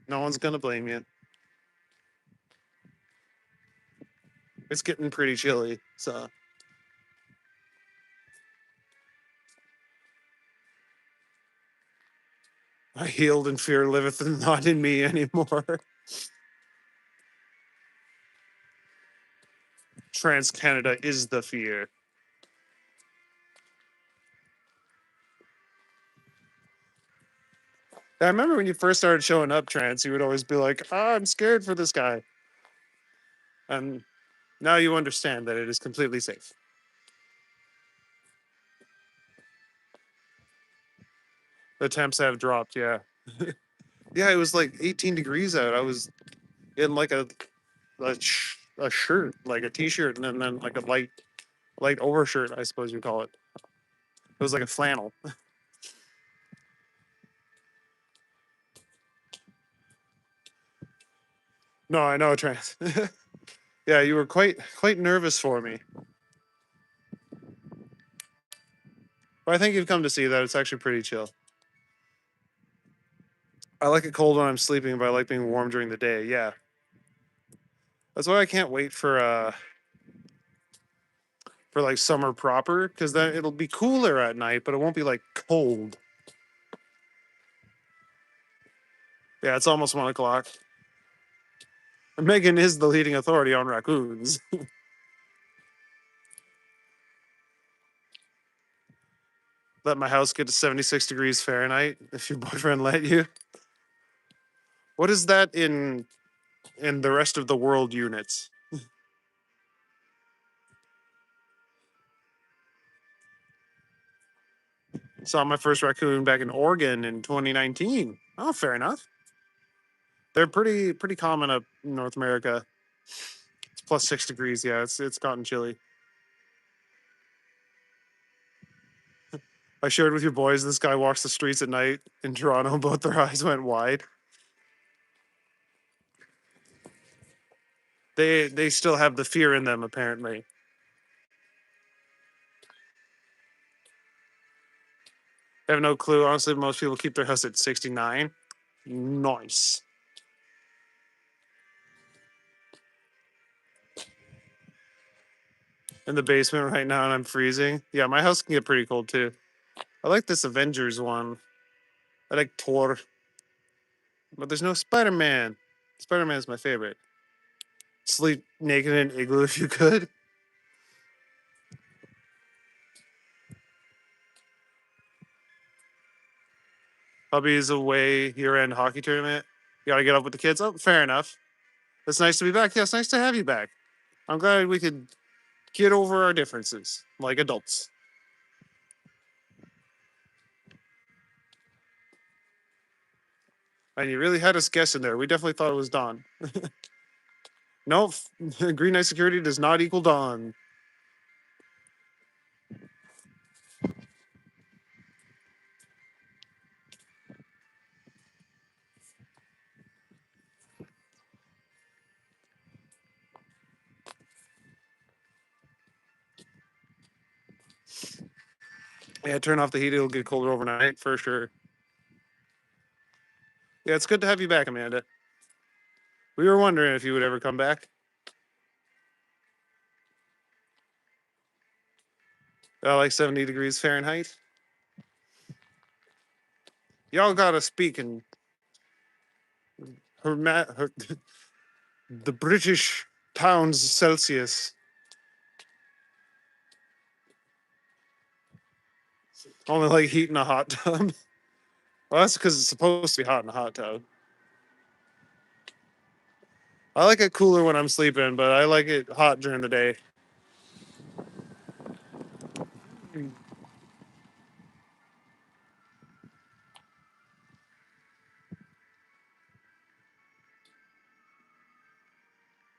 No one's gonna blame you. It's getting pretty chilly, so I healed and fear liveth not in me anymore. Trans Canada is the fear. I remember when you first started showing up, Trans, you would always be like, I'm scared for this guy. And now you understand that it is completely safe. The temps have dropped, yeah. Yeah, it was like 18 degrees out. I was in like a shirt, like a t-shirt, and then like a light overshirt, I suppose you call it. It was like a flannel. No, I know, Trans. Yeah, you were quite nervous for me. But I think you've come to see that it's actually pretty chill. I like it cold when I'm sleeping, but I like being warm during the day. Yeah. That's why I can't wait for like summer proper, because then it'll be cooler at night, but it won't be like cold. Yeah, it's almost 1 o'clock. Megan is the leading authority on raccoons. Let my house get to 76 degrees Fahrenheit if your boyfriend let you. What is that in the rest of the world units? Saw my first raccoon back in Oregon in 2019. Oh, fair enough. They're pretty common up in North America. It's plus 6 degrees. Yeah, it's gotten chilly. I shared with your boys. This guy walks the streets at night in Toronto. Both their eyes went wide. They still have the fear in them, apparently. I have no clue. Honestly, most people keep their house at 69. Nice. In the basement right now, and I'm freezing. Yeah, my house can get pretty cold too. I like this Avengers one. I like Thor. But there's no Spider-Man. Spider-Man's my favorite. Sleep naked in an igloo if you could. Hubby's away year-end hockey tournament. You gotta get up with the kids. Oh, fair enough. It's nice to be back. Yeah, it's nice to have you back. I'm glad we could get over our differences like adults. And you really had us guessing there. We definitely thought it was Dawn. Nope. Green Knight Security does not equal Dawn. Yeah, turn off the heat. It'll get colder overnight for sure. Yeah, it's good to have you back, Amanda. We were wondering if you would ever come back. Like 70 degrees Fahrenheit. Y'all gotta speak in the British pounds Celsius. Only like heat in a hot tub. Well, that's because it's supposed to be hot in a hot tub. I like it cooler when I'm sleeping, but I like it hot during the day.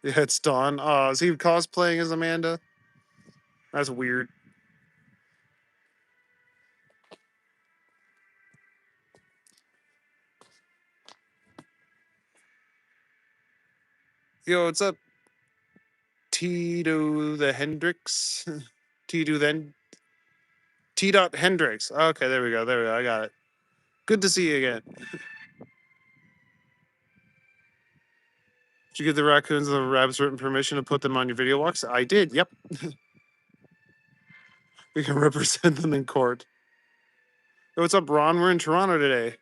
Yeah, it's Dawn. Oh, is he cosplaying as Amanda? That's weird. Yo, what's up, Tito the Hendrix? Tito then T. Dot Hendrix. Okay, there we go. There we go. I got it. Good to see you again. Did you give the raccoons and the rabbits written permission to put them on your video walks? I did. Yep. We can represent them in court. Yo, what's up, Ron? We're in Toronto today.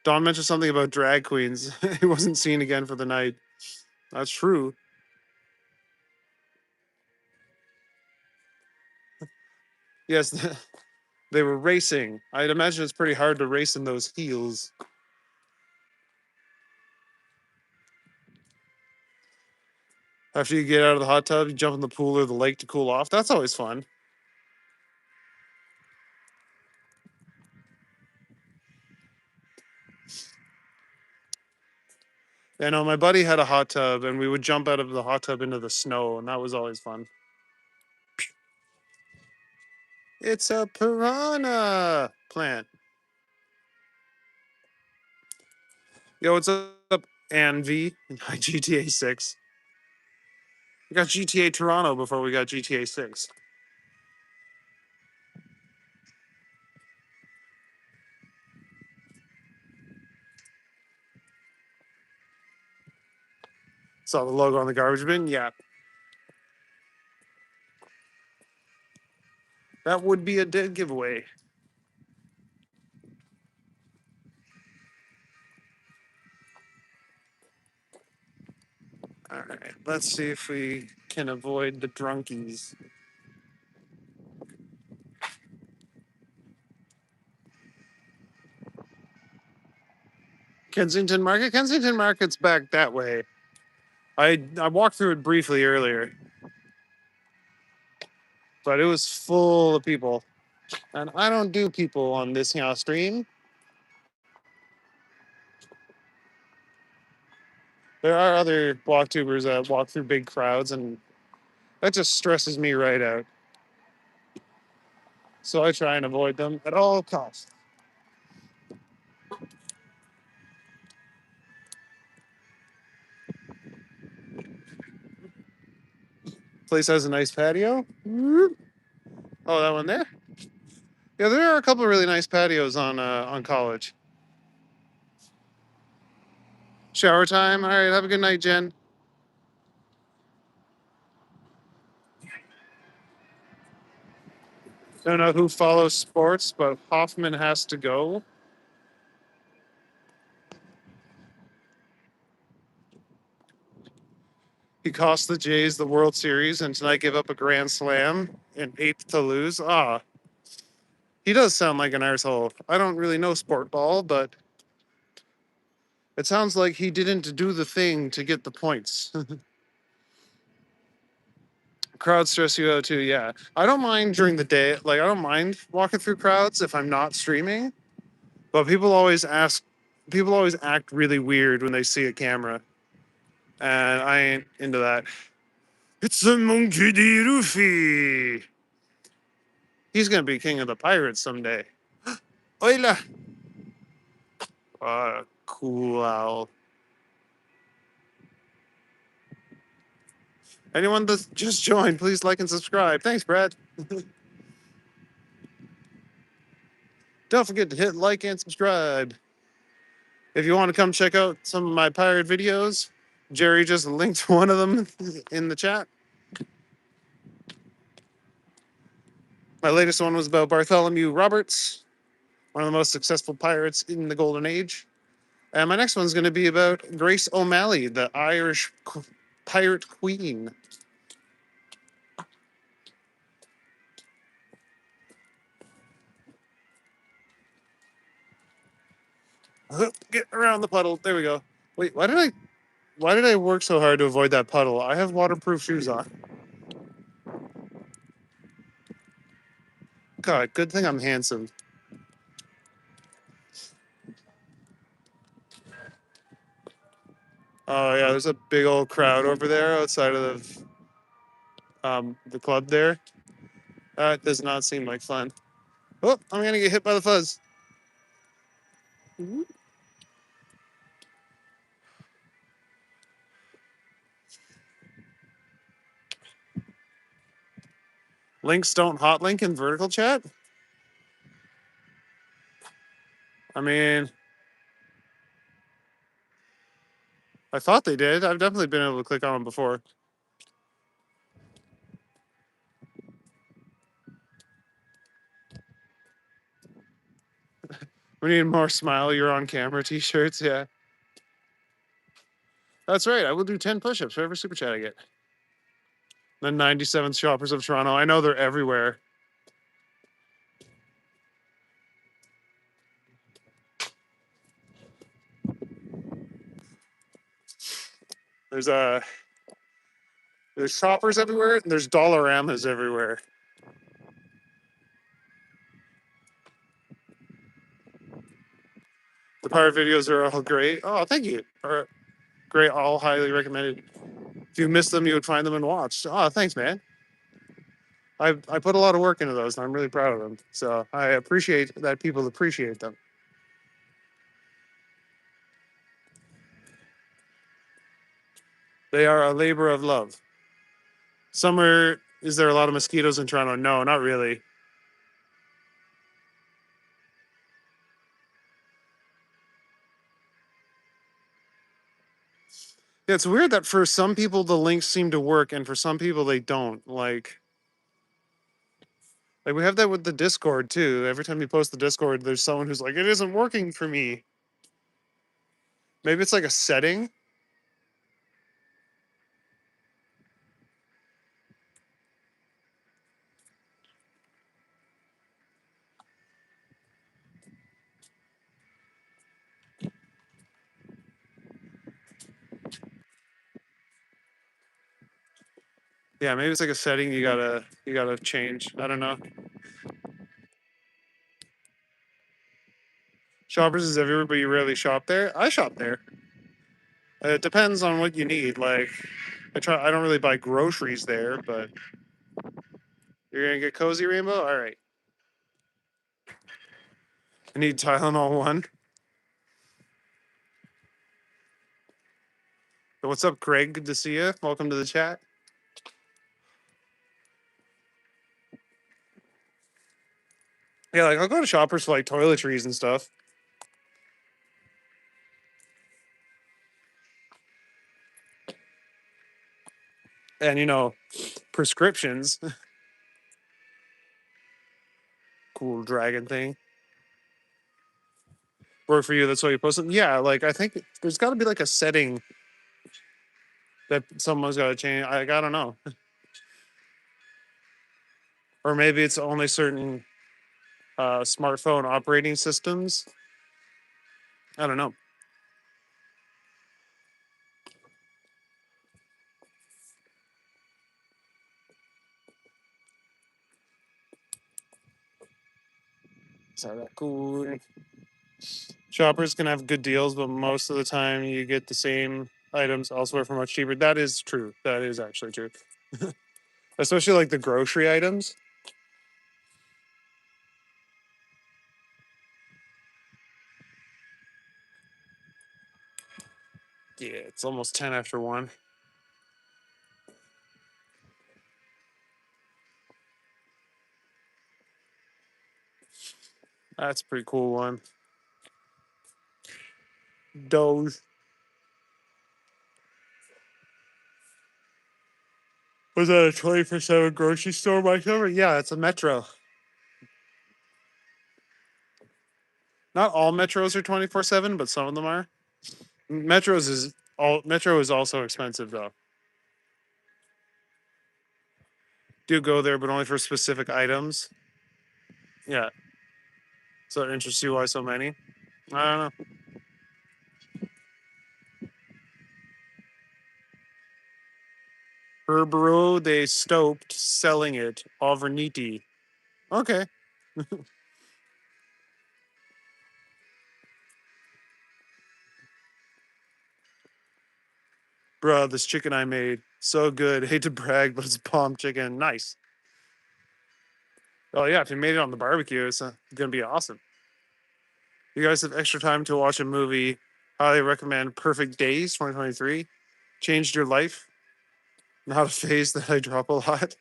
Don mentioned something about drag queens. He wasn't seen again for the night. That's true. Yes, they were racing. I'd imagine it's pretty hard to race in those heels. After you get out of the hot tub, you jump in the pool or the lake to cool off. That's always fun. I know my buddy had a hot tub, and we would jump out of the hot tub into the snow, and that was always fun. It's a piranha plant. Yo, what's up, Anvi? GTA 6. We got GTA Toronto before we got GTA 6. Saw the logo on the garbage bin? Yeah. That would be a dead giveaway. All right, let's see if we can avoid the drunkies. Kensington Market? Kensington Market's back that way. I walked through it briefly earlier, but it was full of people. And I don't do people on this stream. There are other walktubers that walk through big crowds, and that just stresses me right out. So I try and avoid them at all costs. Place has a nice patio. Oh, that one there? Yeah, there are a couple of really nice patios on College. Shower time. All right, have a good night, Jen. Don't know who follows sports, but Hoffman has to go. He cost the Jays the World Series and tonight gave up a grand slam in eighth to lose. Ah, he does sound like an arsehole. I don't really know sport ball, but it sounds like he didn't do the thing to get the points. Crowds stress you out too, yeah. I don't mind during the day. Like, I don't mind walking through crowds if I'm not streaming, but people always act really weird when they see a camera, and I ain't into that. It's the monkey D. Luffy. He's gonna be king of the pirates someday. Oila! Cool owl. Anyone that's just joined, please like and subscribe. Thanks, Brad. Don't forget to hit like and subscribe. If you want to come check out some of my pirate videos, Jerry just linked one of them in the chat. My latest one was about Bartholomew Roberts, one of the most successful pirates in the Golden Age. And my next one's going to be about Grace O'Malley, the Irish pirate queen. Get around the puddle. There we go. Wait, why did I work so hard to avoid that puddle? I have waterproof shoes on. God, good thing I'm handsome. Oh yeah, there's a big old crowd over there outside of the club there. That does not seem like fun. Oh, I'm gonna get hit by the fuzz. Links don't hotlink in vertical chat? I mean, I thought they did. I've definitely been able to click on them before. We need more smile, you're on camera t-shirts, yeah. That's right, I will do 10 push-ups for every super chat I get. The 97 shoppers of Toronto. I know they're everywhere. There's there's shoppers everywhere and there's Dollaramas everywhere. The pirate videos are all great. Oh, thank you. Great, all highly recommended. If you missed them, you would find them and watch. Oh, thanks, man. I put a lot of work into those, and I'm really proud of them. So I appreciate that people appreciate them. They are a labor of love. Summer, is there a lot of mosquitoes in Toronto? No, not really. Yeah, it's weird that for some people the links seem to work, and for some people they don't. Like we have that with the Discord too. Every time you post the Discord, there's someone who's like, "It isn't working for me." Maybe it's like a setting. Yeah, maybe it's like a setting you gotta change. I don't know. Shoppers is everywhere, but you rarely shop there. I shop there. It depends on what you need. Like, I don't really buy groceries there, but you're gonna get cozy rainbow. All right. I need Tylenol one. What's up, Craig? Good to see you. Welcome to the chat. Yeah, like I'll go to Shoppers for like toiletries and stuff. And prescriptions. Cool dragon thing. Work for you, that's why you post it. Yeah, like I think there's gotta be like a setting that someone's got to change. I don't know, or maybe it's only certain smartphone operating systems. I don't know. So that cool. Shoppers can have good deals, but most of the time you get the same items elsewhere for much cheaper. That is true. That is actually true. Especially like the grocery items. Yeah, it's almost 10 after 1. That's a pretty cool one. Doge. Was that a 24/7 grocery store, Mike? Over? Yeah, it's a Metro. Not all Metros are 24/7, but some of them are. Metro is also expensive though. Do go there, but only for specific items. Yeah. So it interests you why so many? I don't know. Herbero they stoped selling it overniti. Okay. Bro, this chicken I made. So good. Hate to brag, but it's bomb chicken. Nice. Oh yeah, if you made it on the barbecue, it's gonna be awesome. You guys have extra time to watch a movie. Highly recommend Perfect Days 2023. Changed your life. Not a phase that I drop a lot.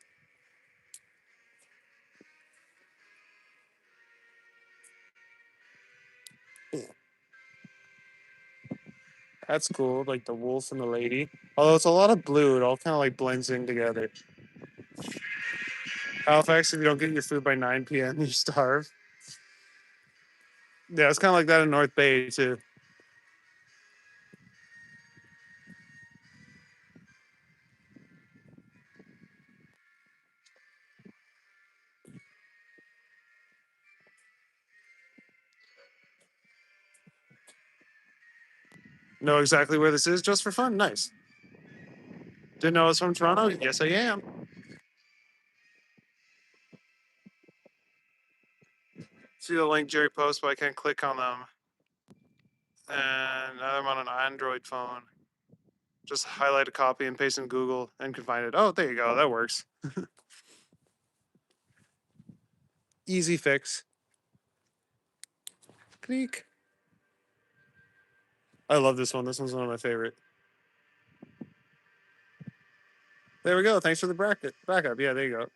That's cool, like the wolf and the lady. Although it's a lot of blue, it all kind of like blends in together. Halifax, if you don't get your food by 9 p.m., you starve. Yeah, it's kind of like that in North Bay too. Know exactly where this is just for fun. Nice. Didn't know I was from Toronto? Yes, I am. See the link Jerry posts, but I can't click on them. And now I'm on an Android phone. Just highlight a copy and paste in Google and can find it. Oh, there you go. That works. Easy fix. Click. I love this one. This one's one of my favorite. There we go. Thanks for the bracket backup. Yeah, there you go.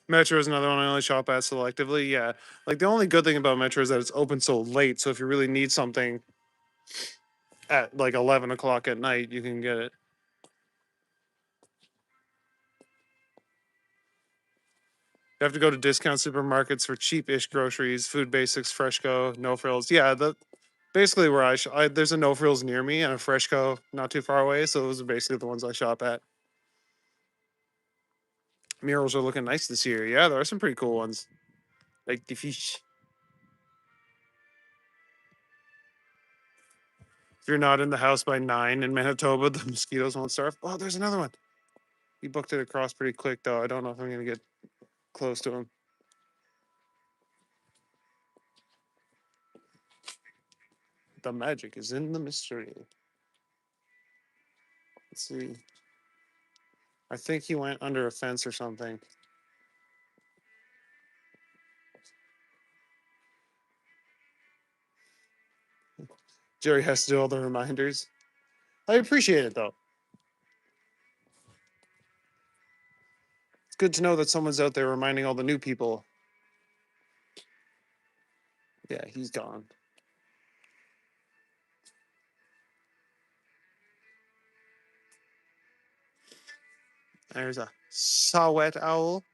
Metro is another one I only shop at selectively. Yeah, like the only good thing about Metro is that it's open so late. So if you really need something at like 11 o'clock at night, you can get it. You have to go to discount supermarkets for cheap-ish groceries, food basics, Freshco, no frills. Yeah, the basically where there's a no frills near me and a Freshco not too far away. So those are basically the ones I shop at. Murals are looking nice this year. Yeah, there are some pretty cool ones, like the fish. If you're not in the house by 9 in Manitoba, the mosquitoes won't starve. Oh, there's another one. He booked it across pretty quick though. I don't know if I'm gonna get close to him. The magic is in the mystery. Let's see. I think he went under a fence or something. Jerry has to do all the reminders. I appreciate it though. It's good to know that someone's out there reminding all the new people. Yeah, he's gone. There's a saw-whet owl.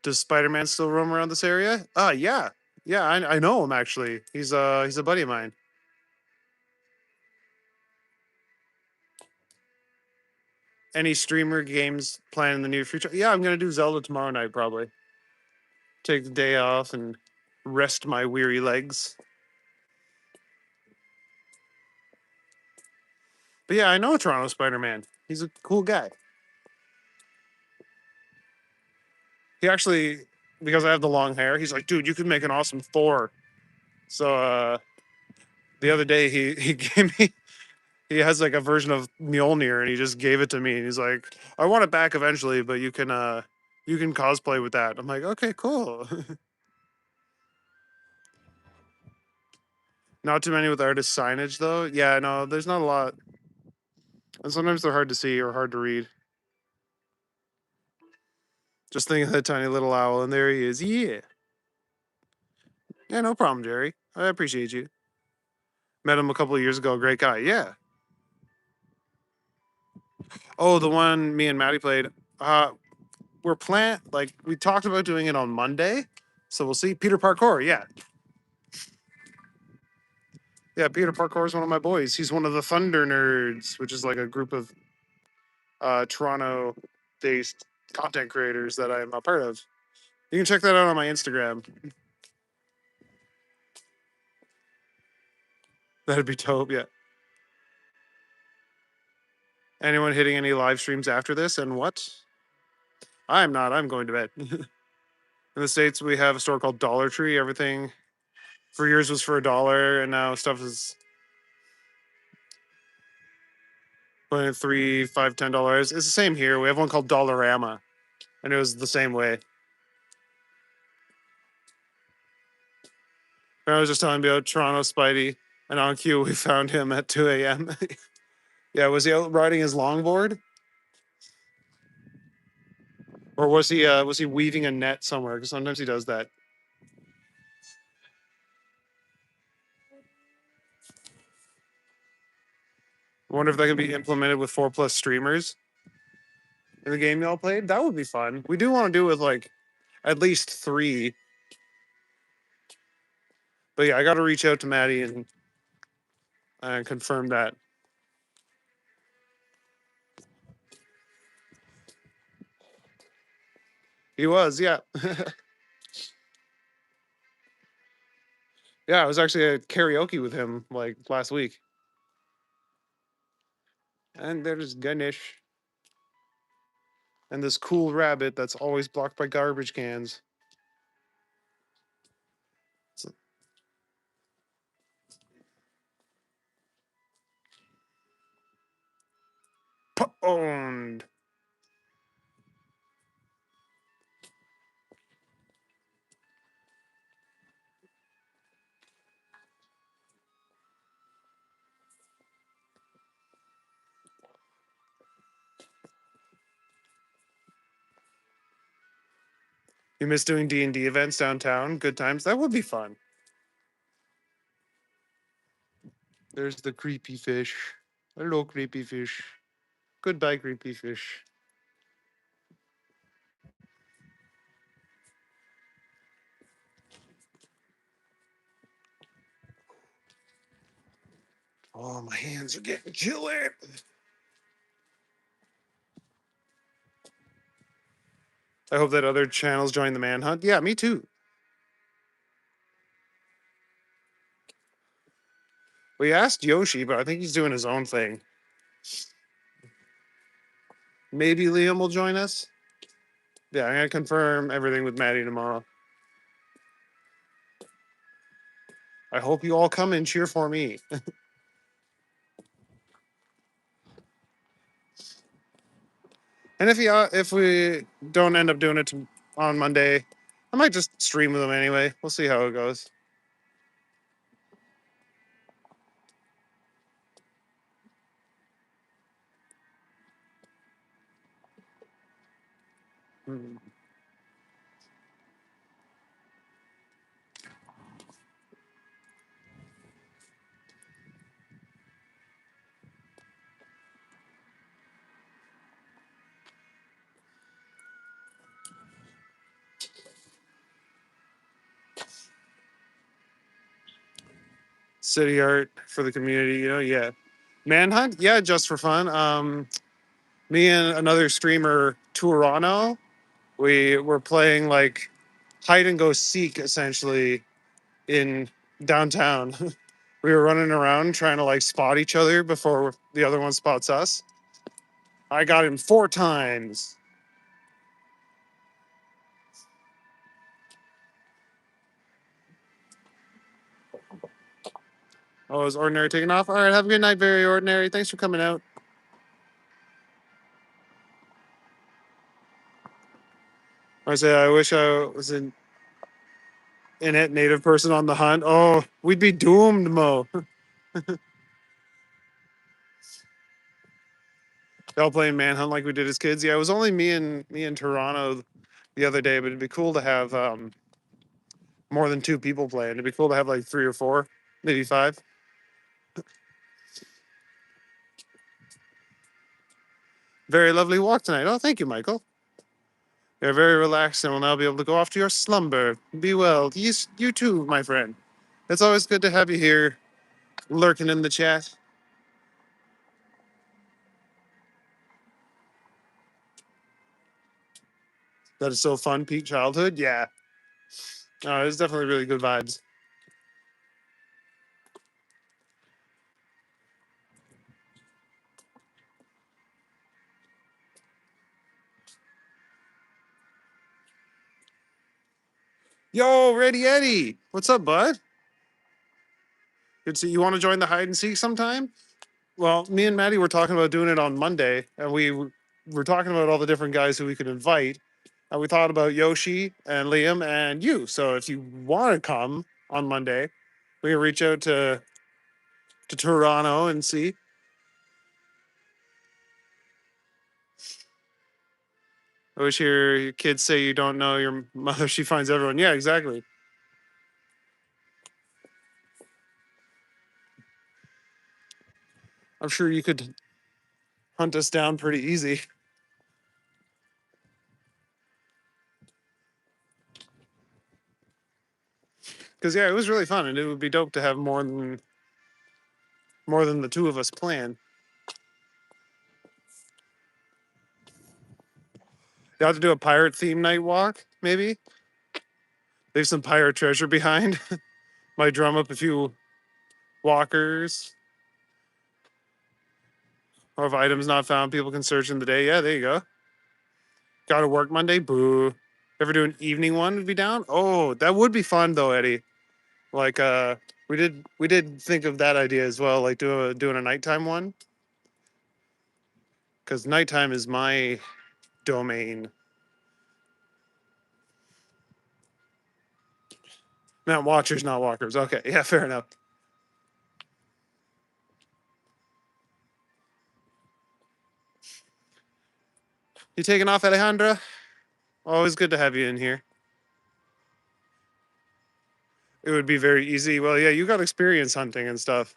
Does Spider-Man still roam around this area? Yeah. Yeah, I know him actually. He's a buddy of mine. Any streamer games planned in the near future? Yeah, I'm gonna do Zelda tomorrow night probably. Take the day off and rest my weary legs. But yeah, I know Toronto Spider-Man. He's a cool guy. He actually, because I have the long hair, he's like, dude, you could make an awesome Thor. So the other day he gave me he has like a version of Mjolnir and he just gave it to me and he's like, I want it back eventually, but you can cosplay with that. I'm like, okay, cool. Not too many with artist signage though. Yeah, no, there's not a lot. And sometimes they're hard to see or hard to read. Just think of that tiny little owl, and there he is. Yeah. Yeah, no problem, Jerry. I appreciate you. Met him a couple of years ago. Great guy. Yeah. Oh, the one me and Maddie played. Uh, we talked about doing it on Monday, so we'll see. Peter Parkour. Yeah. Yeah, Peter Parkour is one of my boys. He's one of the Thunder Nerds, which is like a group of Toronto-based content creators that I'm a part of. You can check that out on my Instagram. That'd be dope. Yeah. Anyone hitting any live streams after this? And what? I'm not. I'm going to bed. In the States, we have a store called Dollar Tree. Everything for years was for $1, and now stuff is $3, $5, $10. It's the same here. We have one called Dollarama, and it was the same way. And I was just telling you about Toronto Spidey, and on cue, we found him at 2 a.m. Yeah, was he out riding his longboard? Or was he weaving a net somewhere? Because sometimes he does that. I wonder if that can be implemented with 4+ streamers in the game y'all played. That would be fun. We do want to do it with like at least 3. But yeah, I got to reach out to Maddie and confirm that. He was, yeah. Yeah, I was actually at karaoke with him like last week. And there's Ganesh and this cool rabbit that's always blocked by garbage cans. It's pwned. You miss doing D&D events downtown? Good times? That would be fun. There's the creepy fish. Hello, creepy fish. Goodbye, creepy fish. Oh, my hands are getting chilly. I hope that other channels join the manhunt. Yeah, me too. We asked Yoshi, but I think he's doing his own thing. Maybe Liam will join us. Yeah, I'm gonna confirm everything with Maddie tomorrow. I hope you all come and cheer for me. And if we don't end up doing it on Monday, I might just stream with them anyway. We'll see how it goes. Hmm. city art for the community. Yeah. Manhunt, yeah, just for fun. Me and another streamer, Toronto, we were playing like hide and go seek essentially in downtown. We were running around trying to like spot each other before the other one spots us. I got him 4 times. Oh, is Ordinary taking off? All right, have a good night, Very Ordinary. Thanks for coming out. I wish I was an innate native person on the hunt. Oh, we'd be doomed, Mo. Y'all playing Manhunt like we did as kids. Yeah, it was only me and Toronto the other day, but it'd be cool to have more than 2 people playing. It'd be cool to have like 3 or 4, maybe 5. Very lovely walk tonight. Oh, thank you, Michael. You're very relaxed and will now be able to go off to your slumber. Be well. You too, my friend. It's always good to have you here, lurking in the chat. That is so fun. Peak childhood. Yeah. Oh, it's definitely really good vibes. Yo, Ready Eddie. What's up, bud? Good to see you. Want to join the hide and seek sometime? Well, me and Maddie were talking about doing it on Monday, and we were talking about all the different guys who we could invite. And we thought about Yoshi and Liam and you. So if you want to come on Monday, we can reach out to Toronto and see. I wish your kids say you don't know your mother. She finds everyone. Yeah, exactly. I'm sure you could hunt us down pretty easy. Because yeah, it was really fun, and it would be dope to have more than the 2 of us plan. You have to do a pirate theme night walk, maybe. Leave some pirate treasure behind. Might drum up a few walkers. Or if items not found, people can search in the day. Yeah, there you go. Got to work Monday. Boo. Ever do an evening one? Would be down. Oh, that would be fun though, Eddie. Like we did think of that idea as well. Like doing a nighttime one. Because nighttime is my domain. Not watchers, not walkers. Okay, yeah, fair enough. You taking off, Alejandra? Always good to have you in here. It would be very easy. Well, yeah, you got experience hunting and stuff.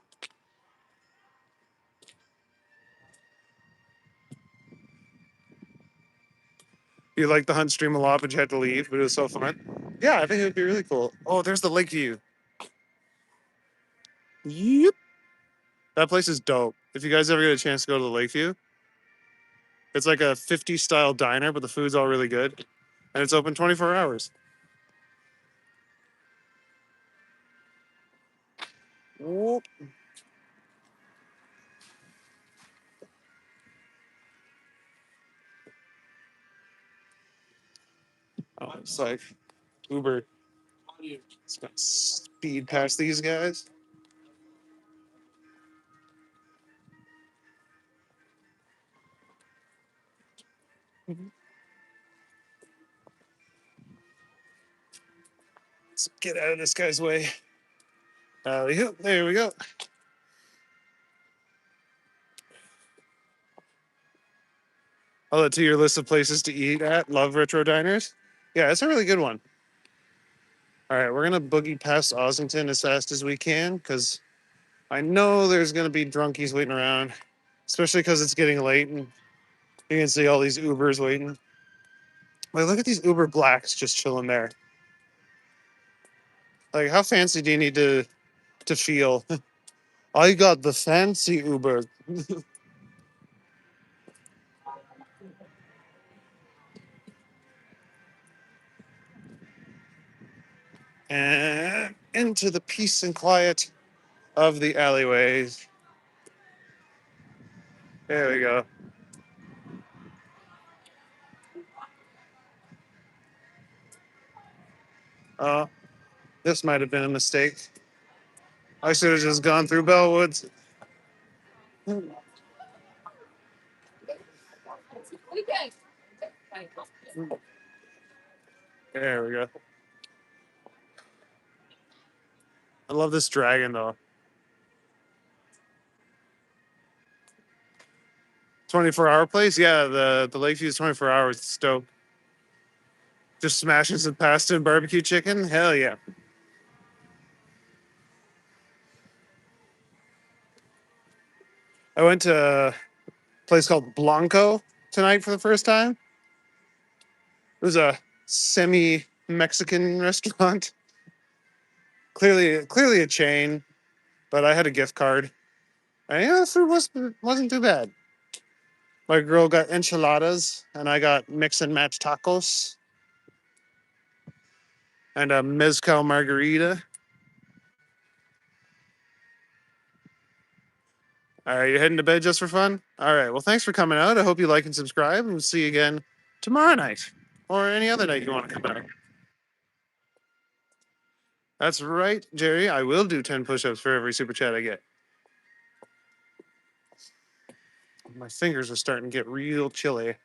You liked the hunt stream a lot, but you had to leave. But it was so fun. Yeah, I think it would be really cool. Oh, there's the lake view. Yep. That place is dope. If you guys ever get a chance to go to the Lakeview, it's like a 50s style diner, but the food's all really good. And it's open 24 hours. Whoop. Oh, it's like Uber. It's got speed past these guys. Let's get out of this guy's way. There we go. I'll add to your list of places to eat at. Love retro diners. Yeah, it's a really good one. All right, we're gonna boogie past Ossington as fast as we can because I know there's gonna be drunkies waiting around, especially because it's getting late and you can see all these Ubers waiting. Like, look at these Uber blacks just chilling there. Like, how fancy do you need to feel? I got the fancy Uber. And into the peace and quiet of the alleyways. There we go. Oh, this might have been a mistake. I should have just gone through Bellwoods. There we go. I love this dragon though. 24-hour place? Yeah, the Lakeview is 24 hours. Stoked. Just smashing some pasta and barbecue chicken? Hell yeah. I went to a place called Blanco tonight for the first time. It was a semi Mexican restaurant. Clearly a chain, but I had a gift card. And yeah, the food wasn't too bad. My girl got enchiladas, and I got mix and match tacos and a mezcal margarita. All right, you're heading to bed just for fun? All right, well, thanks for coming out. I hope you like and subscribe, and we'll see you again tomorrow night or any other night you want to come out. That's right, Jerry. I will do 10 push ups for every super chat I get. My fingers are starting to get real chilly.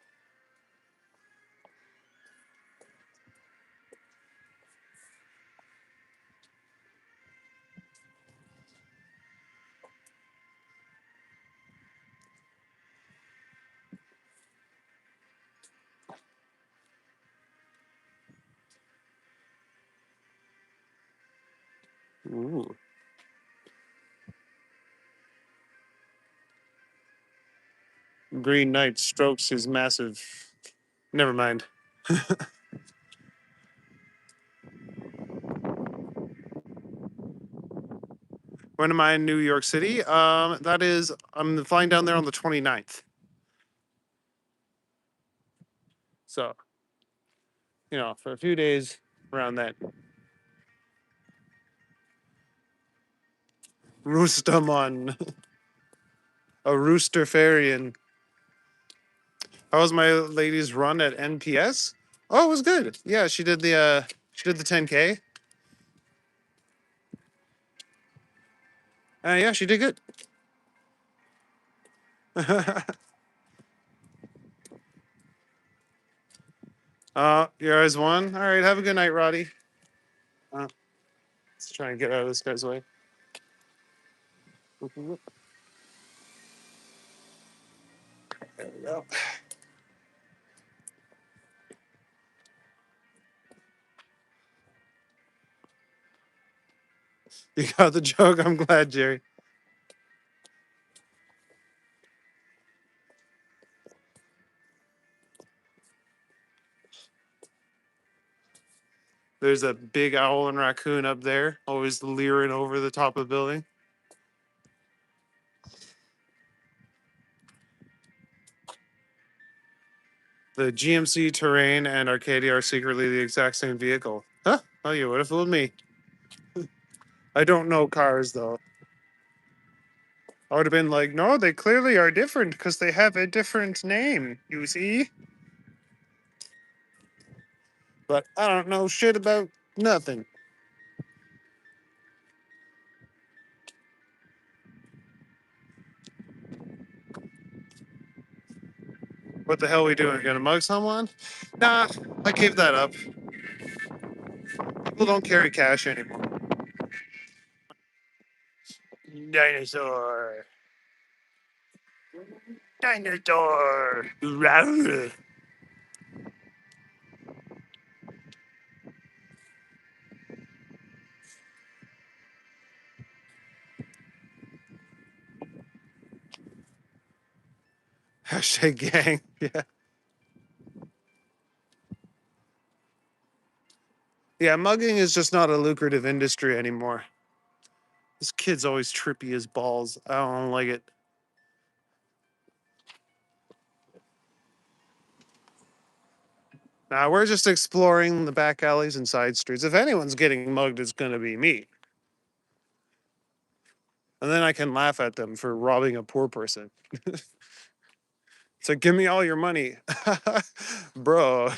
Ooh. Green Knight strokes his massive. Never mind. When am I in New York City? That is, I'm flying down there on the 29th. So, for a few days around that. Roostum on a rooster ferrying. How was my lady's run at NPS? Oh, it was good. Yeah, she did the 10K. Yeah, she did good. Your eyes won. All right, have a good night, Roddy. Let's try and get out of this guy's way. There we go. You got the joke. I'm glad, Jerry. There's a big owl and raccoon up there, always leering over the top of the building. The GMC Terrain and Arcadia are secretly the exact same vehicle. Huh? Oh, you would have fooled me. I don't know cars, though. I would have been like, no, they clearly are different because they have a different name, you see? But I don't know shit about nothing. What the hell are we doing? Gonna mug someone? Nah, I gave that up. People don't carry cash anymore. Dinosaur. Dinosaur. Rawr. Hashtag gang. Yeah. Yeah, mugging is just not a lucrative industry anymore. This Kid's always trippy as balls. I don't like it. Now we're just exploring the back alleys and side streets. If anyone's getting mugged, it's gonna be me. And then I can laugh at them for robbing a poor person. It's like, give me all your money. Bro,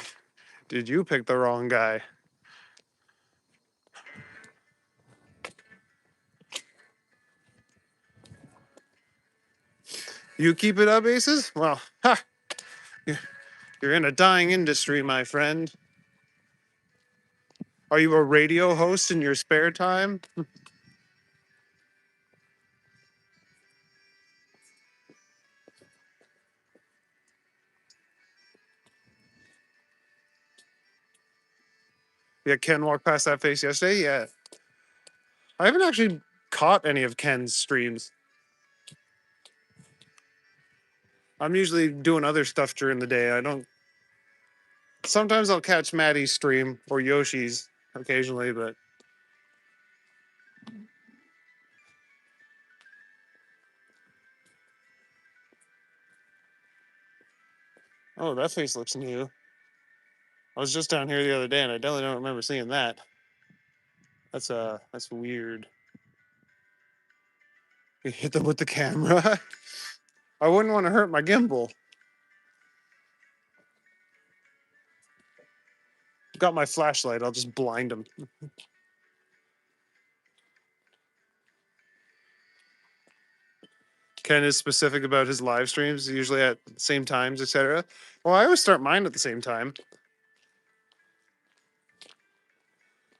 did you pick the wrong guy? You keep it up, Aces? Well, ha! You're in a dying industry, my friend. Are you a radio host in your spare time? Yeah, Ken walked past that face yesterday. Yeah. I haven't actually caught any of Ken's streams. I'm usually doing other stuff during the day. I don't. Sometimes I'll catch Maddie's stream or Yoshi's occasionally, but oh, that face looks new. I was just down here the other day, and I definitely don't remember seeing that. That's weird. You hit them with the camera. I wouldn't want to hurt my gimbal. Got my flashlight. I'll just blind them. Ken is specific about his live streams, usually at the same times, etc. Well, I always start mine at the same time.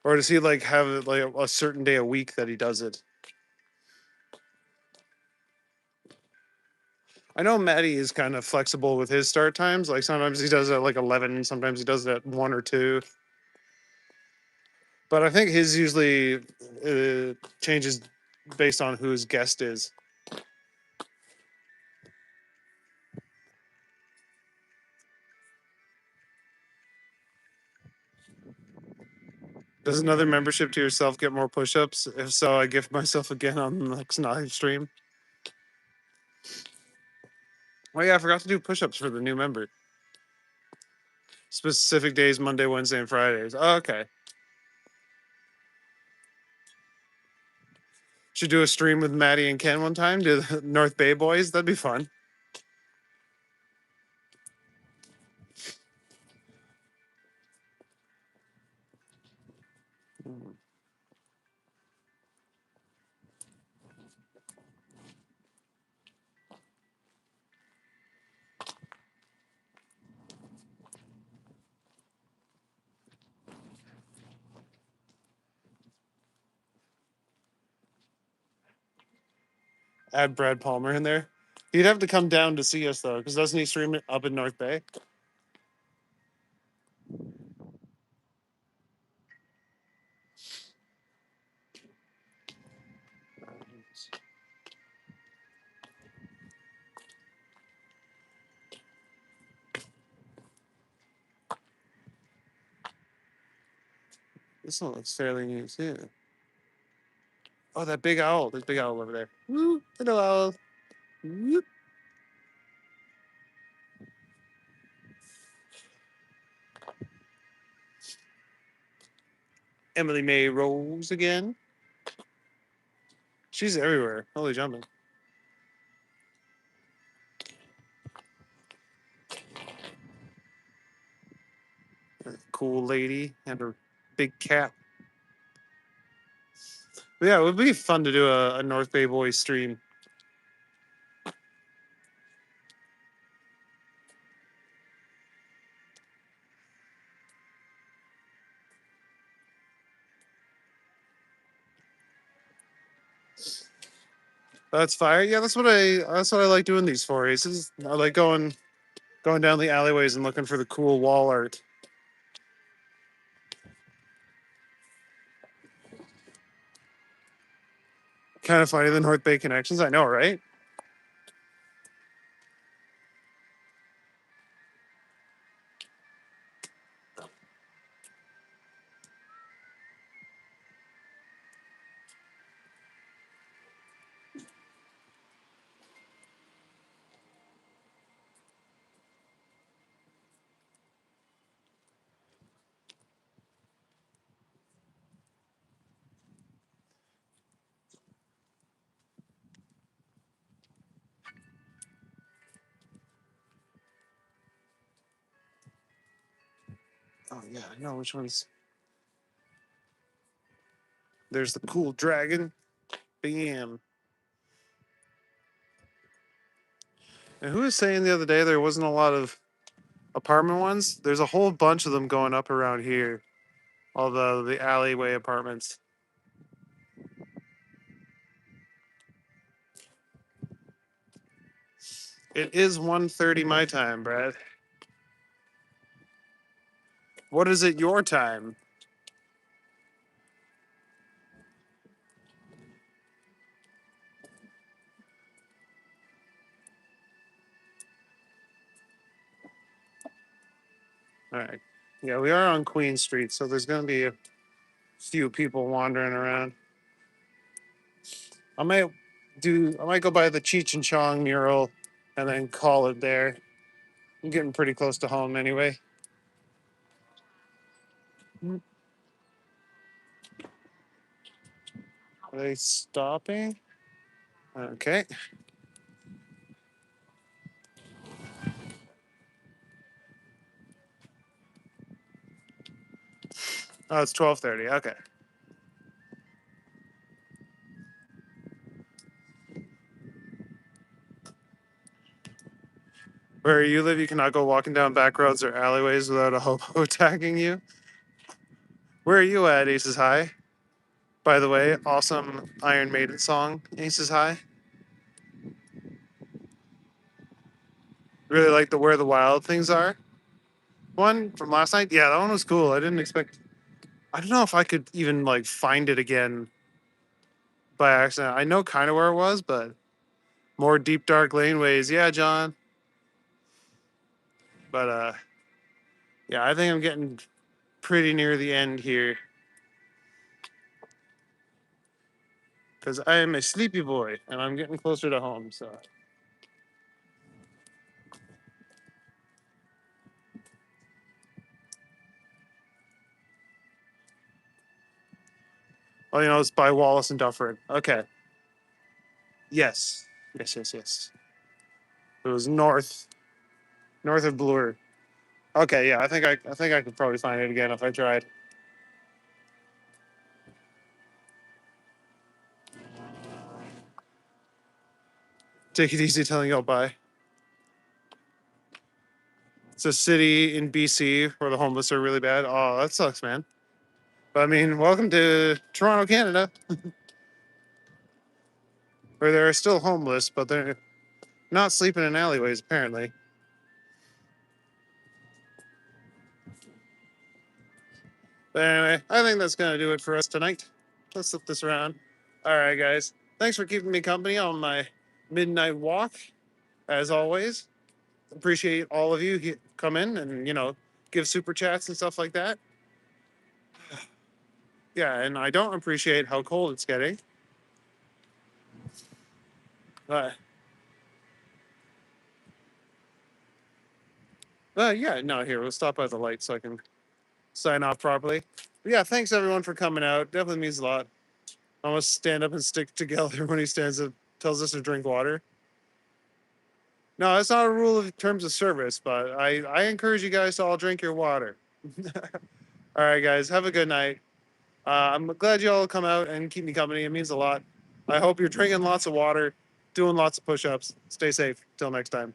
Or does he like have it like a certain day a week that he does it? I know Maddie is kind of flexible with his start times. Like sometimes he does it at like 11, sometimes he does it at 1 or 2. But I think his usually changes based on who his guest is. Does another membership to yourself get more push-ups? If so, I gift myself again on the next live stream. Oh yeah, I forgot to do push-ups for the new member. Specific days, Monday, Wednesday, and Fridays. Oh, okay. Should do a stream with Maddie and Ken one time. Do the North Bay boys. That'd be fun. Add Brad Palmer in there. He'd have to come down to see us though, because doesn't he stream it up in North Bay? This one looks fairly new too. Oh, that big owl. There's a big owl over there. Woo, hello owl. Whoop. Emily May Rose again. She's everywhere. Holy jumping. Cool lady and her big cat. But yeah, it would be fun to do a North Bay Boys stream. That's fire. Yeah, that's what I like doing these for races. I like going down the alleyways and looking for the cool wall art. Kind of funny the North Bay connections. I know, right? Oh yeah, I know which ones. There's the cool dragon. Bam. And who was saying the other day there wasn't a lot of apartment ones? There's a whole bunch of them going up around here. All the alleyway apartments. It is 1:30 my time, Brad. What is it your time? All right. Yeah, we are on Queen Street, so there's going to be a few people wandering around. I might I might go by the Cheech and Chong mural and then call it there. I'm getting pretty close to home anyway. Are they stopping? Okay. Oh, it's 12:30. Okay. Where you live, you cannot go walking down back roads or alleyways without a hobo attacking you. Where are you at, Aces High? By the way, awesome Iron Maiden song, Aces High. Really like the Where the Wild Things Are one from last night. Yeah, that one was cool. I didn't expect. I don't know if I could even like find it again by accident. I know kind of where it was, but more deep dark laneways. Yeah, John. But yeah, I think I'm getting pretty near the end here because I am a sleepy boy and I'm getting closer to home. So, oh, you know, it's by Wallace and Dufferin. Okay. Yes. Yes. Yes. Yes. It was north of Bloor. Okay. Yeah. I think I could probably find it again if I tried. Take it easy telling y'all bye. It's a city in BC where the homeless are really bad. Oh, that sucks, man. But I mean, welcome to Toronto, Canada, where there are still homeless, but they're not sleeping in alleyways, apparently. But anyway, I think that's going to do it for us tonight. Let's flip this around. All right, guys. Thanks for keeping me company on my midnight walk, as always. Appreciate all of you come in and, give super chats and stuff like that. Yeah, and I don't appreciate how cold it's getting. But, yeah, no, here, we'll stop by the light so I can sign off properly. But yeah, thanks everyone for coming out. Definitely means a lot. I almost stand up and stick together when he stands up, tells us to drink water. No, that's not a rule of terms of service, but I encourage you guys to all drink your water. All right, guys, have a good night. I'm glad you all come out and keep me company. It means a lot. I hope you're drinking lots of water, doing lots of push ups. Stay safe. Till next time.